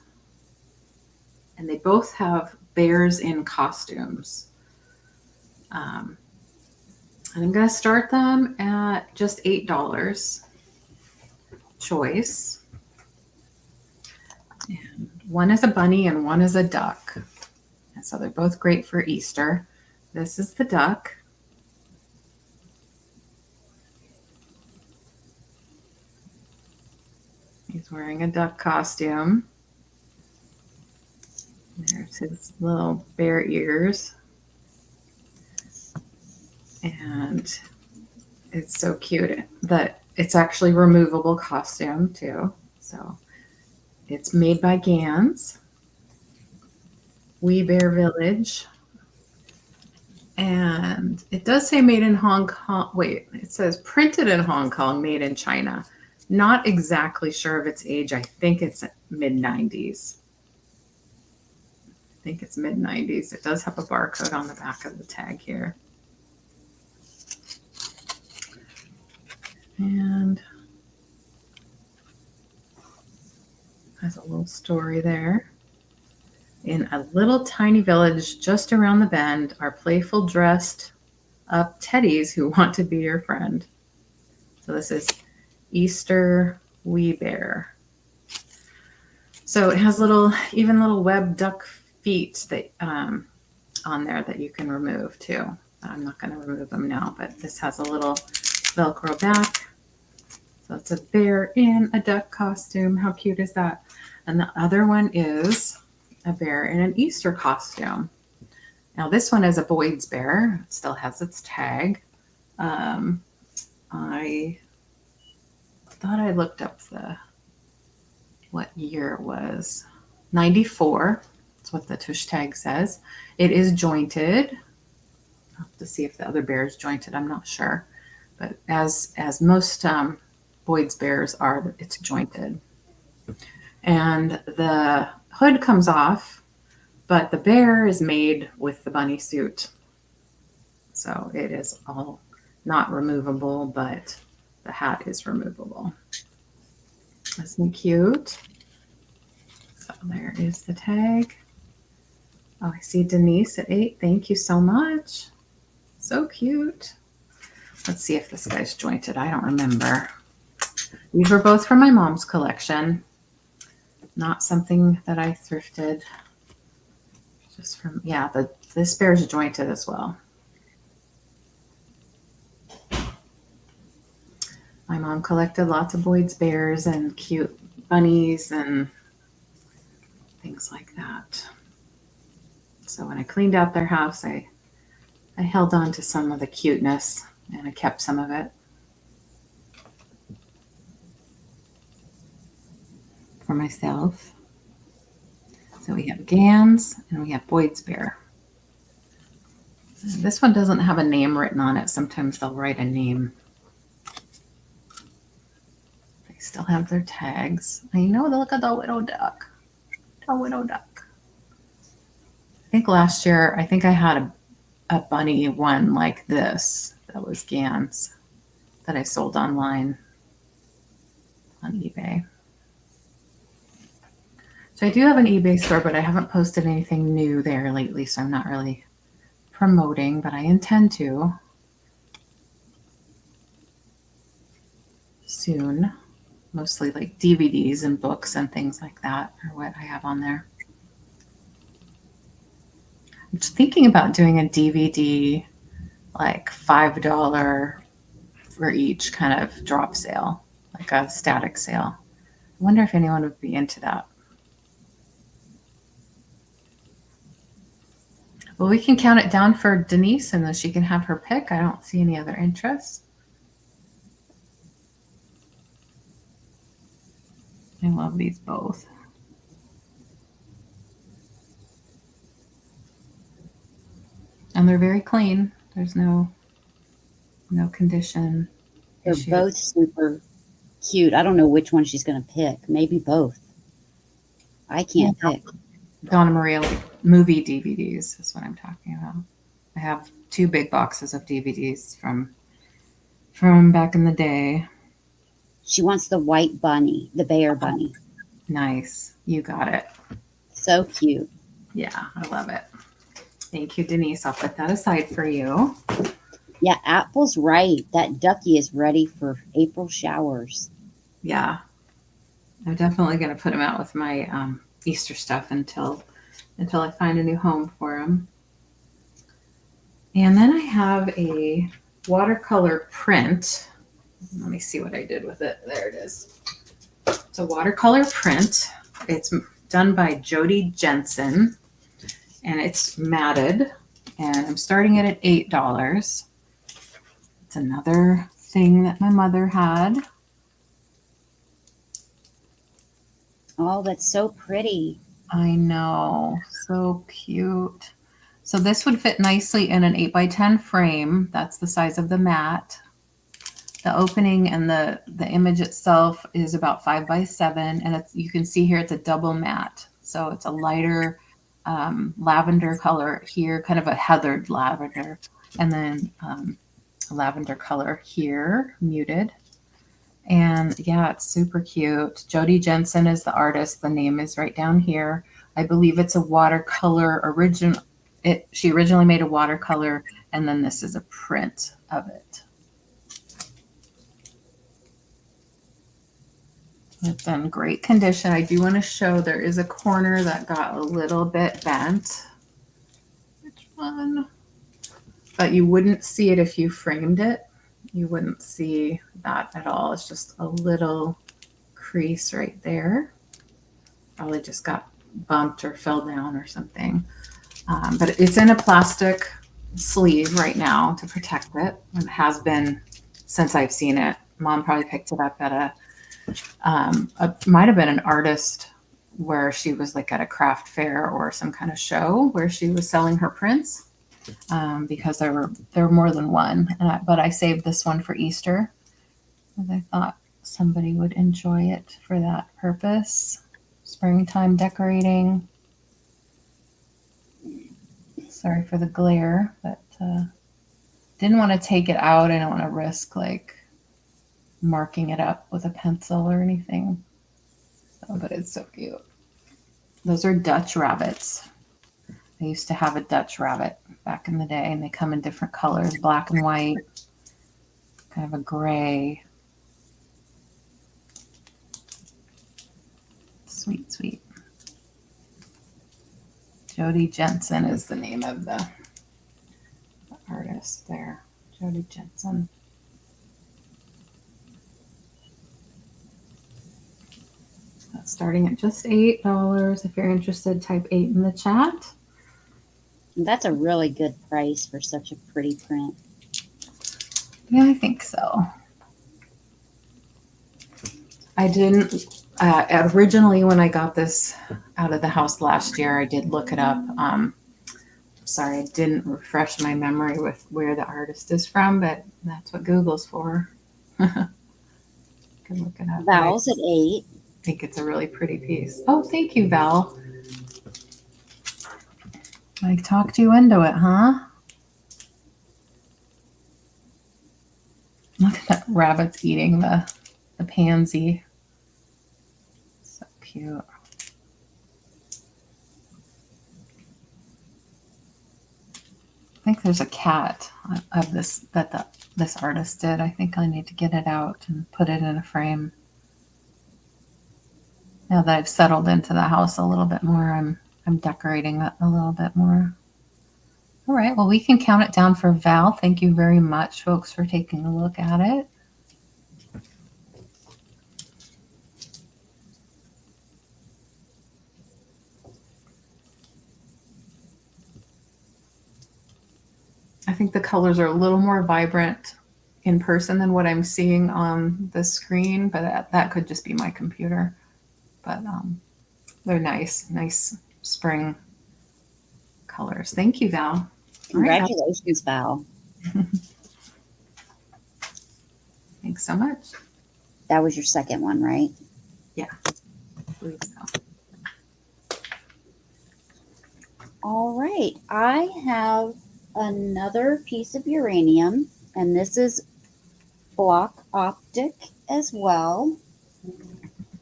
And they both have bears in costumes. And I'm going to start them at just $8 choice. And one is a bunny and one is a duck. And so they're both great for Easter. This is the duck. He's wearing a duck costume. There's his little bear ears. And it's so cute that it's actually removable costume too. So it's made by Gans, We Bear Village. And it does say made in Hong Kong. Wait, it says printed in Hong Kong, made in China. Not exactly sure of its age. I think it's mid 90s. I think it's mid 90s. It does have a barcode on the back of the tag here. And has a little story there. In a little tiny village just around the bend are playful dressed up teddies who want to be your friend. So this is Easter Wee Bear. So it has even little web duck feet that on there that you can remove too. I'm not going to remove them now, but this has a little Velcro back. So it's a bear in a duck costume. How cute is that? And the other one is a bear in an Easter costume. Now this one is a Boyd's bear. It still has its tag. I thought I looked up what year it was. 94. That's what the tush tag says. It is jointed. I'll have to see if the other bear is jointed. I'm not sure. But as most Boyd's bears are, it's jointed. And the hood comes off, but the bear is made with the bunny suit. So it is all not removable, but the hat is removable. Isn't it cute? So there is the tag. Oh, I see Denise at 8. Thank you so much. So cute. Let's see if this guy's jointed. I don't remember. These were both from my mom's collection. Not something that I thrifted. Just from, yeah, this bear's jointed as well. My mom collected lots of Boyd's bears and cute bunnies and things like that. So when I cleaned out their house, I held on to some of the cuteness and I kept some of it for myself. So we have Gans and we have Boyd's Bear. This one doesn't have a name written on it. Sometimes they'll write a name. They still have their tags. I know, look at the widow duck. The widow duck. I think last year, I think I had a bunny one like this. That was Gans that I sold online on eBay. So I do have an eBay store, but I haven't posted anything new there lately, so I'm not really promoting, but I intend to soon. Mostly like DVDs and books and things like that are what I have on there. I'm just thinking about doing a DVD, like $5 for each kind of drop sale, like a static sale. I wonder if anyone would be into that. Well, we can count it down for Denise and then she can have her pick. I don't see any other interest. I love these both. And they're very clean. There's no condition. They're both super cute. I don't know which one she's going to pick. Maybe both. I can't pick. Donna Maria, like movie DVDs is what I'm talking about. I have 2 big boxes of DVDs from back in the day. She wants the white bunny, the bear bunny. Nice. You got it. So cute. Yeah, I love it. Thank you, Denise. I'll put that aside for you. Yeah, Apple's right. That ducky is ready for April showers. Yeah. I'm definitely going to put him out with my Easter stuff until I find a new home for him. And then I have a watercolor print. Let me see what I did with it. There it is. It's a watercolor print. It's done by Jody Jensen, and it's matted. And I'm starting it at $8. It's another thing that my mother had. Oh, that's so pretty. I know, so cute. So this would fit nicely in an 8x10 frame. That's the size of the mat. The opening and the image itself is about 5x7, and you can see here it's a double mat. So it's a lighter lavender color here, kind of a heathered lavender, and then a lavender color here, muted. And yeah, it's super cute. Jody Jensen is the artist. The name is right down here. I believe it's a watercolor original. She originally made a watercolor, and then this is a print of it. It's in great condition. I do want to show there is a corner that got a little bit bent. Which one? But you wouldn't see it if you framed it. You wouldn't see that at all. It's just a little crease right there. Probably just got bumped or fell down or something. But it's in a plastic sleeve right now to protect it. It has been since I've seen it. Mom probably picked it up at might have been an artist where she was like at a craft fair or some kind of show where she was selling her prints, because there were more than one. But I saved this one for Easter because I thought somebody would enjoy it for that purpose. Springtime decorating. Sorry for the glare, but didn't want to take it out. I don't want to risk like marking it up with a pencil or anything. But it's so cute. Those are Dutch rabbits. I used to have a Dutch rabbit back in the day, and they come in different colors, black and white, kind of a gray. Sweet, sweet. Jody Jensen is the name of the artist there. Jody Jensen. That's starting at just $8. If you're interested, type 8 in the chat. That's a really good price for such a pretty print. Yeah, I think so. I didn't originally when I got this out of the house last year. I did look it up. Sorry, I didn't refresh my memory with where the artist is from, but that's what Google's for. Can look it up. Val's at 8. I think it's a really pretty piece. Oh, thank you, Val. I talked you into it, huh? Look at that rabbit's eating the pansy. So cute. I think there's a cat of this that this artist did. I think I need to get it out and put it in a frame. Now that I've settled into the house a little bit more, I'm decorating it a little bit more. All right, well, we can count it down for Val. Thank you very much, folks, for taking a look at it. I think the colors are a little more vibrant in person than what I'm seeing on the screen, but that could just be my computer. But they're nice spring colors. Thank you, Val. Congratulations, Val. Thanks so much. That was your second one, right? Yeah, I believe so. All right. I have another piece of uranium, and this is block optic as well.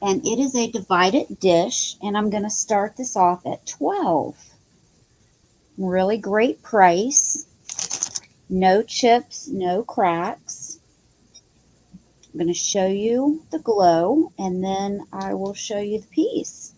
And it is a divided dish, and I'm going to start this off at 12. Really great price. No chips, no cracks. I'm going to show you the glow, and then I will show you the piece.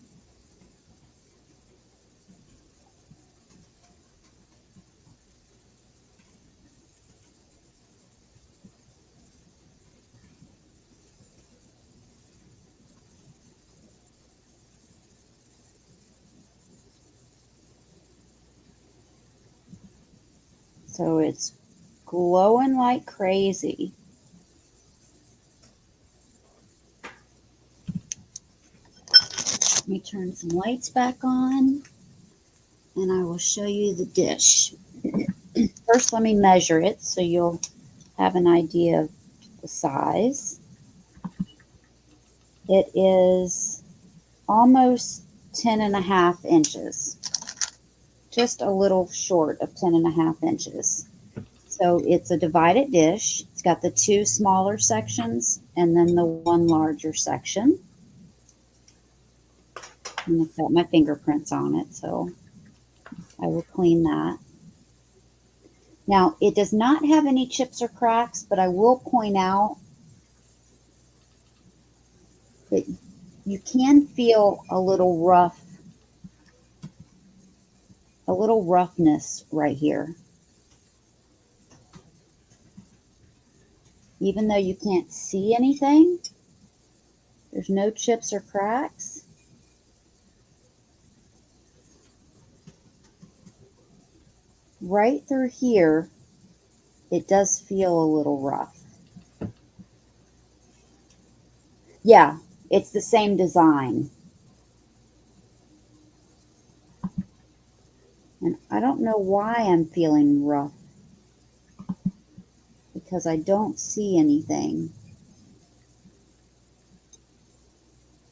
So it's glowing like crazy. Let me turn some lights back on, and I will show you the dish. First, let me measure it so you'll have an idea of the size. It is almost 10.5 inches, just a little short of 10.5 inches. So it's a divided dish. It's got the 2 smaller sections and then the 1 larger section. And it's got my fingerprints on it, so I will clean that. Now, it does not have any chips or cracks, but I will point out that you can feel a little roughness right here. Even though you can't see anything, there's no chips or cracks. Right through here, it does feel a little rough. Yeah, it's the same design. And I don't know why I'm feeling rough, because I don't see anything.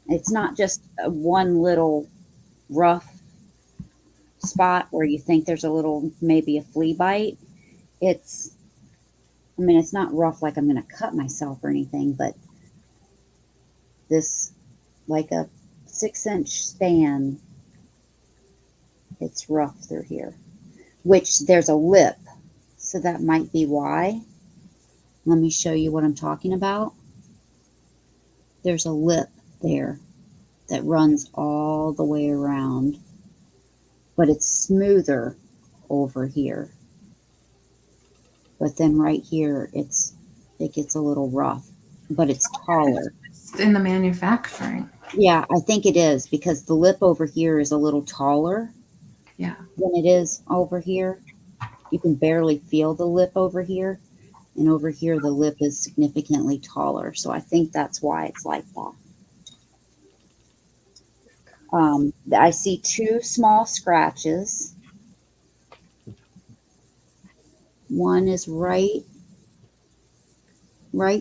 It's not just one little rough spot where you think there's a little, maybe a flea bite. It's not rough like I'm going to cut myself or anything, but this, like a 6-inch span, it's rough through here, which there's a lip, so that might be why. Let me show you what I'm talking about. There's a lip there that runs all the way around, but it's smoother over here. But then right here, it gets a little rough, but it's taller. In the manufacturing. Yeah, I think it is, because the lip over here is a little taller. Yeah. than it is over here. You can barely feel the lip over here. And over here, the lip is significantly taller. So I think that's why it's like that. I see two small scratches. One is right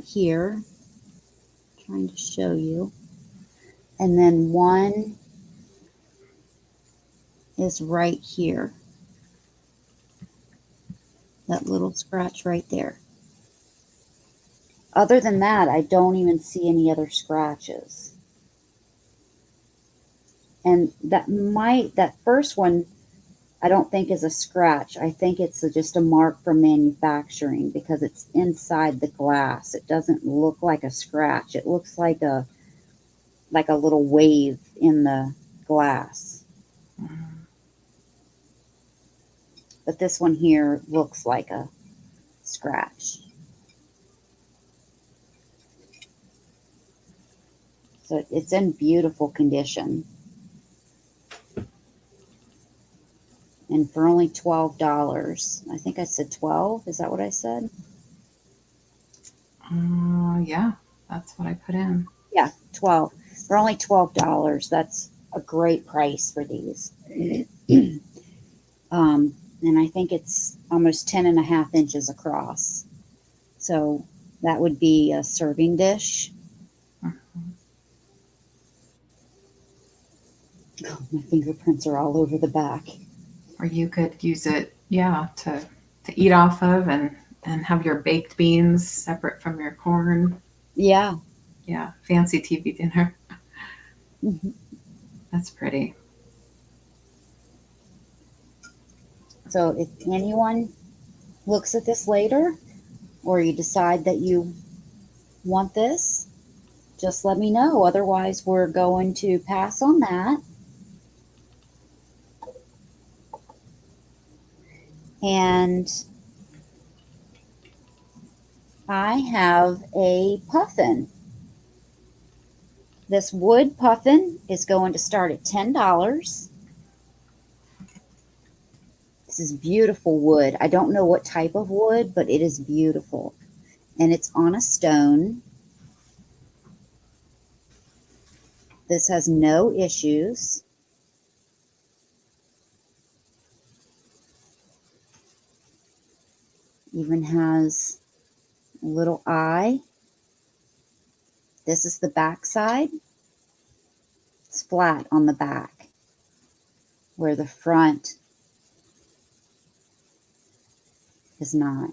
here. Trying to show you. And then one is right here. That little scratch right there. Other than that, I don't even see any other scratches. And that first one, I don't think is a scratch. I think it's just a mark from manufacturing because it's inside the glass. It doesn't look like a scratch. It looks like a little wave in the glass. But this one here looks like a scratch. So it's in beautiful condition. And for only $12, I think I said 12. Is that what I said? Yeah, that's what I put in. Yeah, 12. For only $12. That's a great price for these. And I think it's almost 10.5 inches across. So that would be a serving dish. Oh, my fingerprints are all over the back. Or you could use it, yeah, to eat off of and have your baked beans separate from your corn. Yeah. Yeah, fancy TV dinner. Mm-hmm. That's pretty. So if anyone looks at this later or you decide that you want this, just let me know. Otherwise, we're going to pass on that. And I have a puffin. This wood puffin is going to start at $10. This is beautiful wood. I don't know what type of wood, but it is beautiful. And it's on a stone. This has no issues. Even has a little eye. This is the back side. It's flat on the back, where the front is not.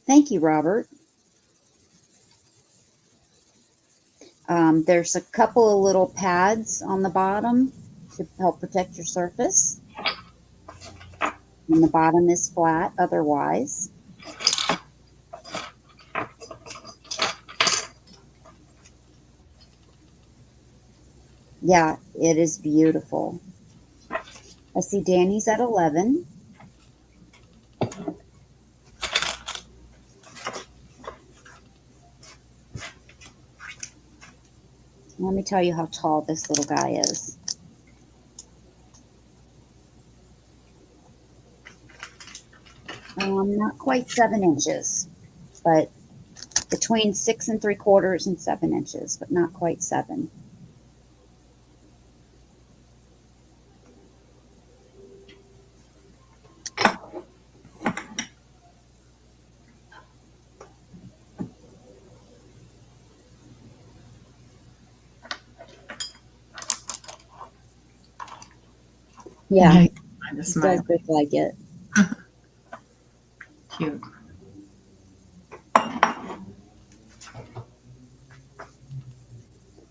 Thank you, Robert. There's a couple of little pads on the bottom to help protect your surface. And the bottom is flat otherwise. Yeah, it is beautiful. I see Danny's at 11. Let me tell you how tall this little guy is. Not quite 7 inches, but between 6 3/4 and 7 inches, but not quite 7. Yeah, I it just does look like it. Cute.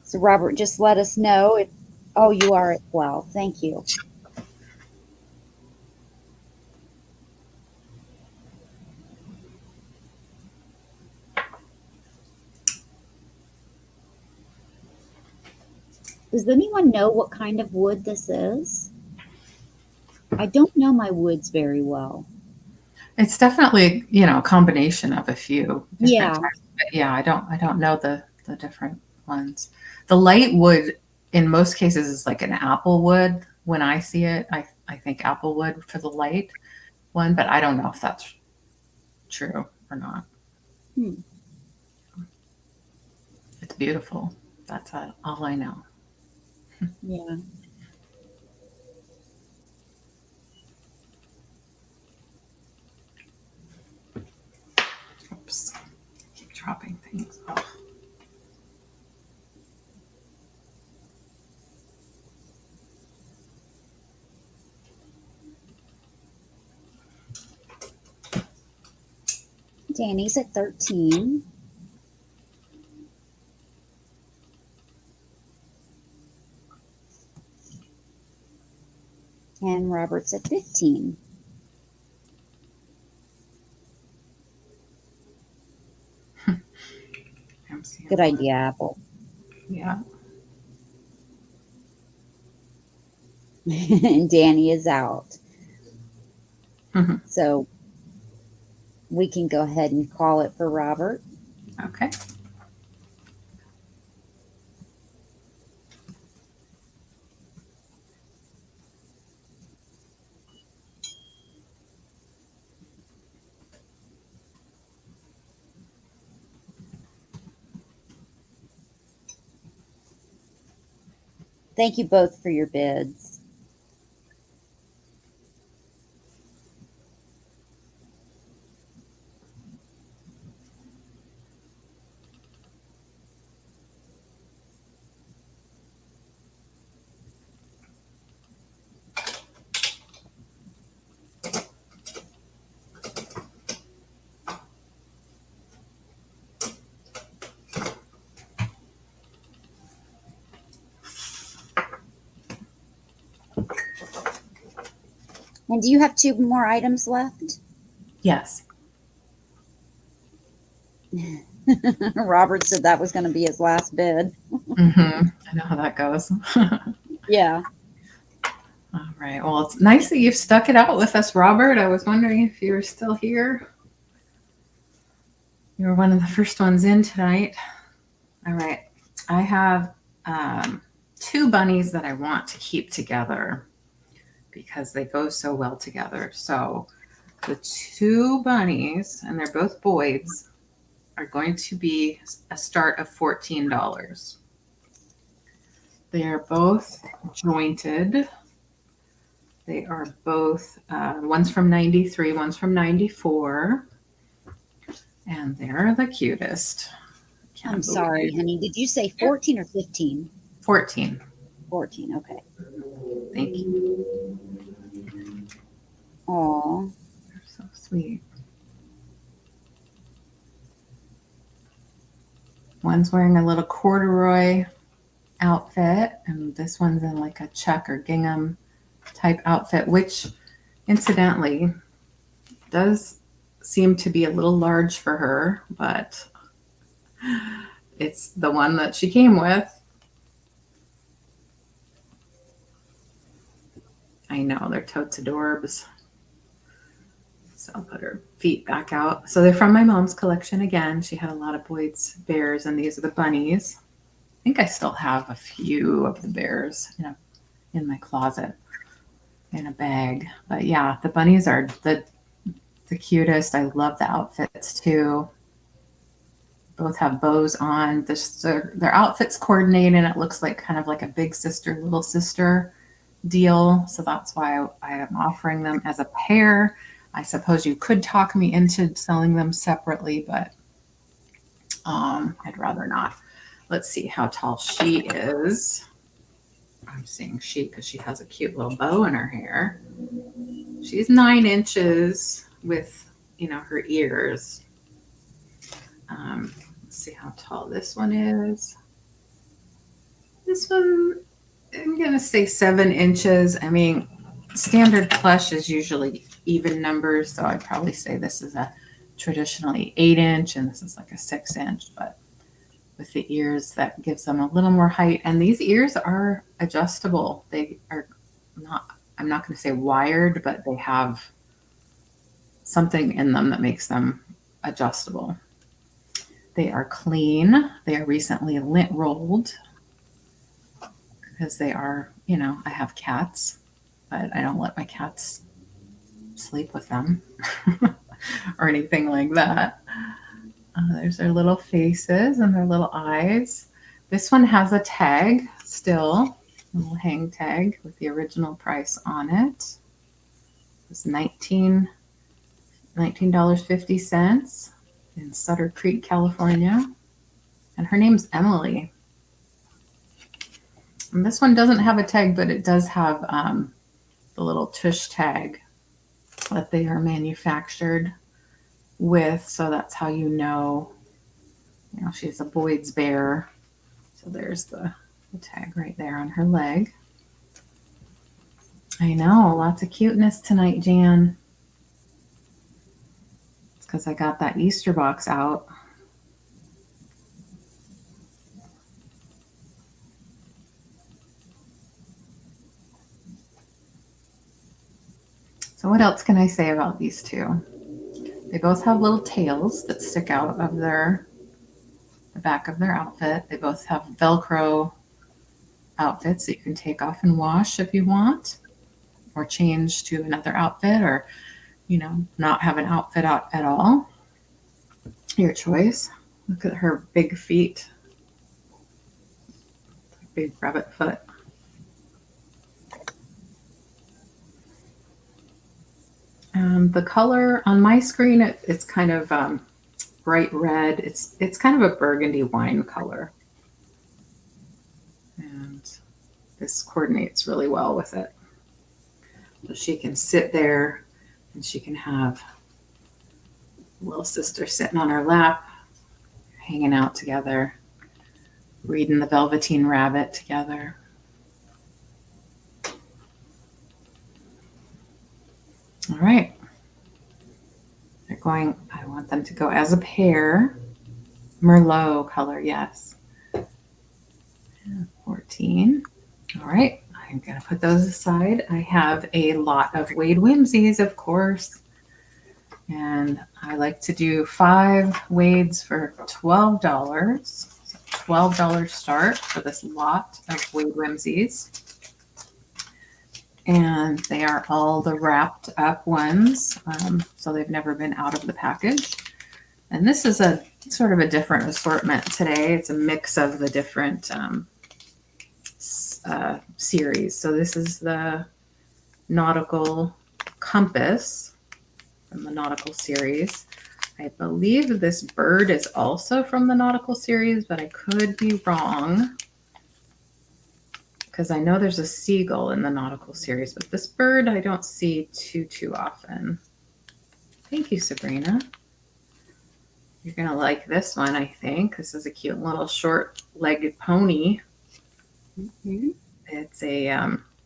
So Robert, just let us know if, oh, you are at 12. Thank you. Does anyone know what kind of wood this is? I don't know my woods very well. It's definitely, a combination of a few different Yeah. types. But yeah, I don't know the different ones. The light wood in most cases it's like an apple wood. When I see it, I think apple wood for the light one, but I don't know if that's true or not. Hmm. It's beautiful. That's all I know. Yeah. Oops. Keep dropping things. Oh. Danny's at 13. And Robert's at 15. Good idea, Apple. Yeah. And Danny is out. So we can go ahead and call it for Robert. Okay. Thank you both for your bids. And do you have 2 more items left? Yes. Robert said that was going to be his last bid. I know how that goes. Yeah. All right. Well, it's nice that you've stuck it out with us, Robert. I was wondering if you were still here. You were one of the first ones in tonight. All right. I have 2 bunnies that I want to keep together because they go so well together. So the 2 bunnies, and they're both boys, are going to be a start of $14. They are both jointed. They are both, one's from 93, one's from 94. And they're the cutest. I'm sorry, honey. Did you say 14 or 15? 14. 14, okay. Thank you. Aw. They're so sweet. One's wearing a little corduroy outfit, and this one's in like a check or gingham type outfit, which incidentally does seem to be a little large for her, but it's the one that she came with. I know, they're totes adorbs. So I'll put her feet back out. So they're from my mom's collection again. She had a lot of Boyd's bears, and these are the bunnies. I think I still have a few of the bears in my closet in a bag. But yeah, the bunnies are the cutest. I love the outfits too. Both have bows on. Their outfits coordinate, and it looks like kind of like a big sister, little sister deal. So that's why I am offering them as a pair. I suppose you could talk me into selling them separately, but I'd rather not. Let's see how tall she is. I'm saying she because she has a cute little bow in her hair. She's 9 inches with, her ears. Let's see how tall this one is. This one, I'm going to say 7 inches. I mean, standard plush is usually even numbers, so I'd probably say this is a traditionally 8-inch and this is like a 6-inch, but with the ears, that gives them a little more height. And these ears are adjustable. They are not, I'm not going to say wired, but they have something in them that makes them adjustable. They are clean. They are recently lint rolled. because they are, you know, I have cats, but I don't let my cats sleep with them or anything like that. There's their little faces and their little eyes. This one has a tag still, a little hang tag with the original price on it. It's $19.50 in Sutter Creek, California. And her name's Emily. And this one doesn't have a tag, but it does have the little tush tag that they are manufactured with. So that's how you know she's a Boyd's bear. So there's the tag right there on her leg. I know, lots of cuteness tonight, Jan. It's because I got that Easter box out. So what else can I say about these two? They both have little tails that stick out of the back of their outfit. They both have Velcro outfits that you can take off and wash if you want, or change to another outfit, or, not have an outfit out at all. Your choice. Look at her big feet. Big rabbit foot. The color on my screen, it's kind of bright red. It's kind of a burgundy wine color. And this coordinates really well with it. So she can sit there and she can have little sister sitting on her lap, hanging out together, reading the Velveteen Rabbit together. All right. I want them to go as a pair. Merlot color, yes. 14. All right. I'm going to put those aside. I have a lot of Wade Whimsies, of course. And I like to do 5 Wades for $12. So $12 start for this lot of Wade Whimsies. And they are all the wrapped up ones. So they've never been out of the package. And this is a sort of a different assortment today. It's a mix of the different series. So this is the Nautical Compass from the Nautical series. I believe this bird is also from the Nautical series, but I could be wrong, because I know there's a seagull in the Nautical series, but this bird I don't see too often. Thank you, Sabrina. You're going to like this one, I think. This is a cute little short-legged pony. Mm-hmm. It's a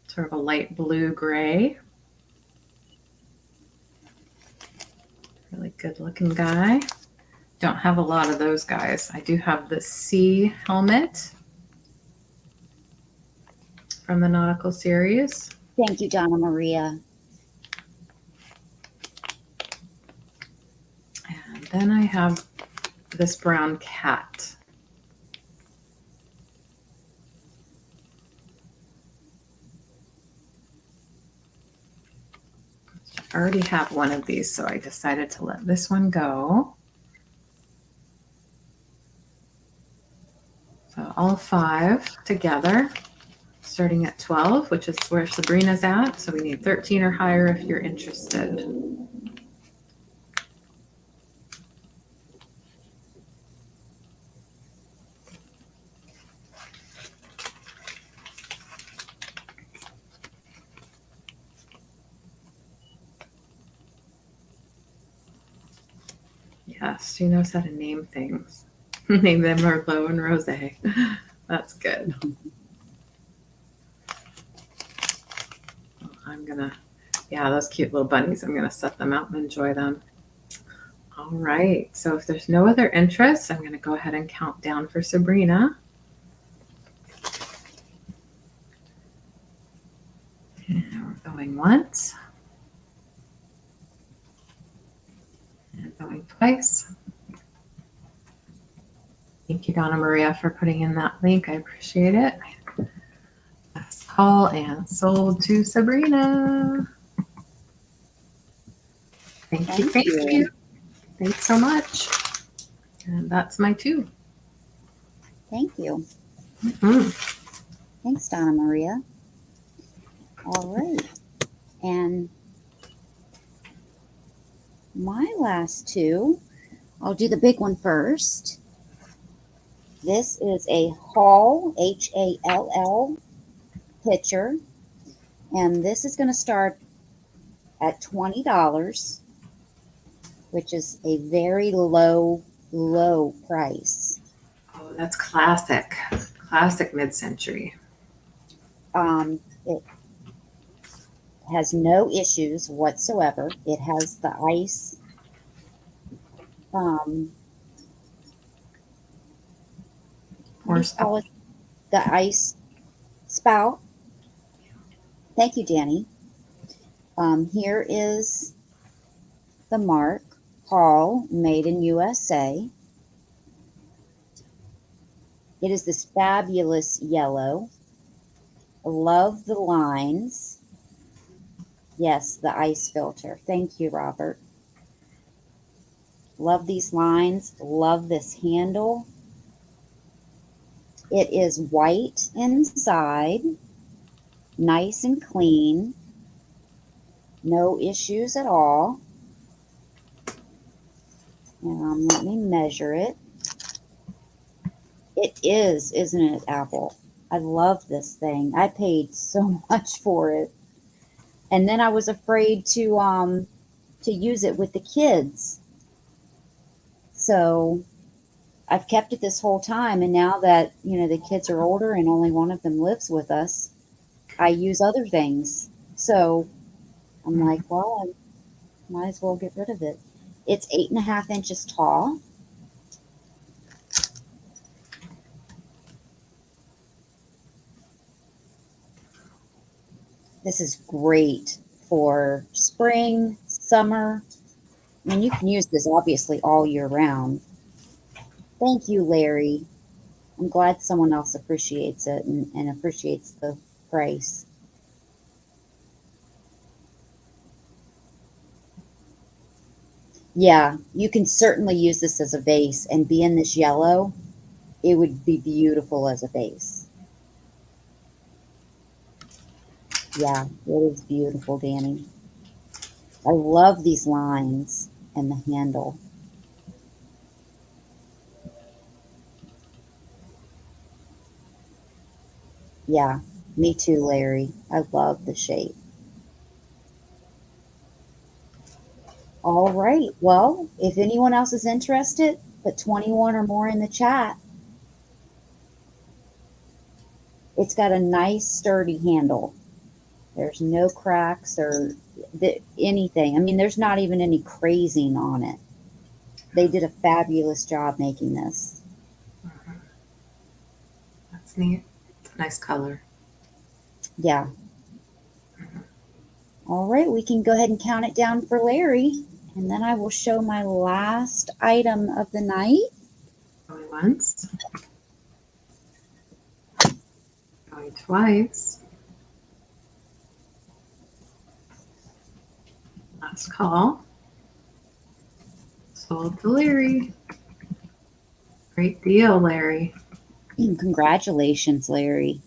sort of a light blue-gray. Really good-looking guy. Don't have a lot of those guys. I do have the sea helmet from the Nautical series. Thank you, Donna Maria. And then I have this brown cat. I already have one of these, so I decided to let this one go. So all 5 together, starting at 12, which is where Sabrina's at. So we need 13 or higher if you're interested. Yes, she knows how to name things. Name them Merlot and Rosé. That's good. Those cute little bunnies, I'm gonna set them out and enjoy them. All right, so if there's no other interest, I'm gonna go ahead and count down for Sabrina. And we're going once. And going twice. Thank you, Donna Maria, for putting in that link. I appreciate it. call and sold to Sabrina. Thank you. Thank you. Thanks so much. And that's my 2. Thank you. Mm-hmm. Thanks, Donna Maria. All right. And my last 2, I'll do the big one first. This is a Hall, Hall pitcher. And this is going to start at $20, which is a very low, low price. Oh, that's classic. Classic mid-century. It has no issues whatsoever. It has the ice. What do you call it? The ice spout. Thank you, Danny. Here is the mark, Hall, made in USA. It is this fabulous yellow. Love the lines. Yes, the ice filter. Thank you, Robert. Love these lines. Love this handle. It is white inside, nice and clean. No issues at all. Let me measure it. It is, isn't it, Apple? I love this thing. I paid so much for it. And then I was afraid to use it with the kids. So I've kept it this whole time, and now that, the kids are older and only one of them lives with us, I use other things. So I'm like, well, I might as well get rid of it. It's 8.5 inches tall. This is great for spring, summer. I mean, you can use this obviously all year round. Thank you, Larry. I'm glad someone else appreciates it and appreciates the price. Yeah, you can certainly use this as a vase, and being this yellow, it would be beautiful as a vase. Yeah, it is beautiful, Danny. I love these lines and the handle. Yeah, me too, Larry. I love the shape. All right. Well, if anyone else is interested, put 21 or more in the chat. It's got a nice sturdy handle. There's no cracks or anything. I mean, there's not even any crazing on it. They did a fabulous job making this. Mm-hmm. That's neat. Nice color. Yeah. Mm-hmm. All right, we can go ahead and count it down for Larry, and then I will show my last item of the night. Going once. Going twice. Last call. Sold to Larry. Great deal, Larry. Congratulations, Larry.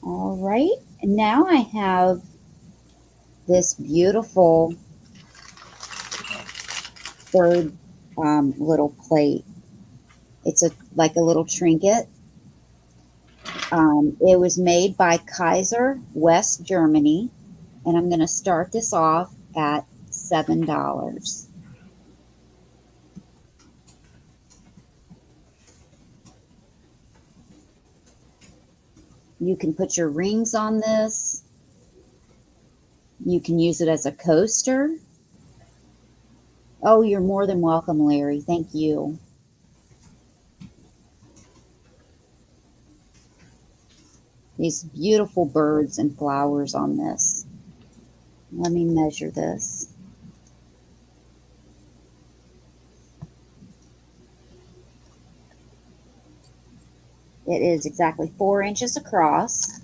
All right, and now I have this beautiful bird little plate. It's like a little trinket. It was made by Kaiser, West Germany, and I'm going to start this off at $7. You can put your rings on this. You can use it as a coaster. Oh, you're more than welcome, Larry. Thank you. These beautiful birds and flowers on this. Let me measure this. It is exactly 4 inches across.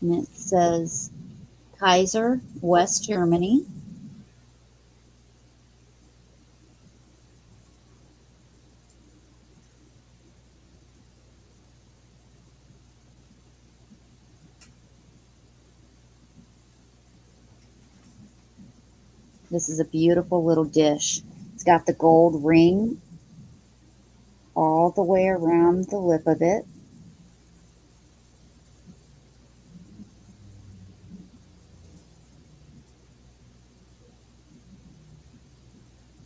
And it says Kaiser, West Germany. This is a beautiful little dish. It's got the gold ring all the way around the lip of it.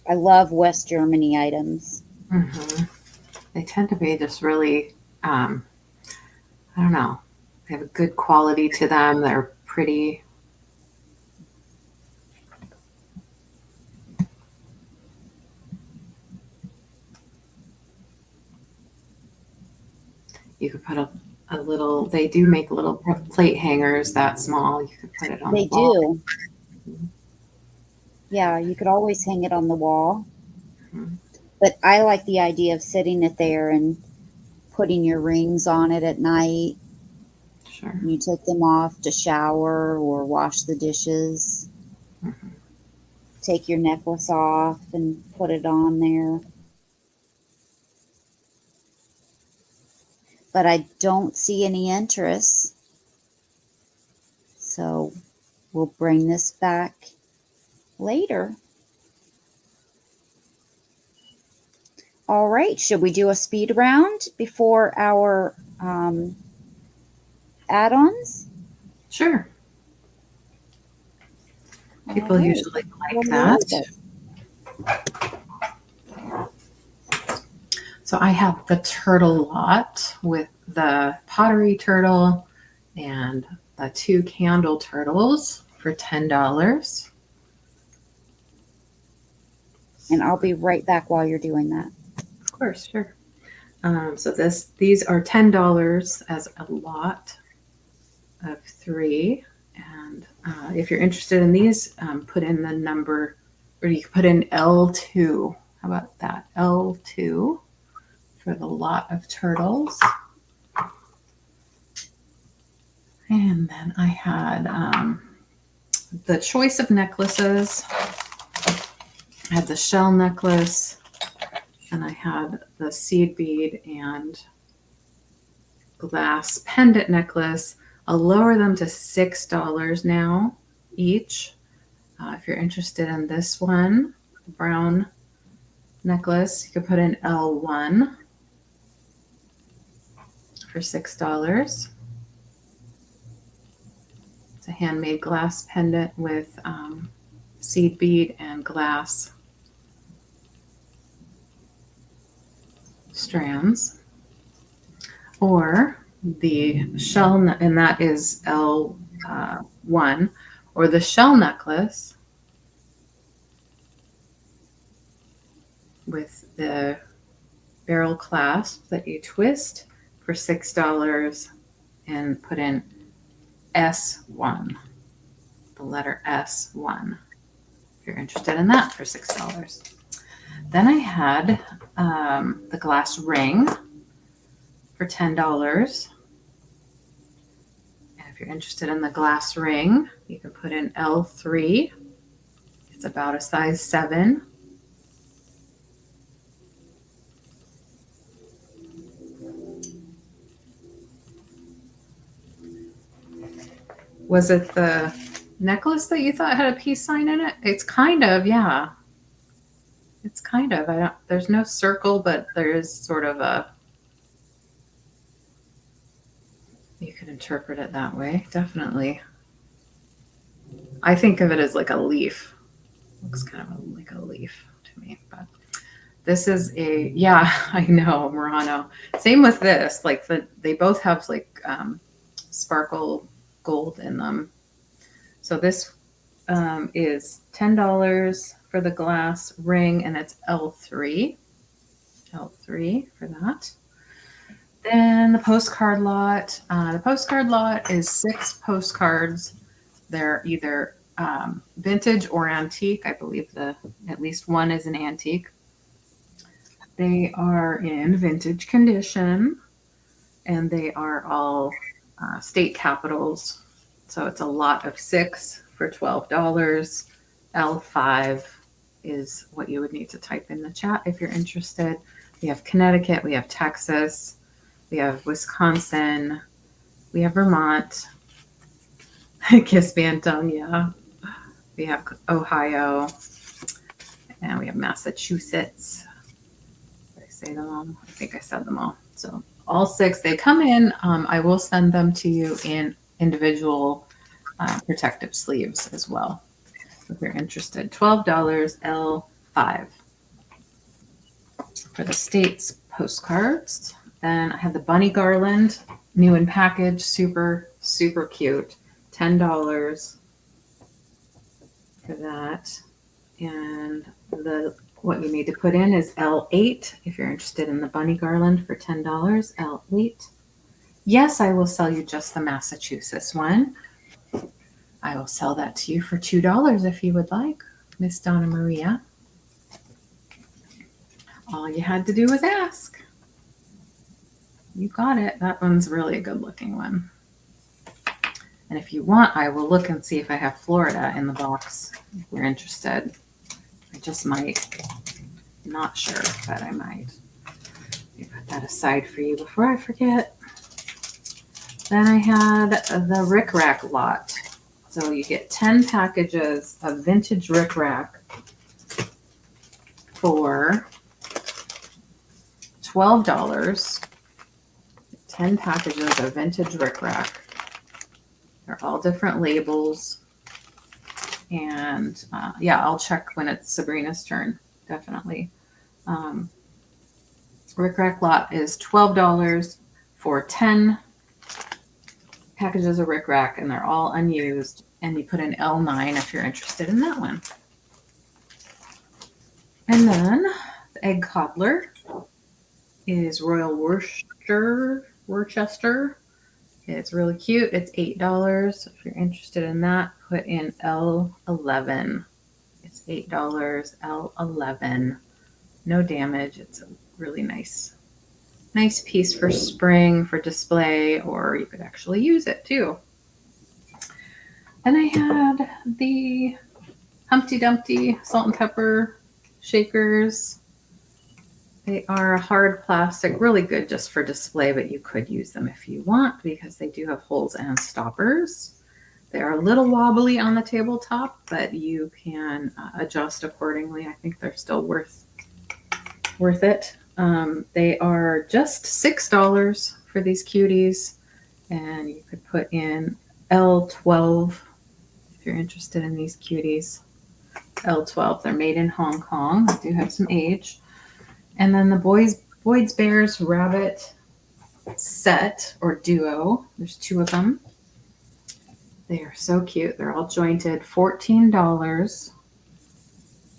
I love West Germany items. Mm-hmm. They tend to be just really, I don't know, they have a good quality to them. They're pretty. You could put a little, they do make little plate hangers that small. You could put it on They the wall. do. Yeah, you could always hang it on the wall. Mhm. But I like the idea of sitting it there and putting your rings on it at night. Sure. You take them off to shower or wash the dishes. Mhm. Take your necklace off and put it on there. But I don't see any interest. So we'll bring this back later. All right, should we do a speed round before our add-ons? Sure. People All right. usually Well, like where that. is it? So I have the turtle lot with the pottery turtle and the 2 candle turtles for $10. And I'll be right back while you're doing that. Of course, sure. So these are $10 as a lot of 3. And if you're interested in these, put in the number, or you can put in L2. How about that? L2 for the lot of turtles. And then I had the choice of necklaces. I had the shell necklace, and I had the seed bead and glass pendant necklace. I'll lower them to $6 now each. If you're interested in this one, the brown necklace, you could put in L1 for $6. It's a handmade glass pendant with seed bead and glass strands. Or the shell, and that is L1, or the shell necklace with the barrel clasp that you twist for $6 and put in S1, the letter S1, if you're interested in that, for $6. Then I had the glass ring for $10. And if you're interested in the glass ring, you can put in L3. It's about a size 7. Was it the necklace that you thought had a peace sign in it? It's kind of, yeah. It's kind of. There's no circle, but there is sort of a, you could interpret it that way, definitely. I think of it as like a leaf. Looks kind of like a leaf to me, but this is a, yeah, I know, Murano. Same with this, like they both have like sparkle gold in them. So this is $10 for the glass ring, and it's L3. L3 for that. Then the postcard lot. The postcard lot is 6 postcards. They're either vintage or antique. I believe at least one is an antique. They are in vintage condition, and they are all state capitals. So it's a lot of 6 for $12. L5 is what you would need to type in the chat if you're interested. We have Connecticut, we have Texas, we have Wisconsin, we have Vermont, Kiss Bantam, yeah. We have Ohio, and we have Massachusetts. Did I say them all? I think I said them all. So all 6, they come in. I will send them to you in individual protective sleeves as well, if you're interested. $12 L5 for the state's postcards. Then I have the bunny garland, new in package, super, super cute. $10 for that. And what you need to put in is L8 if you're interested in the bunny garland for $10. L8. Yes, I will sell you just the Massachusetts one. I will sell that to you for $2 if you would like, Miss Donna Maria. All you had to do was ask. You got it. That one's really a good looking one. And if you want, I will look and see if I have Florida in the box if you're interested. I just might. Not sure, but I might. Let me put that aside for you before I forget. Then I had the Rick Rack lot. So you get 10 packages of vintage Rick Rack for $12. 10 packages of vintage Rick Rack. They're all different labels. And yeah, I'll check when it's Sabrina's turn, definitely. Rick Rack lot is $12 for 10 packages of Rick Rack, and they're all unused. And you put in L9 if you're interested in that one. And then the egg cobbler is Royal Worcester. It's really cute. It's $8. If you're interested in that, put in L11. It's $8, L11. No damage. It's a really nice piece for spring, for display, or you could actually use it too. Then I had the Humpty Dumpty salt and pepper shakers. They are hard plastic, really good just for display, but you could use them if you want because they do have holes and stoppers. They are a little wobbly on the tabletop, but you can adjust accordingly. I think they're still worth it. They are just $6 for these cuties, and you could put in L12 if you're interested in these cuties. L12. They're made in Hong Kong. They do have some age. And then the Boyd's Bears Rabbit set or duo. There's 2 of them. They are so cute. They're all jointed. $14.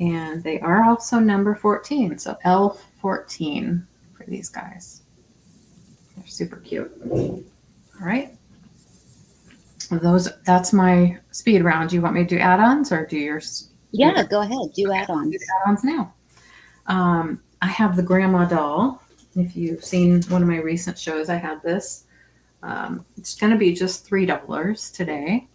And they are also number 14. So L14 for these guys. They're super cute. All right. That's my speed round. Do you want me to do add-ons or do yours? Yeah, go ahead. Do add-ons. Do add-ons now. I have the grandma doll. If you've seen one of my recent shows, I had this. It's going to be just $3 today.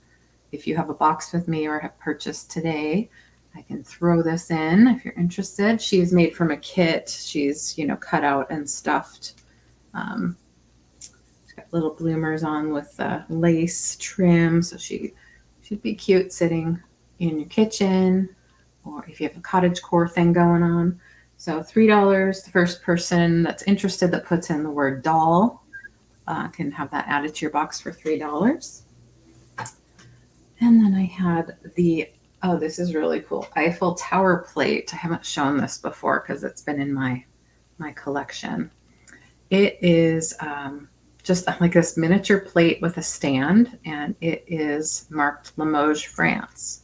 If you have a box with me or have purchased today, I can throw this in if you're interested. She is made from a kit. She's, cut out and stuffed. She's got little bloomers on with lace trim. So she should be cute sitting in your kitchen or if you have a cottagecore thing going on. So $3, the first person that's interested that puts in the word doll can have that added to your box for $3. And then I had this is really cool, Eiffel Tower plate. I haven't shown this before because it's been in my collection. It is just like this miniature plate with a stand, and it is marked Limoges, France.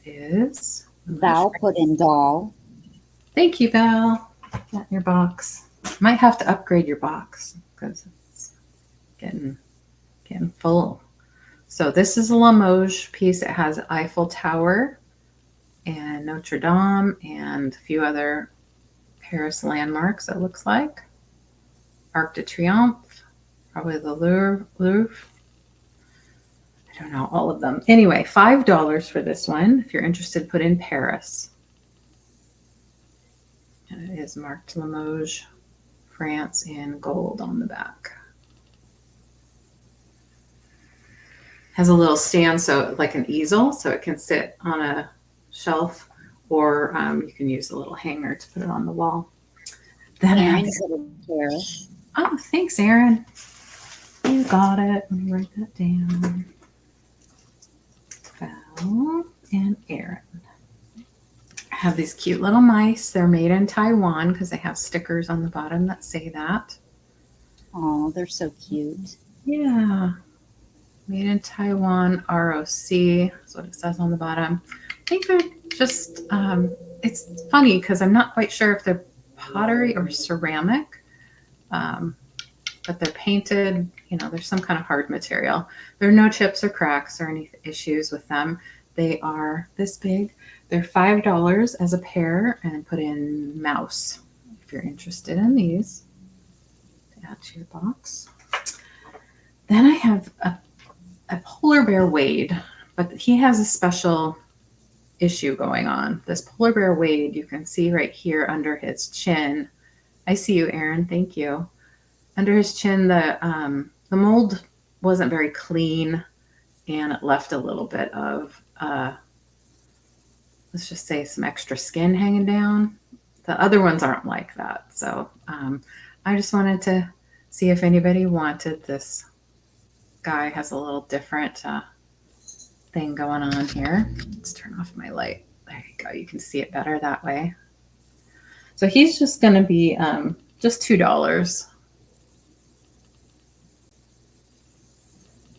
is Val put in doll. Thank you, Val. Got your box. Might have to upgrade your box because it's getting full. So this is a Limoges piece. It has Eiffel Tower and Notre Dame and a few other Paris landmarks, it looks like. Arc de Triomphe, probably the Louvre. I don't know, all of them. Anyway, $5 for this one. If you're interested, put in Paris. And it is marked Limoges, France in gold on the back. Has a little stand, so like an easel, so it can sit on a shelf, or you can use a little hanger to put it on the wall. Then I have this. Oh, thanks, Erin. You got it. Let me write that down. Val and Erin. I have these cute little mice. They're made in Taiwan because they have stickers on the bottom that say that. Oh, they're so cute. Yeah. Made in Taiwan, ROC. That's what it says on the bottom. I think they're just, it's funny because I'm not quite sure if they're pottery or ceramic, but they're painted, you know, there's some kind of hard material. There are no chips or cracks or any issues with them. They are this big. They're $5 as a pair, and put in mouse if you're interested in these to add to your box. Then I have a polar bear Wade, but he has a special issue going on. This polar bear Wade, you can see right here under his chin. I see you, Erin. Thank you. Under his chin, the mold wasn't very clean, and it left a little bit of, let's just say, some extra skin hanging down. The other ones aren't like that. So I just wanted to see if anybody wanted this. Guy has a little different thing going on here. Let's turn off my light. There you go. You can see it better that way. So he's just going to be just $2.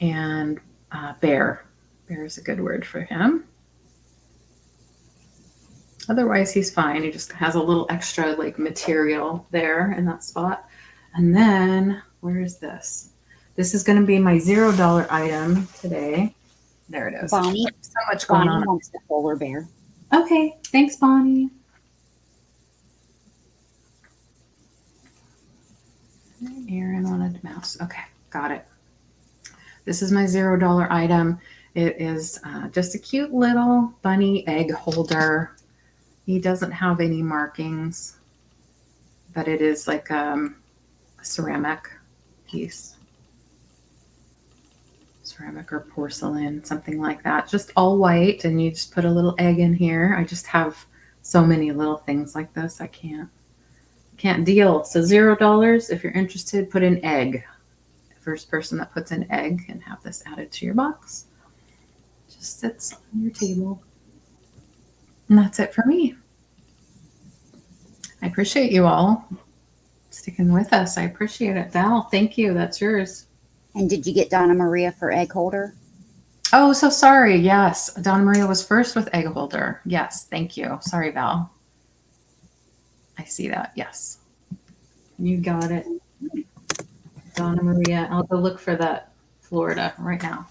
And bear. Bear is a good word for him. Otherwise, he's fine. He just has a little extra like material there in that spot. And then, where is this? This is going to be my $0 item today. There it is. Bonnie, so much going Bonnie on. wants the polar bear. Okay, thanks, Bonnie. Erin wanted mouse. Okay, got it. This is my $0 item. It is just a cute little bunny egg holder. He doesn't have any markings, but it is like a ceramic piece. Ceramic or porcelain, something like that. Just all white, and you just put a little egg in here. I just have so many little things like this. I can't deal. So $0. If you're interested, put in egg. First person that puts an egg can have this added to your box. Just sits on your table. And that's it for me. I appreciate you all sticking with us. I appreciate it. Val, thank you. That's yours. And did you get Donna Maria for egg holder? Oh, so sorry. Yes. Donna Maria was first with egg holder. Yes. Thank you. Sorry, Val. I see that. Yes. You got it. Donna Maria. I'll go look for that Florida right now.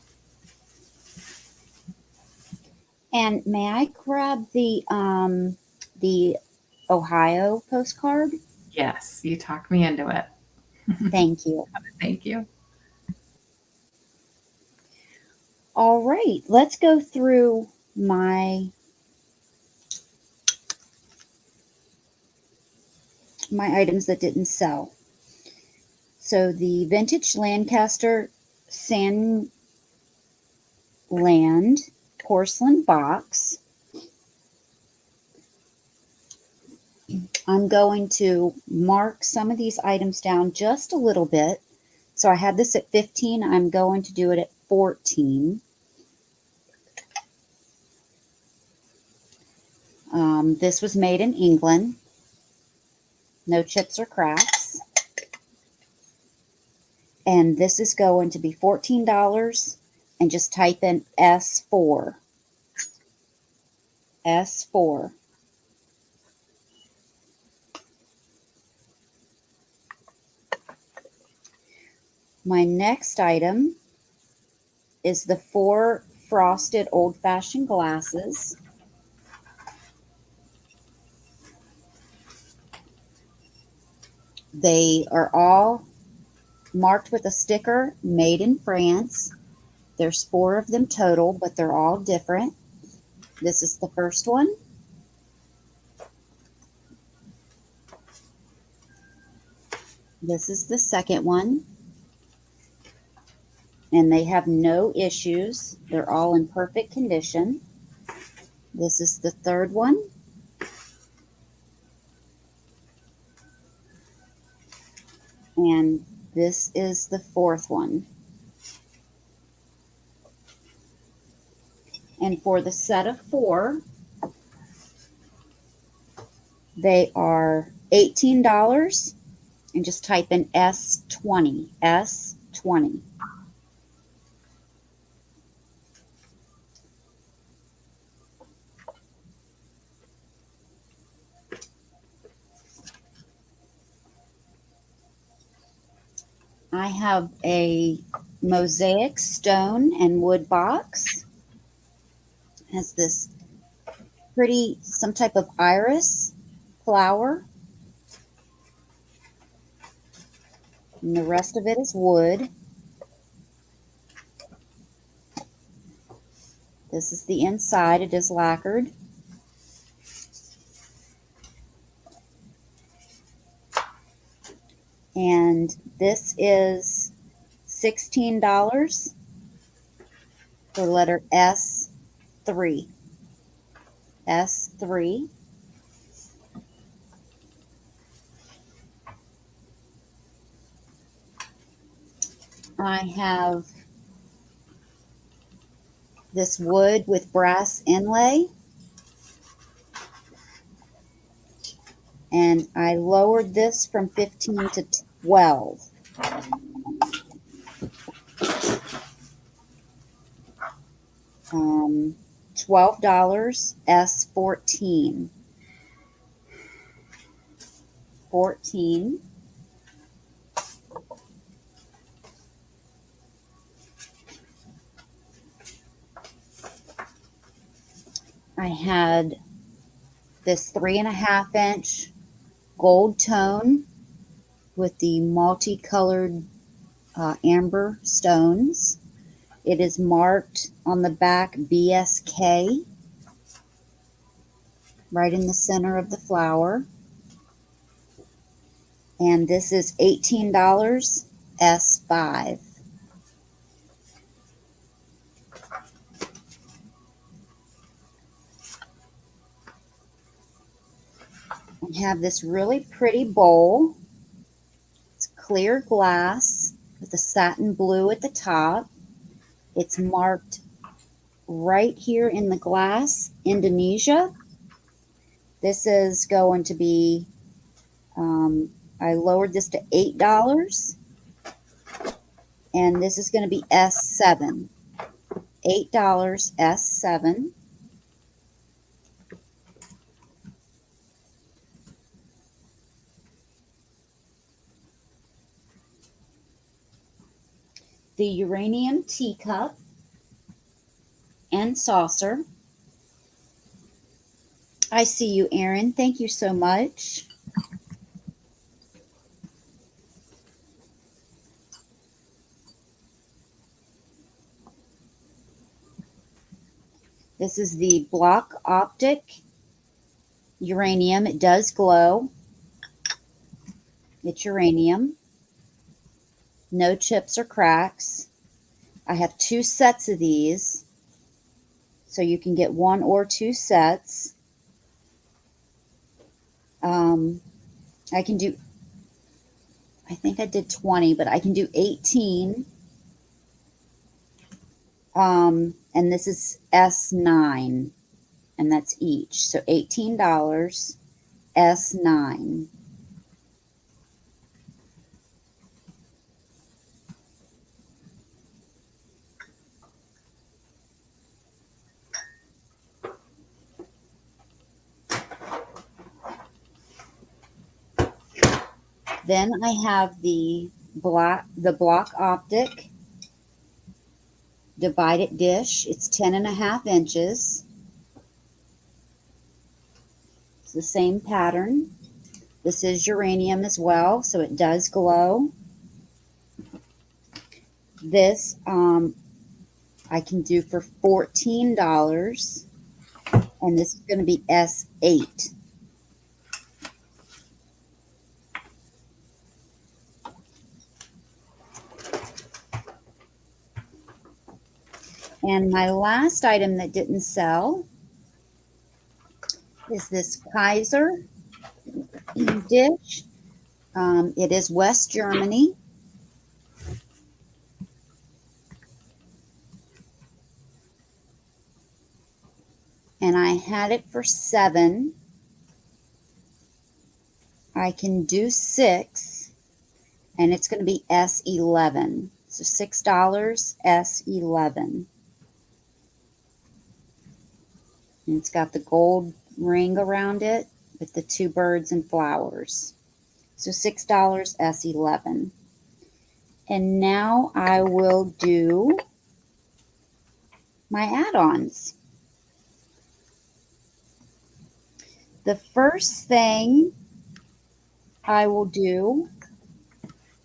And may I grab the Ohio postcard? Yes. You talked me into it. Thank you. Thank you. All right, let's go through my items that didn't sell. So the vintage Lancaster Sandland porcelain box. I'm going to mark some of these items down just a little bit. So I had this at 15. I'm going to do it at 14. This was made in England. No chips or cracks. And this is going to be $14, and just type in S4. S4. My next item is the 4 frosted old-fashioned glasses. They are all marked with a sticker, made in France. There's 4 of them total, but they're all different. This is the first one. This is the second one. And they have no issues. They're all in perfect condition. This is the third one. And this is the fourth one. And for the set of 4, they are $18. And just type in S20. S20. I have a mosaic stone and wood box. It has this pretty, some type of iris flower. And the rest of it is wood. This is the inside. It is lacquered. And this is $16 for letter S3. S3. I have this wood with brass inlay. And I lowered this from 15 to 12. $12 S14. 14. I had this 3.5-inch gold tone with the multicolored amber stones. It is marked on the back BSK, right in the center of the flower. And this is $18 S5. I have this really pretty bowl. It's clear glass with a satin blue at the top. It's marked right here in the glass, Indonesia. This is going to be, I lowered this to $8. And this is going to be S7. $8 S7. The uranium teacup and saucer. I see you, Erin. Thank you so much. This is the Block Optic uranium. It does glow. It's uranium. No chips or cracks. I have 2 sets of these, so you can get 1 or 2 sets. I can do, I think I did 20, but I can do 18. And this is S9, and that's each. So $18 S9. Then I have the block optic divided dish. It's 10.5 inches. It's the same pattern. This is uranium as well, so it does glow. This I can do for $14, and this is going to be S8. And my last item that didn't sell is this Kaiser dish. It is West Germany. And I had it for $7. I can do 6, and it's going to be S11. So $6, S11. And it's got the gold ring around it with the 2 birds and flowers. So $6, S11. And now I will do my add-ons. The first thing I will do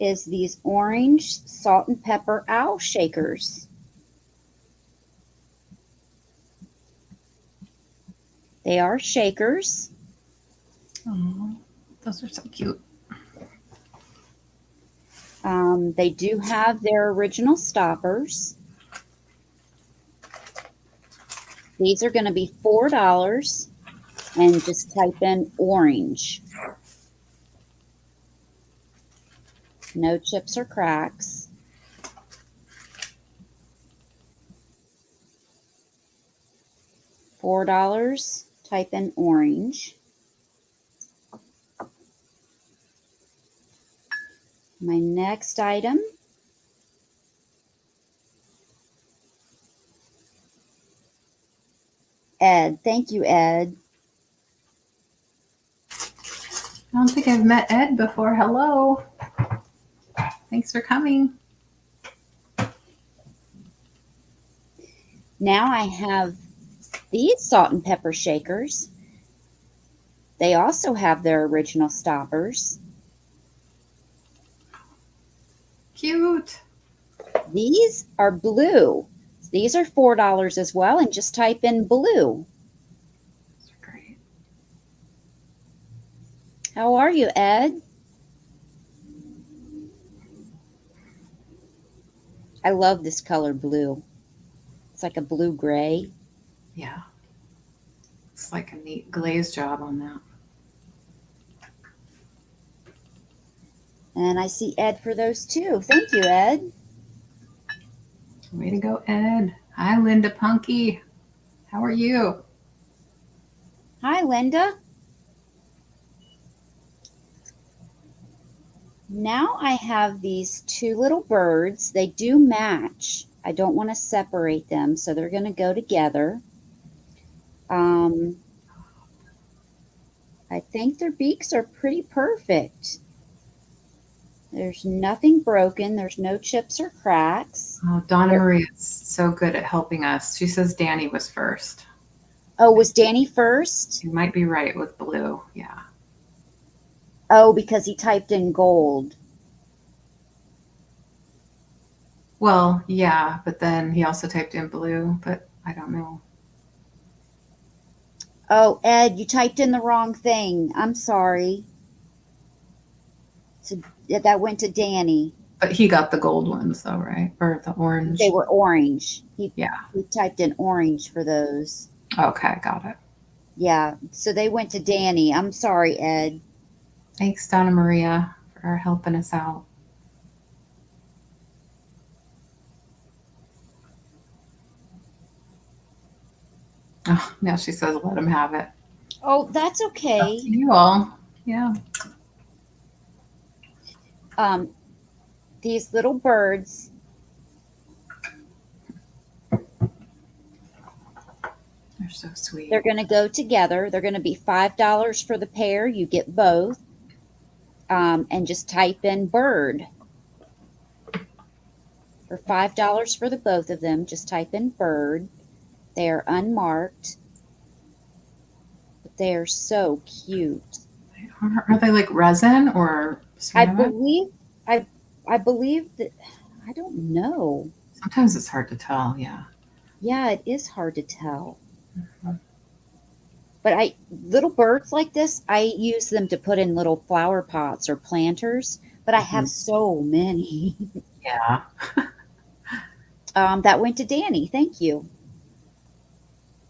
is these orange salt and pepper owl shakers. They are shakers. Oh, those are so cute. They do have their original stoppers. These are going to be $4, and just type in orange. No chips or cracks. $4, type in orange. My next item Ed. Thank you, Ed. I don't think I've met Ed before. Hello. Thanks for coming. Now I have these salt and pepper shakers. They also have their original stoppers. Cute. These are blue. These are $4 as well, and just type in blue. Those are great. How are you, Ed? I love this color blue. It's like a blue-gray. Yeah. It's like a neat glaze job on that. And I see Ed for those too. Thank you, Ed. Way to go, Ed. Hi, Linda Punky. How are you? Hi, Linda. Now I have these 2 little birds. They do match. I don't want to separate them, so they're going to go together. I think their beaks are pretty perfect. There's nothing broken. There's no chips or cracks. Oh, Donna Maria is so good at helping us. She says Danny was first. Oh, was Danny first? You might be right with blue. Yeah. Oh, because he typed in gold. Well, yeah, but then he also typed in blue, but I don't know. Oh, Ed, you typed in the wrong thing. I'm sorry. So that went to Danny. But he got the gold ones though, right? Or the orange. They were orange. He Yeah. typed in orange for those. Okay, got it. Yeah, so they went to Danny. I'm sorry, Ed. Thanks, Donna Maria, for helping us out. Oh, now she says let him have it. Oh, that's okay. Up to you all. Yeah. These little birds, They're so sweet. they're going to go together. They're going to be $5 for the pair. You get both. and just type in bird. For $5 for the both of them, just type in bird. They are unmarked, but they are so cute. Are they like resin or I ceramic? believe I I believe that I don't know. Sometimes it's hard to tell. Yeah. Yeah, it is hard to tell. But I little birds like this, I use them to put in little flower pots or planters, but I have Mhm. so many. Yeah. That went to Danny. Thank you.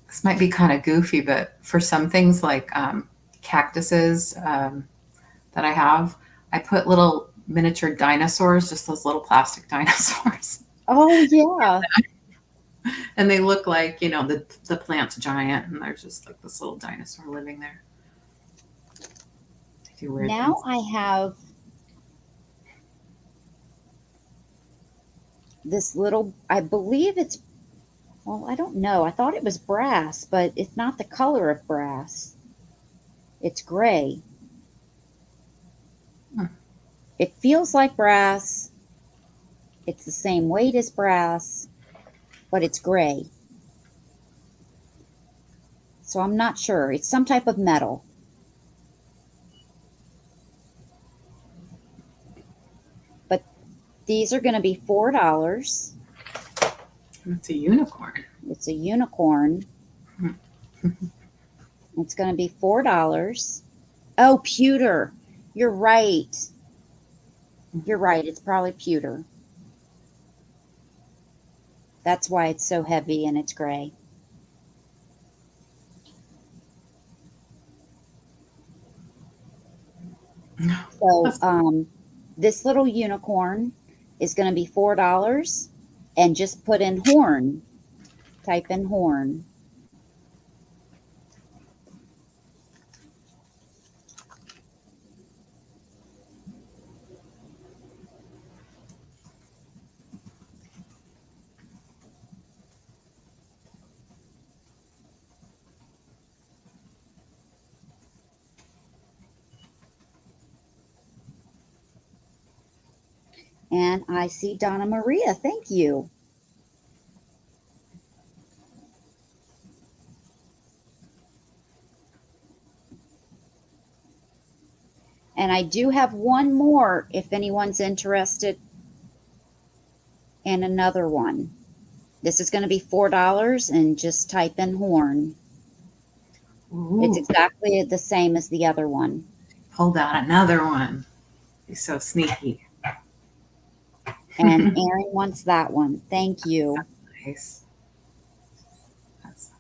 This might be kind of goofy, but for some things like cactuses that I have, I put little miniature dinosaurs, just those little plastic dinosaurs. Oh yeah. And they look like, the plant's giant and there's just like this little dinosaur living there. They do weird Now things. I have this little, I believe it's, well, I don't know. I thought it was brass, but it's not the color of brass. It's gray. Hmm. It feels like brass. It's the same weight as brass, but it's gray. So I'm not sure. It's some type of metal. But these are going to be $4. It's a unicorn. It's a unicorn. Hmm. It's going to be $4. Oh, pewter. You're right. You're right. It's probably pewter. That's why it's so heavy and it's gray. So, this little unicorn is going to be $4 and just put in horn. Type in horn. And I see Donna Maria. Thank you. And I do have one more if anyone's interested in another one. This is going to be $4 and just type in horn. It's Ooh, exactly the same as the other one. pulled out another one. He's so sneaky. And Erin wants that one. Thank you. Nice. That's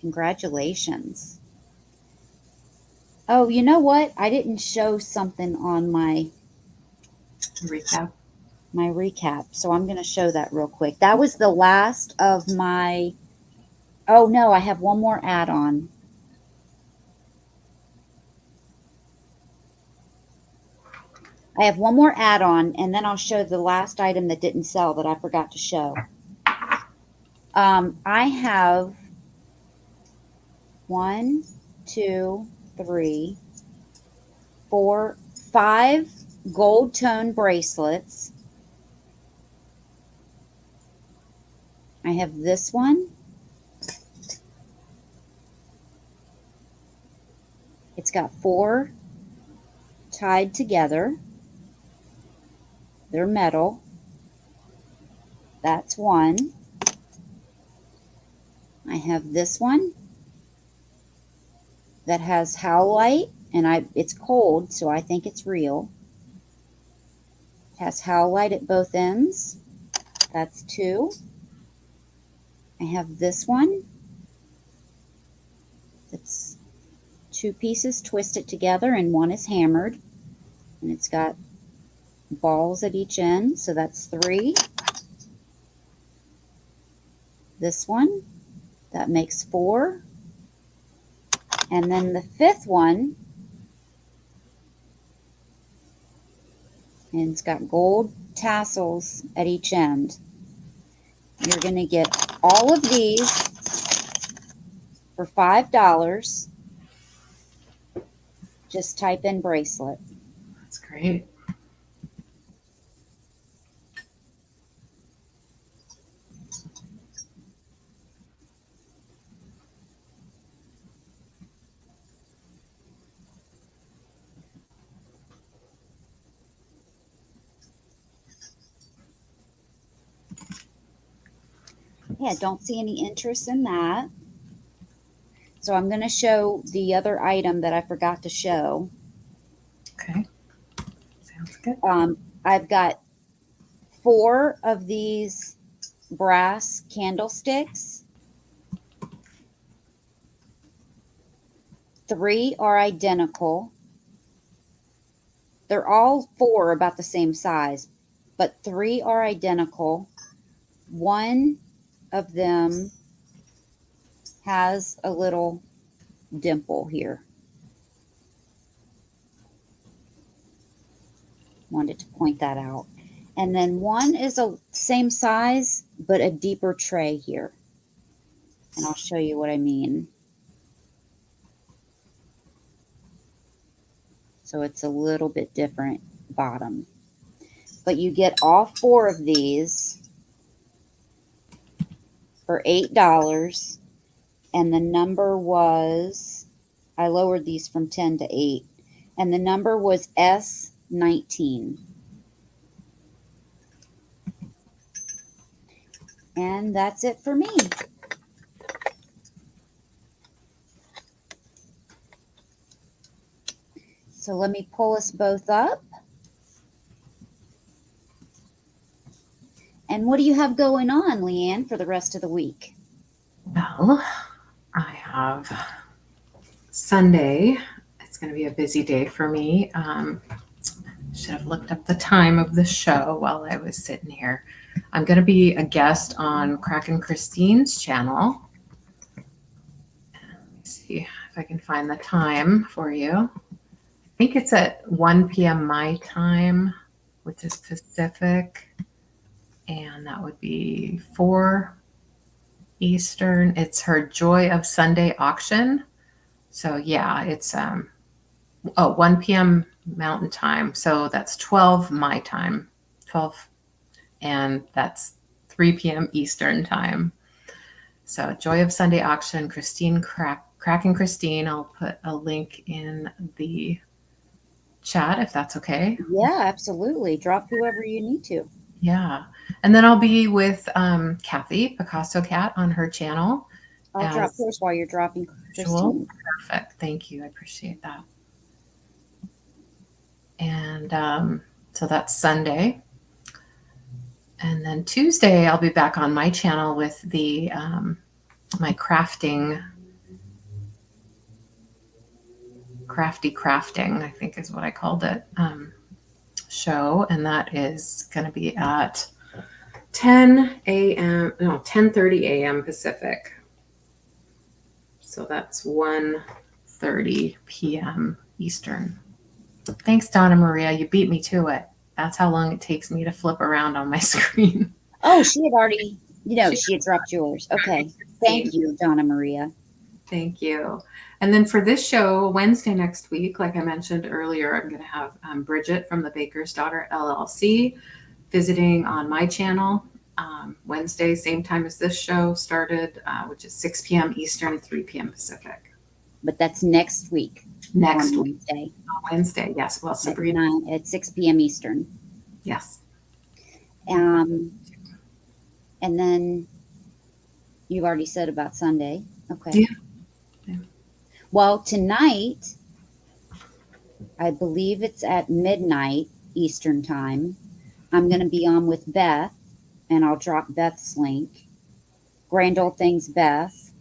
Congratulations. Oh, you know what? I didn't show something on recap. my recap, so I'm going to show that real quick. That was the last of my. Oh no, I have one more add-on. I have one more add-on, and then I'll show the last item that didn't sell that I forgot to show. I have 1, 2, 3, 4, 5 gold tone bracelets. I have this one. It's got 4 tied together. They're metal. That's one. I have this one that has howlite, and it's cold, so I think it's real. It has howlite at both ends. That's 2. I have this one. It's 2 pieces twisted together, and one is hammered, and it's got balls at each end, so that's 3. This one, that makes 4. And then the 5th one, and it's got gold tassels at each end. You're going to get all of these For $5, just type in bracelet. That's great. Yeah, don't see any interest in that. So I'm going to show the other item that I forgot to show. Okay. Sounds good. I've got 4 of these brass candlesticks. 3 are identical. They're all 4 about the same size, but 3 are identical. One of them has a little dimple here. Wanted to point that out. And then one is a same size, but a deeper tray here. And I'll show you what I mean. So it's a little bit different bottom. But you get all 4 of these for $8. And the number was, I lowered these from 10 to 8. And the number was S19. And that's it for me. So let me pull us both up. And what do you have going on, LeAnne, for the rest of the week? Well, I have Sunday. It's going to be a busy day for me. Should have looked up the time of the show while I was sitting here. I'm going to be a guest on Crack and Christine's channel. Let me see if I can find the time for you. I think it's at 1 p.m. my time, which is Pacific, and that would be 4 Eastern. It's her Joy of Sunday auction. So yeah, it's 1 p.m. Mountain Time. So that's 12 my time, 12, and that's 3 p.m. Eastern Time. So Joy of Sunday auction, Christine Crack and Christine. I'll put a link in the chat if that's okay. Yeah, absolutely. Drop whoever you need to. Yeah. And then I'll be with Kathy, Picasso Cat, on her channel. I'll drop yours while you're dropping Christine. Perfect. Thank you. I appreciate that. And so that's Sunday. And then Tuesday, I'll be back on my channel with the my crafting, crafting, I think is what I called it, show. And that is going to be at 10:30 a.m. Pacific. So that's 1:30 p.m. Eastern. Thanks, Donna Maria. You beat me to it. That's how long it takes me to flip around on my screen. Oh, she had already, she had dropped yours. Okay. Thank you, Donna Maria. Thank you. And then for this show, Wednesday next week, like I mentioned earlier, I'm going to have Bridget from the Baker's Daughter LLC visiting on my channel. Wednesday, same time as this show started, which is 6 p.m. Eastern, 3 p.m. Pacific. But that's next week. Next Wednesday. Wednesday, yes. Well, Sabrina. At 6 p.m. Eastern. Yes. And then you've already said about Sunday. Okay. Yeah. Well, tonight, I believe it's at midnight Eastern time. I'm going to be on with Beth, and I'll drop Beth's link. Grand Old Things Beth.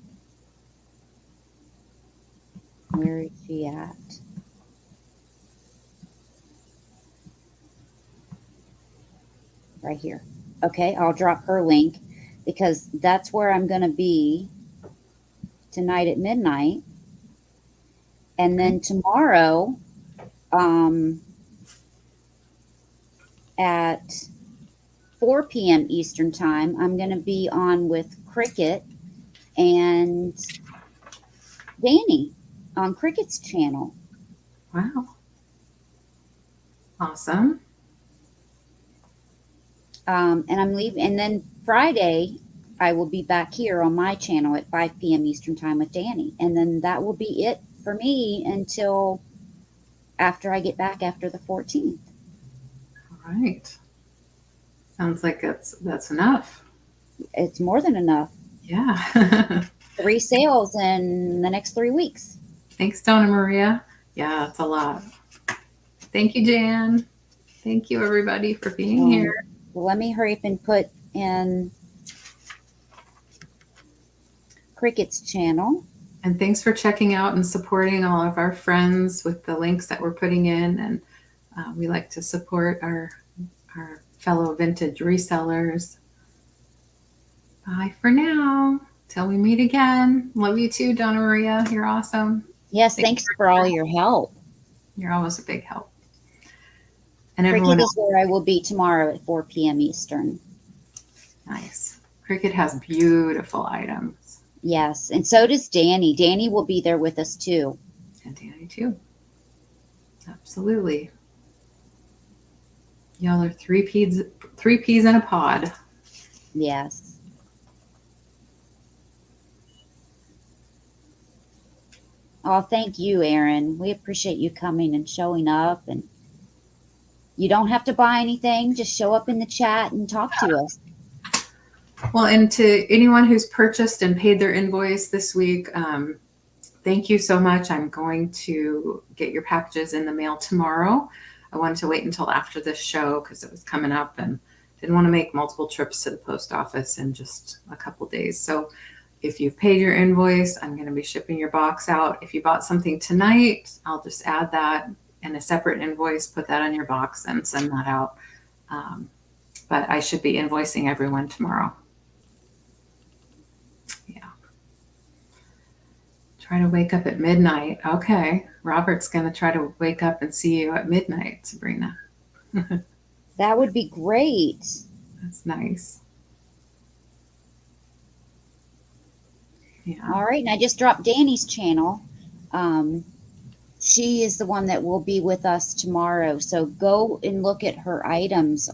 Where is she at? Right here. Okay, I'll drop her link because that's where I'm going to be tonight at midnight. And then tomorrow at 4 p.m. Eastern time, I'm going to be on with Cricket and Danny on Cricket's channel. Wow. Awesome. And I'm leaving, and then Friday I will be back here on my channel at 5 p.m. Eastern time with Danny, and then that will be it for me until after I get back after the 14th. All right. Sounds like that's enough. It's more than enough. Yeah. 3 sales in the next 3 weeks. Thanks, Donna Maria. Yeah, it's a lot. Thank you, Jan. Thank you, everybody, for being here. Well, let me hurry up and put in Cricket's channel. And thanks for checking out and supporting all of our friends with the links that we're putting in. And we like to support our fellow vintage resellers. Bye for now. Till we meet again. Love you too, Donna Maria. You're awesome. Yes, thanks for all your help. You're always a big help. And Cricket everyone is where I will be tomorrow at 4 p.m. Eastern. Nice. Cricket has beautiful items. Yes, and so does Danny. Danny will be there with us too. And Danny too. Absolutely. Y'all are three peas in a pod. Yes. Oh, thank you, Erin. We appreciate you coming and showing up. And you don't have to buy anything. Just show up in the chat and talk to us. Well, and to anyone who's purchased and paid their invoice this week, thank you so much. I'm going to get your packages in the mail tomorrow. I wanted to wait until after this show because it was coming up and didn't want to make multiple trips to the post office in just a couple days. So if you've paid your invoice, I'm going to be shipping your box out. If you bought something tonight, I'll just add that in a separate invoice, put that on your box and send that out. But I should be invoicing everyone tomorrow. Yeah. Try to wake up at midnight. Okay. Robert's going to try to wake up and see you at midnight, Sabrina. That would be great. That's nice. Yeah. All right. And I just dropped Danny's channel. She is the one that will be with us tomorrow. So go and look at her items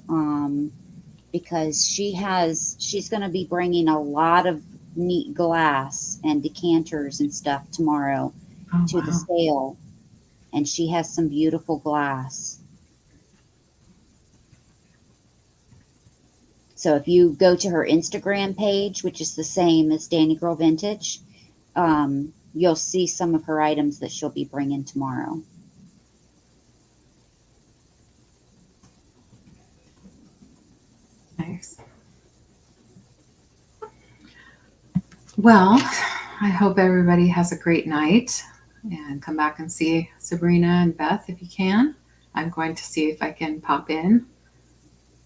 because she's going to be bringing a lot of neat glass and decanters and stuff tomorrow to the sale. And she has some beautiful glass. So if you go to her Instagram page, which is the same as Danny Girl Vintage, you'll see some of her items that she'll be bringing tomorrow. Nice. Well, I hope everybody has a great night and come back and see Sabrina and Beth if you can. I'm going to see if I can pop in.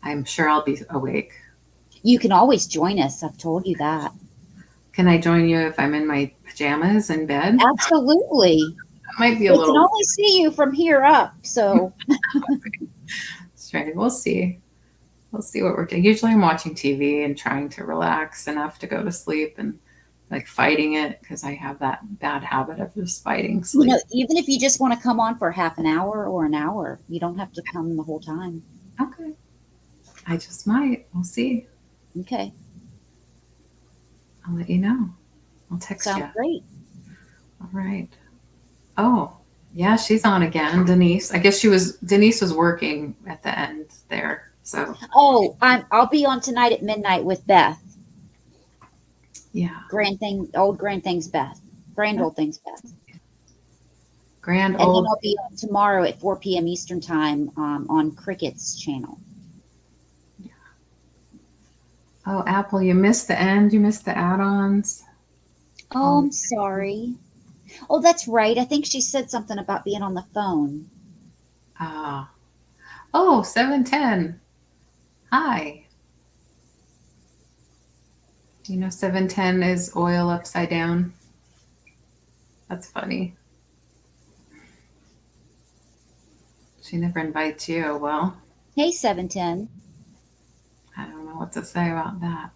I'm sure I'll be awake. You can always join us. I've told you that. Can I join you if I'm in my pajamas in bed? Absolutely. That might be a little. We can only see you from here up, so. That's right. We'll see. We'll see what we're doing. Usually I'm watching TV and trying to relax enough to go to sleep and like fighting it because I have that bad habit of just fighting sleep. Even if you just want to come on for half an hour or an hour, you don't have to come the whole time. Okay. I just might. We'll see. Okay. I'll let you know. I'll text you. Sounds great. All right. Oh, yeah, she's on again. Denise. I guess Denise was working at the end there. So. Oh, I'll be on tonight at midnight with Beth. Yeah. Old Grand Things Beth. Grand Old Things Beth. Grand and Old. And then I'll be on tomorrow at 4 p.m. Eastern time on Cricket's channel. Oh, Apple, you missed the end. You missed the add-ons. Oh, I'm sorry. Oh, that's right. I think she said something about being on the phone. Oh, 710. Hi. You know 710 is oil upside down. That's funny. She never invites you. Well. Hey, 710. I don't know what to say about that.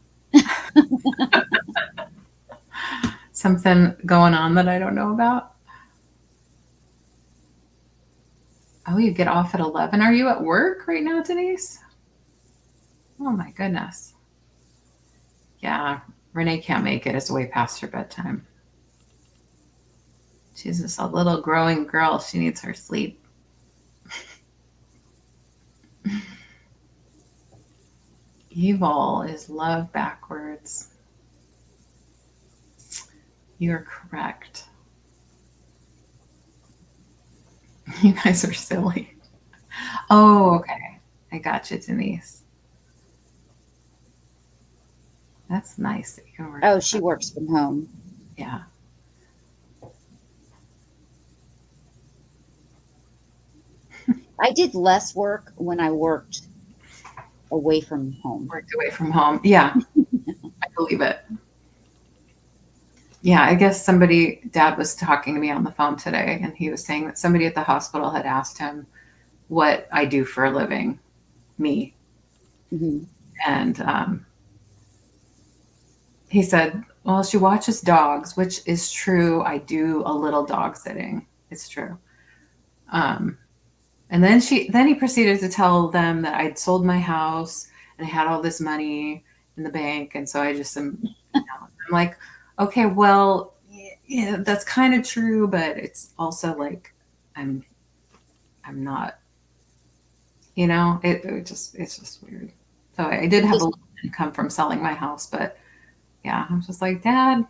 something going on that I don't know about? Oh, you get off at 11. Are you at work right now, Denise? Oh my goodness. Yeah, Renee can't make it. It's way past her bedtime. She's just a little growing girl. She needs her sleep. Evil is love backwards. You're correct. You guys are silly. Oh, okay. I got you, Denise. That's nice that you can work. Oh, she works from home. Yeah. I did less work when I worked away from home. Worked away from home. Yeah. I believe it. Yeah, I guess Dad was talking to me on the phone today, and he was saying that somebody at the hospital had asked him what I do for a living, me. Mm-hmm. And he said, well, she watches dogs, which is true. I do a little dog sitting. It's true. And then he proceeded to tell them that I'd sold my house and I had all this money in the bank. And so I just am, I'm like, okay, well, yeah, that's kind of true, but it's also like, I'm not, it's just weird. So I did have a little income from selling my house, but yeah, I'm just like, Dad.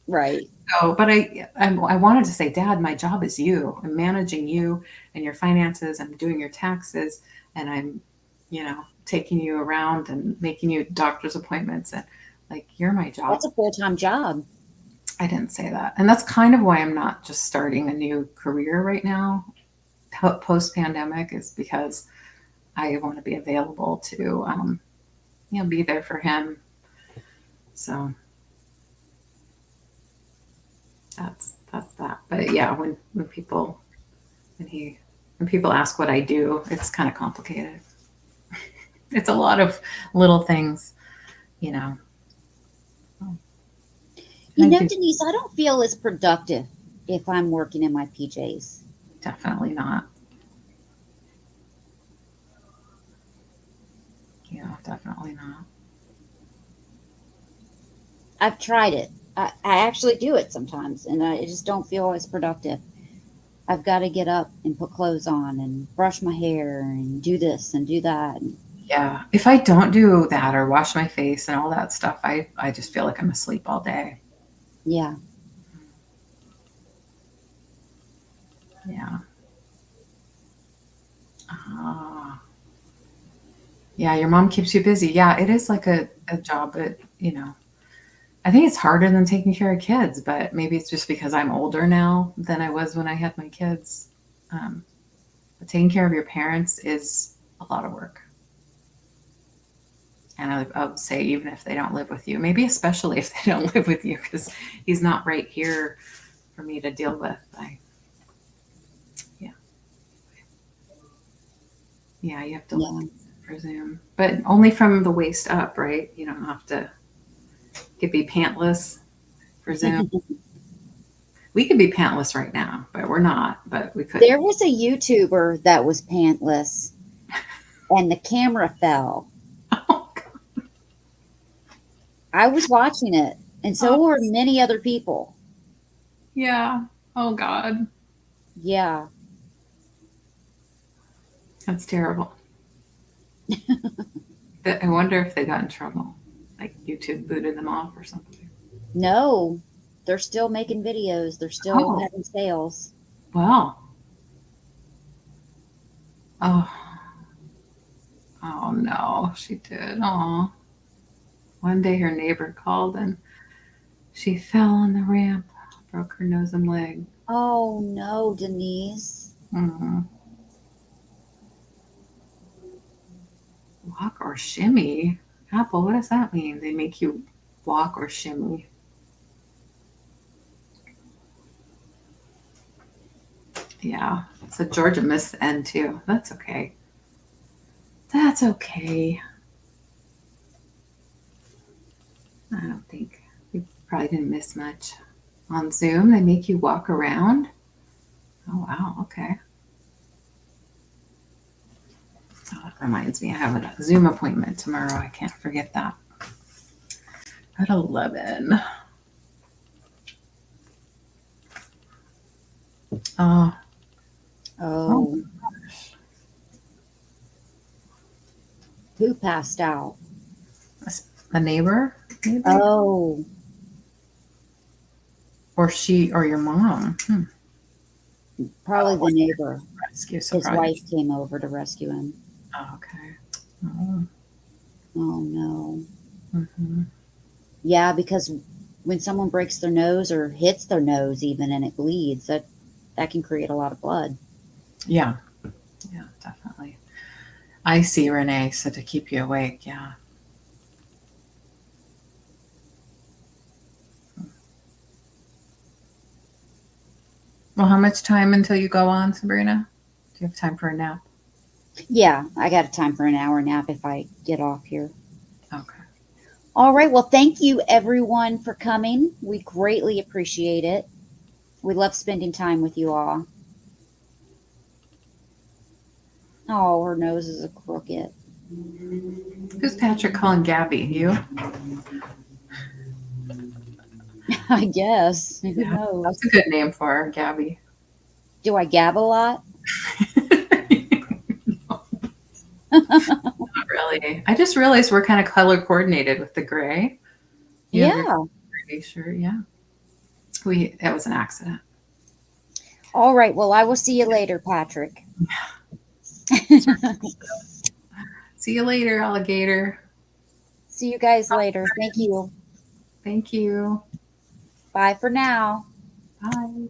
Right. So, but I wanted to say, Dad, my job is you. I'm managing you and your finances. I'm doing your taxes, and I'm, taking you around and making you doctor's appointments, and like you're my job. That's a full-time job. I didn't say that, and that's kind of why I'm not just starting a new career right now, post pandemic, is because I want to be available to, be there for him. So. That's that. But yeah, when people ask what I do, it's kind of complicated. It's a lot of little things, you know. Denise, I don't feel as productive if I'm working in my PJs. Definitely not. Yeah, definitely not. I've tried it. I actually do it sometimes, and I just don't feel as productive. I've got to get up and put clothes on and brush my hair and do this and do that. Yeah. If I don't do that or wash my face and all that stuff, I just feel like I'm asleep all day. Yeah. Yeah. Yeah, your mom keeps you busy. Yeah, it is like a job, but I think it's harder than taking care of kids, but maybe it's just because I'm older now than I was when I had my kids. But taking care of your parents is a lot of work. And I would say, even if they don't live with you, maybe especially if they don't live with you, because he's not right here for me to deal with. Yeah, you have to presume, but only from the waist up, right? You don't have to. Could be pantless, presume. We could be pantless right now, but we're not. But we could. There was a YouTuber that was pantless, and the camera fell. Oh, God. I was watching it, and so were many other people. Yeah. Oh, God. Yeah. That's terrible. I wonder if they got in trouble. Like YouTube booted them off or something. No, they're still making videos. They're still having sales. Wow. Oh. Oh, no, she did. Oh. One day her neighbor called and she fell on the ramp, broke her nose and leg. Oh, no, Denise. Mm-hmm. Walk or shimmy? Apple, what does that mean? They make you walk or shimmy? Yeah. So Georgia missed the end too. That's okay. That's okay. I don't think we probably probably didn't miss much on Zoom. They make you walk around. Oh, wow. Okay. Oh, that reminds me, I have a Zoom appointment tomorrow. I can't forget that. At 11. Oh, Oh, who passed out? a neighbor, maybe? Oh, Or she or your mom. probably the neighbor. Rescue. So His probably. wife came over to rescue him. Oh, okay. Oh. Oh no. Mm-hmm. Yeah, because when someone breaks their nose or hits their nose even and it bleeds, that can create a lot of blood. Yeah. Yeah, definitely. I see, Renee. So to keep you awake, yeah. Well, how much time until you go on, Sabrina? Do you have time for a nap? Yeah, I got a time for an hour nap if I get off here. Okay. All right. Well, thank you everyone for coming. We greatly appreciate it. We love spending time with you all. Oh, her nose is a crooked. Who's Patrick calling Gabby? You? I guess. Who Yeah, knows? that's a good name for her, Gabby. Do I gab a lot? Not really. I just realized we're kind of color coordinated with the gray. You have your Yeah. gray shirt, yeah. It was an accident. All right. Well, I will see you later, Patrick. See you later, alligator. See you guys later. Thank you. Thank you. Bye for now. Bye.